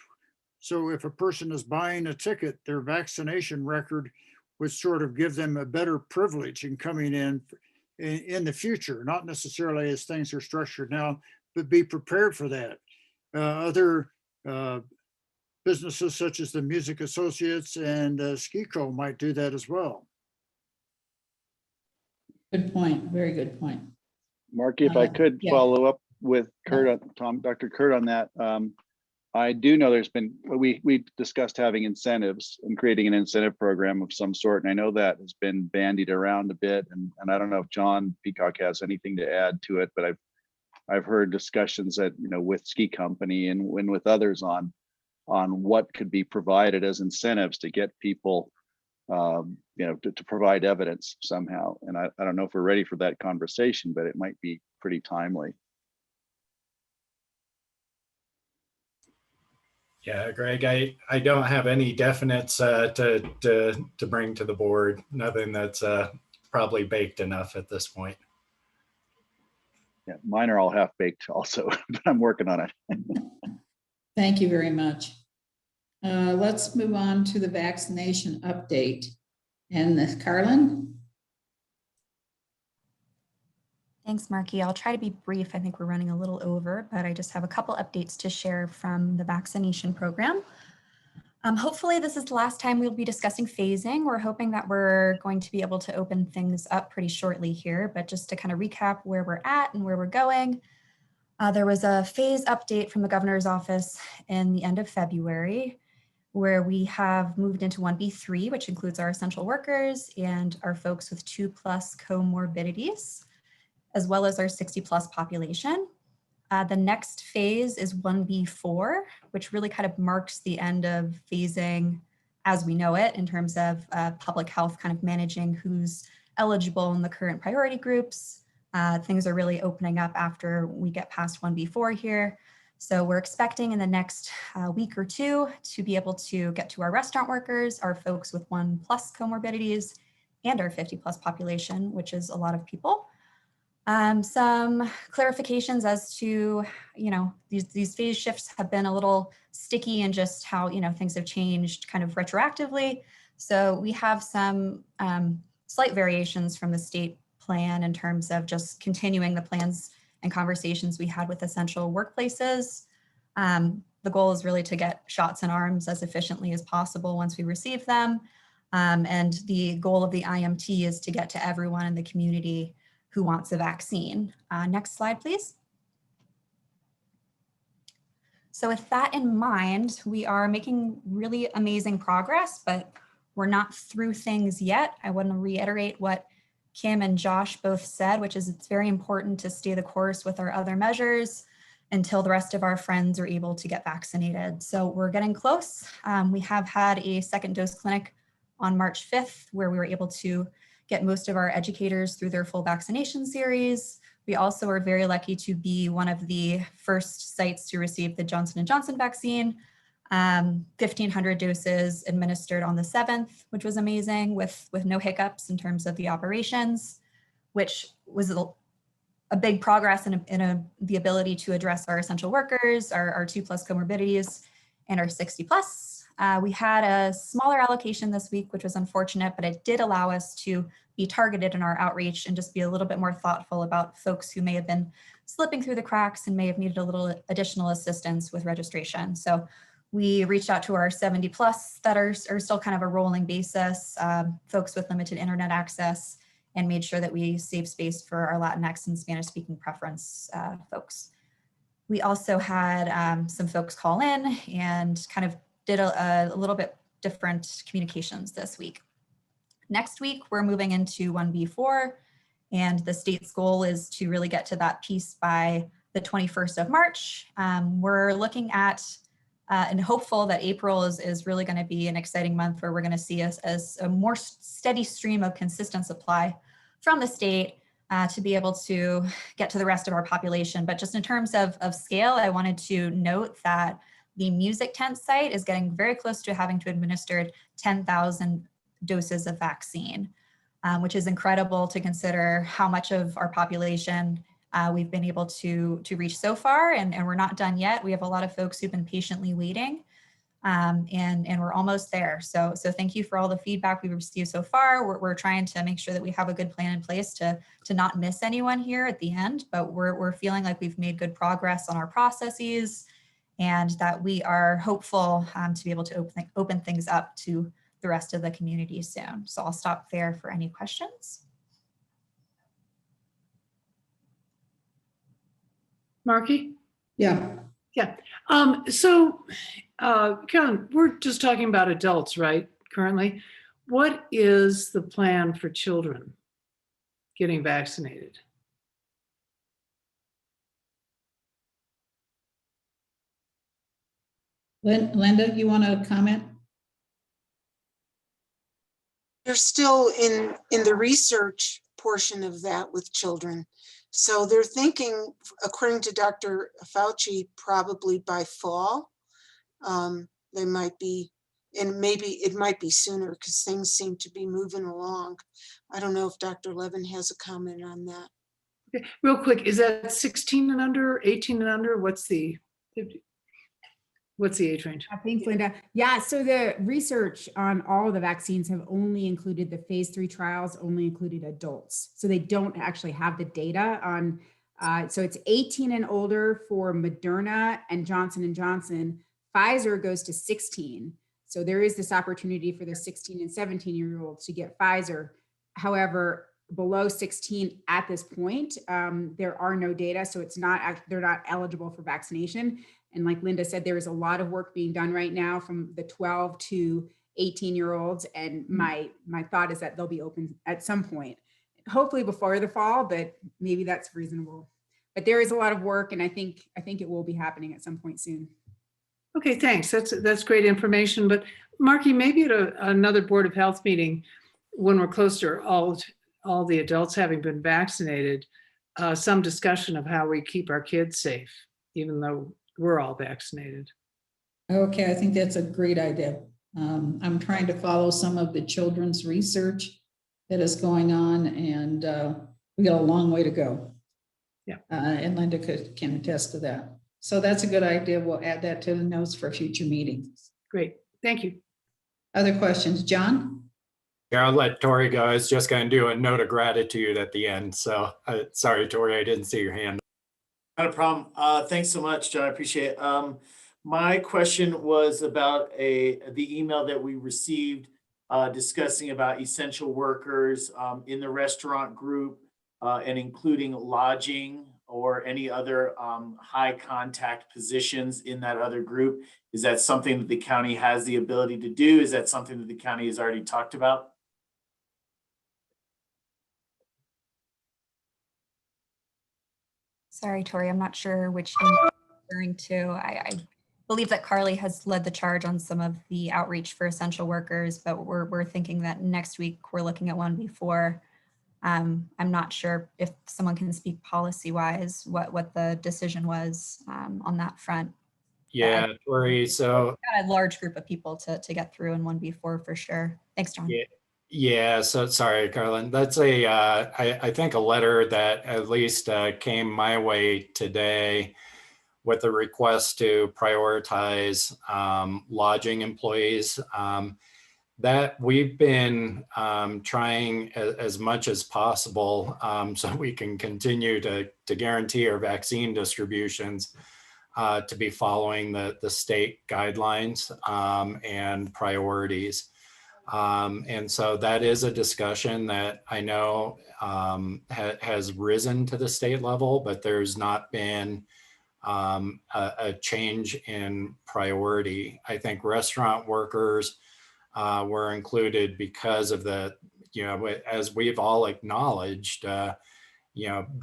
So if a person is buying a ticket, their vaccination record would sort of give them a better privilege in coming in the future, not necessarily as things are structured now, but be prepared for that. Other businesses such as the Music Associates and SKICO might do that as well. Good point. Very good point. Marky, if I could follow up with Kurt, Dr. Kurt on that. I do know there's been, we discussed having incentives and creating an incentive program of some sort. And I know that has been bandied around a bit. And I don't know if John Peacock has anything to add to it, but I've heard discussions that, with Ski Company and with others on what could be provided as incentives to get people, to provide evidence somehow. And I don't know if we're ready for that conversation, but it might be pretty timely. Yeah, Greg, I don't have any definites to bring to the board. Nothing that's probably baked enough at this point. Yeah, mine are all half baked also, but I'm working on it. Thank you very much. Let's move on to the vaccination update. And Carlin? Thanks, Marky. I'll try to be brief. I think we're running a little over, but I just have a couple updates to share from the vaccination program. Hopefully this is the last time we'll be discussing phasing. We're hoping that we're going to be able to open things up pretty shortly here, but just to kind of recap where we're at and where we're going. There was a phase update from the governor's office in the end of February, where we have moved into 1B3, which includes our essential workers and our folks with 2+ comorbidities, as well as our 60+ population. The next phase is 1B4, which really kind of marks the end of phasing as we know it in terms of public health kind of managing who's eligible in the current priority groups. Things are really opening up after we get past 1B4 here. So we're expecting in the next week or two to be able to get to our restaurant workers, our folks with 1+ comorbidities, and our 50+ population, which is a lot of people. Some clarifications as to, these phase shifts have been a little sticky and just how, things have changed kind of retroactively. So we have some slight variations from the state plan in terms of just continuing the plans and conversations we had with essential workplaces. The goal is really to get shots in arms as efficiently as possible once we receive them. And the goal of the IMT is to get to everyone in the community who wants a vaccine. Next slide, please. So with that in mind, we are making really amazing progress, but we're not through things yet. I want to reiterate what Kim and Josh both said, which is it's very important to stay the course with our other measures until the rest of our friends are able to get vaccinated. So we're getting close. We have had a second dose clinic on March 5th, where we were able to get most of our educators through their full vaccination series. We also are very lucky to be one of the first sites to receive the Johnson & Johnson vaccine. 1,500 doses administered on the 7th, which was amazing with no hiccups in terms of the operations, which was a big progress in the ability to address our essential workers, our 2+ comorbidities, and our 60+. We had a smaller allocation this week, which was unfortunate, but it did allow us to be targeted in our outreach and just be a little bit more thoughtful about folks who may have been slipping through the cracks and may have needed a little additional assistance with registration. So we reached out to our 70+ that are still kind of a rolling basis, folks with limited internet access, and made sure that we save space for our Latinx and Spanish speaking preference folks. We also had some folks call in and kind of did a little bit different communications this week. Next week, we're moving into 1B4, and the state's goal is to really get to that piece by the 21st of March. We're looking at and hopeful that April is really going to be an exciting month where we're going to see us as a more steady stream of consistent supply from the state to be able to get to the rest of our population. But just in terms of scale, I wanted to note that the music tent site is getting very close to having to administer 10,000 doses of vaccine, which is incredible to consider how much of our population we've been able to reach so far, and we're not done yet. We have a lot of folks who've been patiently waiting, and we're almost there. So thank you for all the feedback we've received so far. We're trying to make sure that we have a good plan in place to not miss anyone here at the end, but we're feeling like we've made good progress on our processes, and that we are hopeful to be able to open things up to the rest of the community soon. So I'll stop there for any questions. Marky? Yeah. Yeah. Karen, we're just talking about adults, right, currently? What is the plan for children getting vaccinated? Linda, you want to comment? They're still in the research portion of that with children. So they're thinking, according to Dr. Fauci, probably by fall. They might be, and maybe it might be sooner because things seem to be moving along. I don't know if Dr. Levin has a comment on that. Okay. Real quick, is that 16 and under, 18 and under? What's the age range? Thanks, Linda. Yeah, so the research on all of the vaccines have only included the phase 3 trials, only included adults. So they don't actually have the data on, so it's 18 and older for Moderna and Johnson & Johnson. Pfizer goes to 16. So there is this opportunity for the 16 and 17-year-olds to get Pfizer. However, below 16 at this point, there are no data. So they're not eligible for vaccination. And like Linda said, there is a lot of work being done right now from the 12 to 18-year-olds. And my thought is that they'll be open at some point, hopefully before the fall, but maybe that's reasonable. But there is a lot of work, and I think it will be happening at some point soon. Okay, thanks. That's great information. But Marky, maybe at another Board of Health meeting, when we're closer, all the adults having been vaccinated, some discussion of how we keep our kids safe, even though we're all vaccinated. Okay, I think that's a great idea. I'm trying to follow some of the children's research that is going on, and we got a long way to go. Yeah. And Linda can attest to that. So that's a good idea. We'll add that to the notes for future meetings. Great, thank you. Other questions, John? Yeah, I'll let Tori go. I was just going to do a note of gratitude at the end. So sorry, Tori, I didn't see your hand. Not a problem. Thanks so much, John. I appreciate it. My question was about the email that we received discussing about essential workers in the restaurant group and including lodging or any other high contact positions in that other group. Is that something that the county has the ability to do? Is that something that the county has already talked about? Sorry, Tori, I'm not sure which email you're referring to. I believe that Carly has led the charge on some of the outreach for essential workers, but we're thinking that next week we're looking at one before. I'm not sure if someone can speak policy-wise what the decision was on that front. Yeah, Tori, so got a large group of people to get through and one before for sure. Thanks, John. Yeah, so sorry, Carlin. That's I think a letter that at least came my way today with a request to prioritize lodging employees. That we've been trying as much as possible so we can continue to guarantee our vaccine distributions to be following the state guidelines and priorities. And so that is a discussion that I know has risen to the state level, but there's not been a change in priority. I think restaurant workers were included because of the, as we've all acknowledged,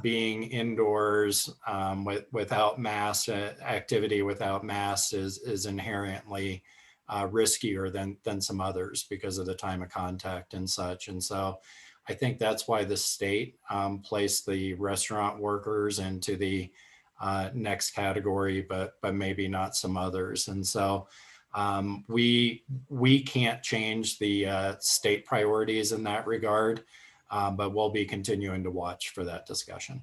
being indoors without mask activity without masks is inherently riskier than some others because of the time of contact and such. And so I think that's why the state placed the restaurant workers into the next category, but maybe not some others. And so we can't change the state priorities in that regard, but we'll be continuing to watch for that discussion.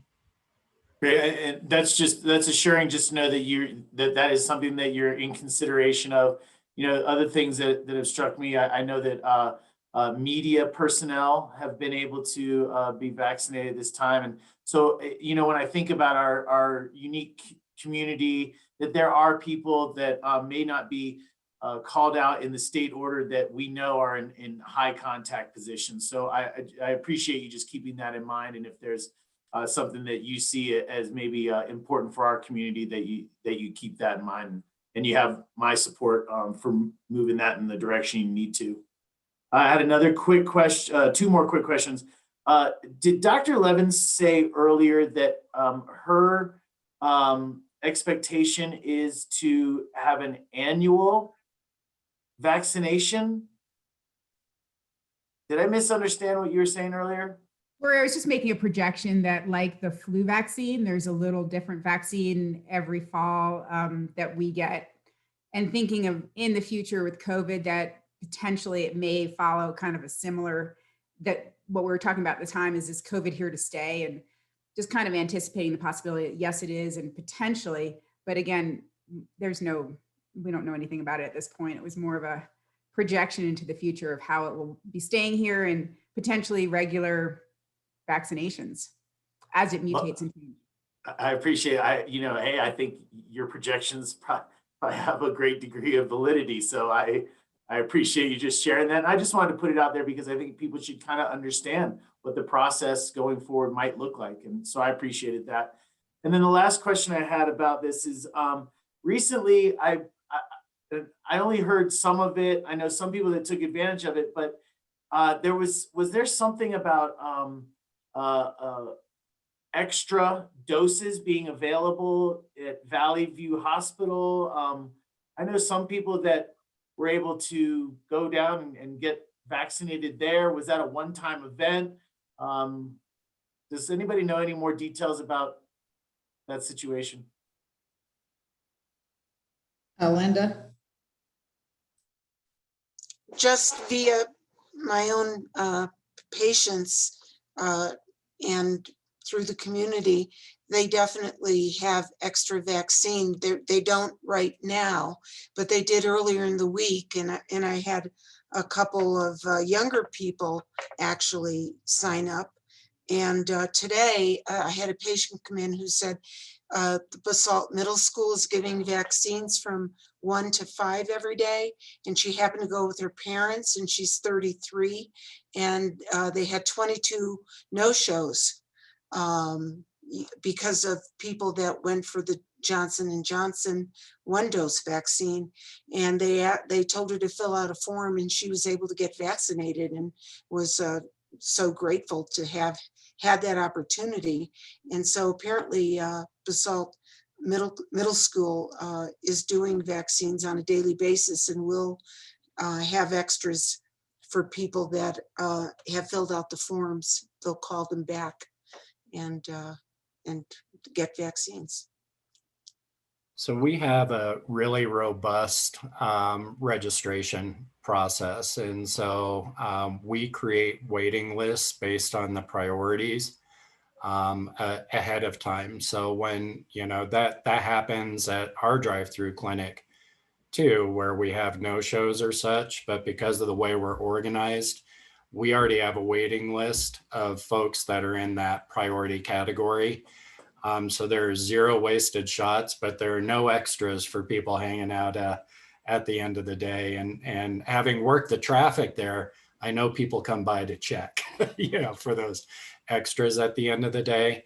Great, and that's assuring just to know that that is something that you're in consideration of. Other things that have struck me, I know that media personnel have been able to be vaccinated this time. And so, when I think about our unique community, that there are people that may not be called out in the state order that we know are in high contact positions. So I appreciate you just keeping that in mind. And if there's something that you see as maybe important for our community, that you keep that in mind. And you have my support for moving that in the direction you need to. I had another quick question, two more quick questions. Did Dr. Levins say earlier that her expectation is to have an annual vaccination? Did I misunderstand what you were saying earlier? Where I was just making a projection that, like the flu vaccine, there's a little different vaccine every fall that we get. And thinking of in the future with COVID, that potentially it may follow kind of a similar, that what we were talking about at the time is COVID here to stay, and just kind of anticipating the possibility that yes, it is, and potentially, but again, we don't know anything about it at this point. It was more of a projection into the future of how it will be staying here and potentially regular vaccinations as it mutates and changes. I appreciate it. Hey, I think your projections probably have a great degree of validity. So I appreciate you just sharing that. And I just wanted to put it out there because I think people should kind of understand what the process going forward might look like. And so I appreciated that. And then the last question I had about this is recently I only heard some of it. I know some people that took advantage of it, but was there something about extra doses being available at Valley View Hospital? I know some people that were able to go down and get vaccinated there. Was that a one-time event? Does anybody know any more details about that situation? Linda? Just via my own patients and through the community, they definitely have extra vaccine. They don't right now, but they did earlier in the week. And I had a couple of younger people actually sign up. And today I had a patient come in who said the Basalt Middle School is giving vaccines from 1 to 5 every day. And she happened to go with her parents, and she's 33. And they had 22 no-shows because of people that went for the Johnson & Johnson 1-dose vaccine. And they told her to fill out a form, and she was able to get vaccinated, and was so grateful to have had that opportunity. And so apparently Basalt Middle School is doing vaccines on a daily basis, and will have extras for people that have filled out the forms. They'll call them back and get vaccines. So we have a really robust registration process. And so we create waiting lists based on the priorities ahead of time. So when, that happens at our drive-through clinic too, where we have no-shows or such, but because of the way we're organized, we already have a waiting list of folks that are in that priority category. So there are 0 wasted shots, but there are no extras for people hanging out at the end of the day. And having worked the traffic there, I know people come by to check, for those extras at the end of the day.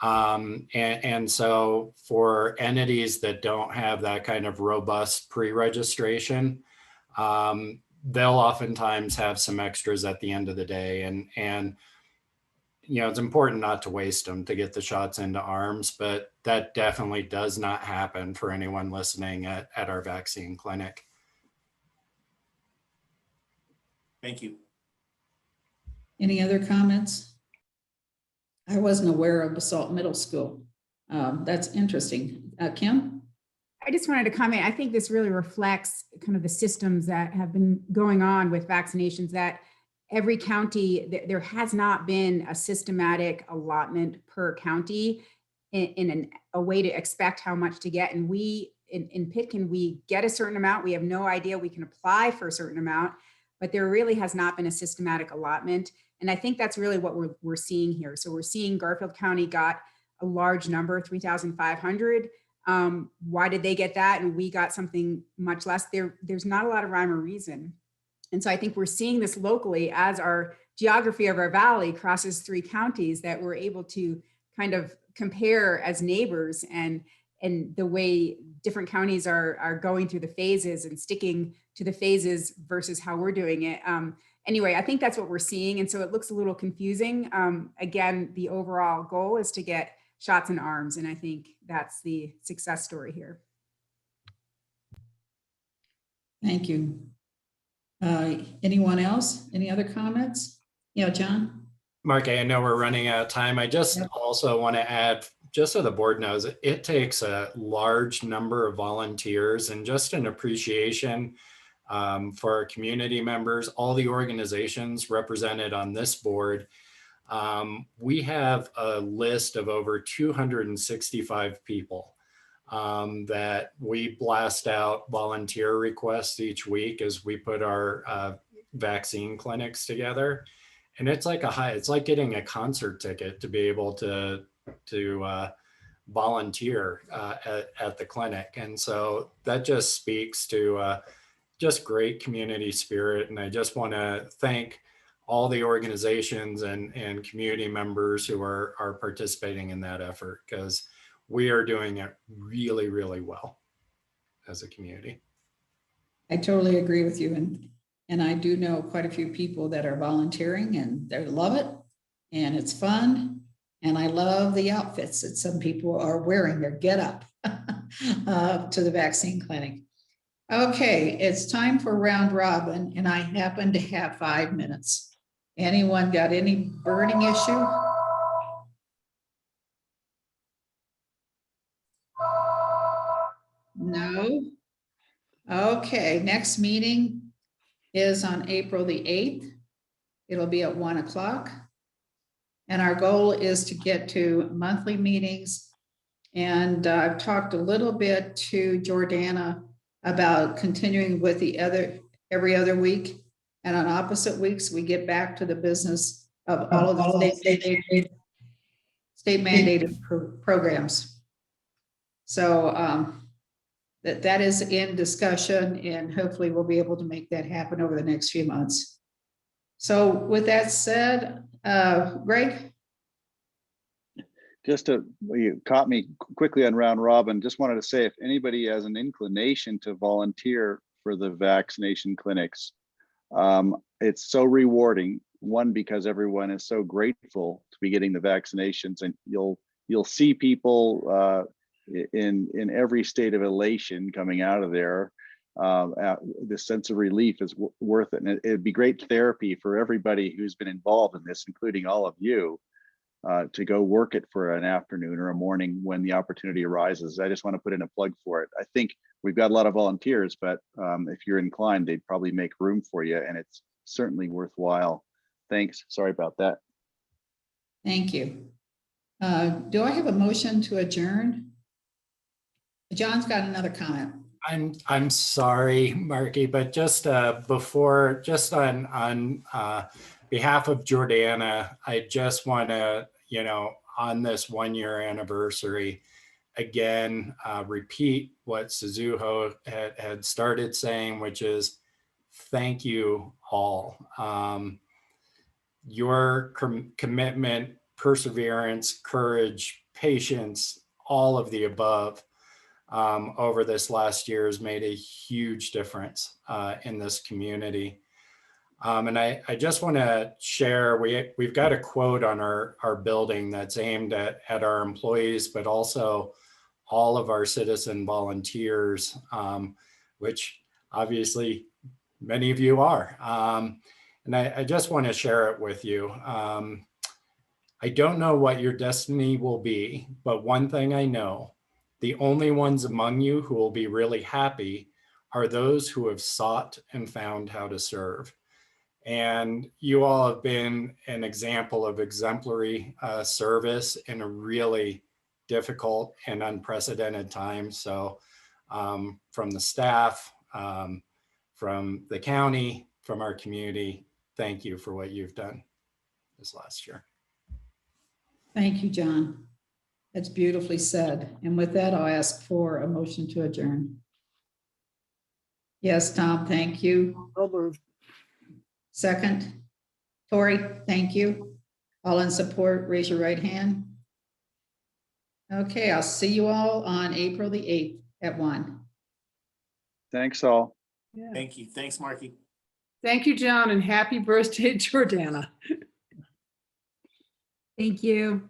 And so for entities that don't have that kind of robust pre-registration, they'll oftentimes have some extras at the end of the day. And it's important not to waste them, to get the shots into arms, but that definitely does not happen for anyone listening at our vaccine clinic. Thank you. Any other comments? I wasn't aware of Basalt Middle School. That's interesting. Kim? I just wanted to comment. I think this really reflects kind of the systems that have been going on with vaccinations, that every county, there has not been a systematic allotment per county in a way to expect how much to get. And we, in Pitkin, we get a certain amount. We have no idea. We can apply for a certain amount, but there really has not been a systematic allotment. And I think that's really what we're seeing here. So we're seeing Garfield County got a large number, 3,500. Why did they get that? And we got something much less. There's not a lot of rhyme or reason. And so I think we're seeing this locally as our geography of our valley crosses 3 counties, that we're able to kind of compare as neighbors, and the way different counties are going through the phases and sticking to the phases versus how we're doing it. Anyway, I think that's what we're seeing. And so it looks a little confusing. Again, the overall goal is to get shots in arms. And I think that's the success story here. Thank you. Anyone else? Any other comments? Yeah, John? Mark, I know we're running out of time. I just also want to add, just so the board knows, it takes a large number of volunteers and just an appreciation for our community members, all the organizations represented on this board. We have a list of over 265 people that we blast out volunteer requests each week as we put our vaccine clinics together. And it's like it's like getting a concert ticket to be able to volunteer at the clinic. And so that just speaks to just great community spirit. And I just want to thank all the organizations and community members who are participating in that effort, because we are doing it really, really well as a community. I totally agree with you. And I do know quite a few people that are volunteering, and they love it, and it's fun. And I love the outfits that some people are wearing, their get up to the vaccine clinic. Okay, it's time for round robin, and I happen to have 5 minutes. Anyone got any burning issue? No? Okay, next meeting is on April the 8th. It'll be at 1 o'clock. And our goal is to get to monthly meetings. And I've talked a little bit to Jordana about continuing with the every other week. And on opposite weeks, we get back to the business of all of the state mandated programs. So that is in discussion, and hopefully we'll be able to make that happen over the next few months. So with that said, Greg? You caught me quickly on round robin. Just wanted to say, if anybody has an inclination to volunteer for the vaccination clinics, it's so rewarding. One, because everyone is so grateful to be getting the vaccinations, and you'll see people in every state of elation coming out of there. The sense of relief is worth it, and it'd be great therapy for everybody who's been involved in this, including all of you, to go work it for an afternoon or a morning when the opportunity arises. I just want to put in a plug for it. I think we've got a lot of volunteers, but if you're inclined, they'd probably make room for you, and it's certainly worthwhile. Thanks. Sorry about that. Thank you. Do I have a motion to adjourn? John's got another comment. I'm sorry, Marky, but just before, just on behalf of Jordana, I just want to, on this 1-year anniversary, again, repeat what Suzuho had started saying, which is thank you all. Your commitment, perseverance, courage, patience, all of the above over this last year has made a huge difference in this community. And I just want to share, we've got a quote on our building that's aimed at our employees, but also all of our citizen volunteers, which obviously many of you are. And I just want to share it with you. I don't know what your destiny will be, but one thing I know, the only ones among you who will be really happy are those who have sought and found how to serve. And you all have been an example of exemplary service in a really difficult and unprecedented time. So from the staff, from the county, from our community, thank you for what you've done this last year. Thank you, John. That's beautifully said. And with that, I'll ask for a motion to adjourn. Yes, Tom, thank you. So moved. Second. Tori, thank you. All in support, raise your right hand. Okay, I'll see you all on April the 8th at 1. Thanks all. Thank you. Thanks, Marky. Thank you, John, and happy birthday, Jordana. Thank you.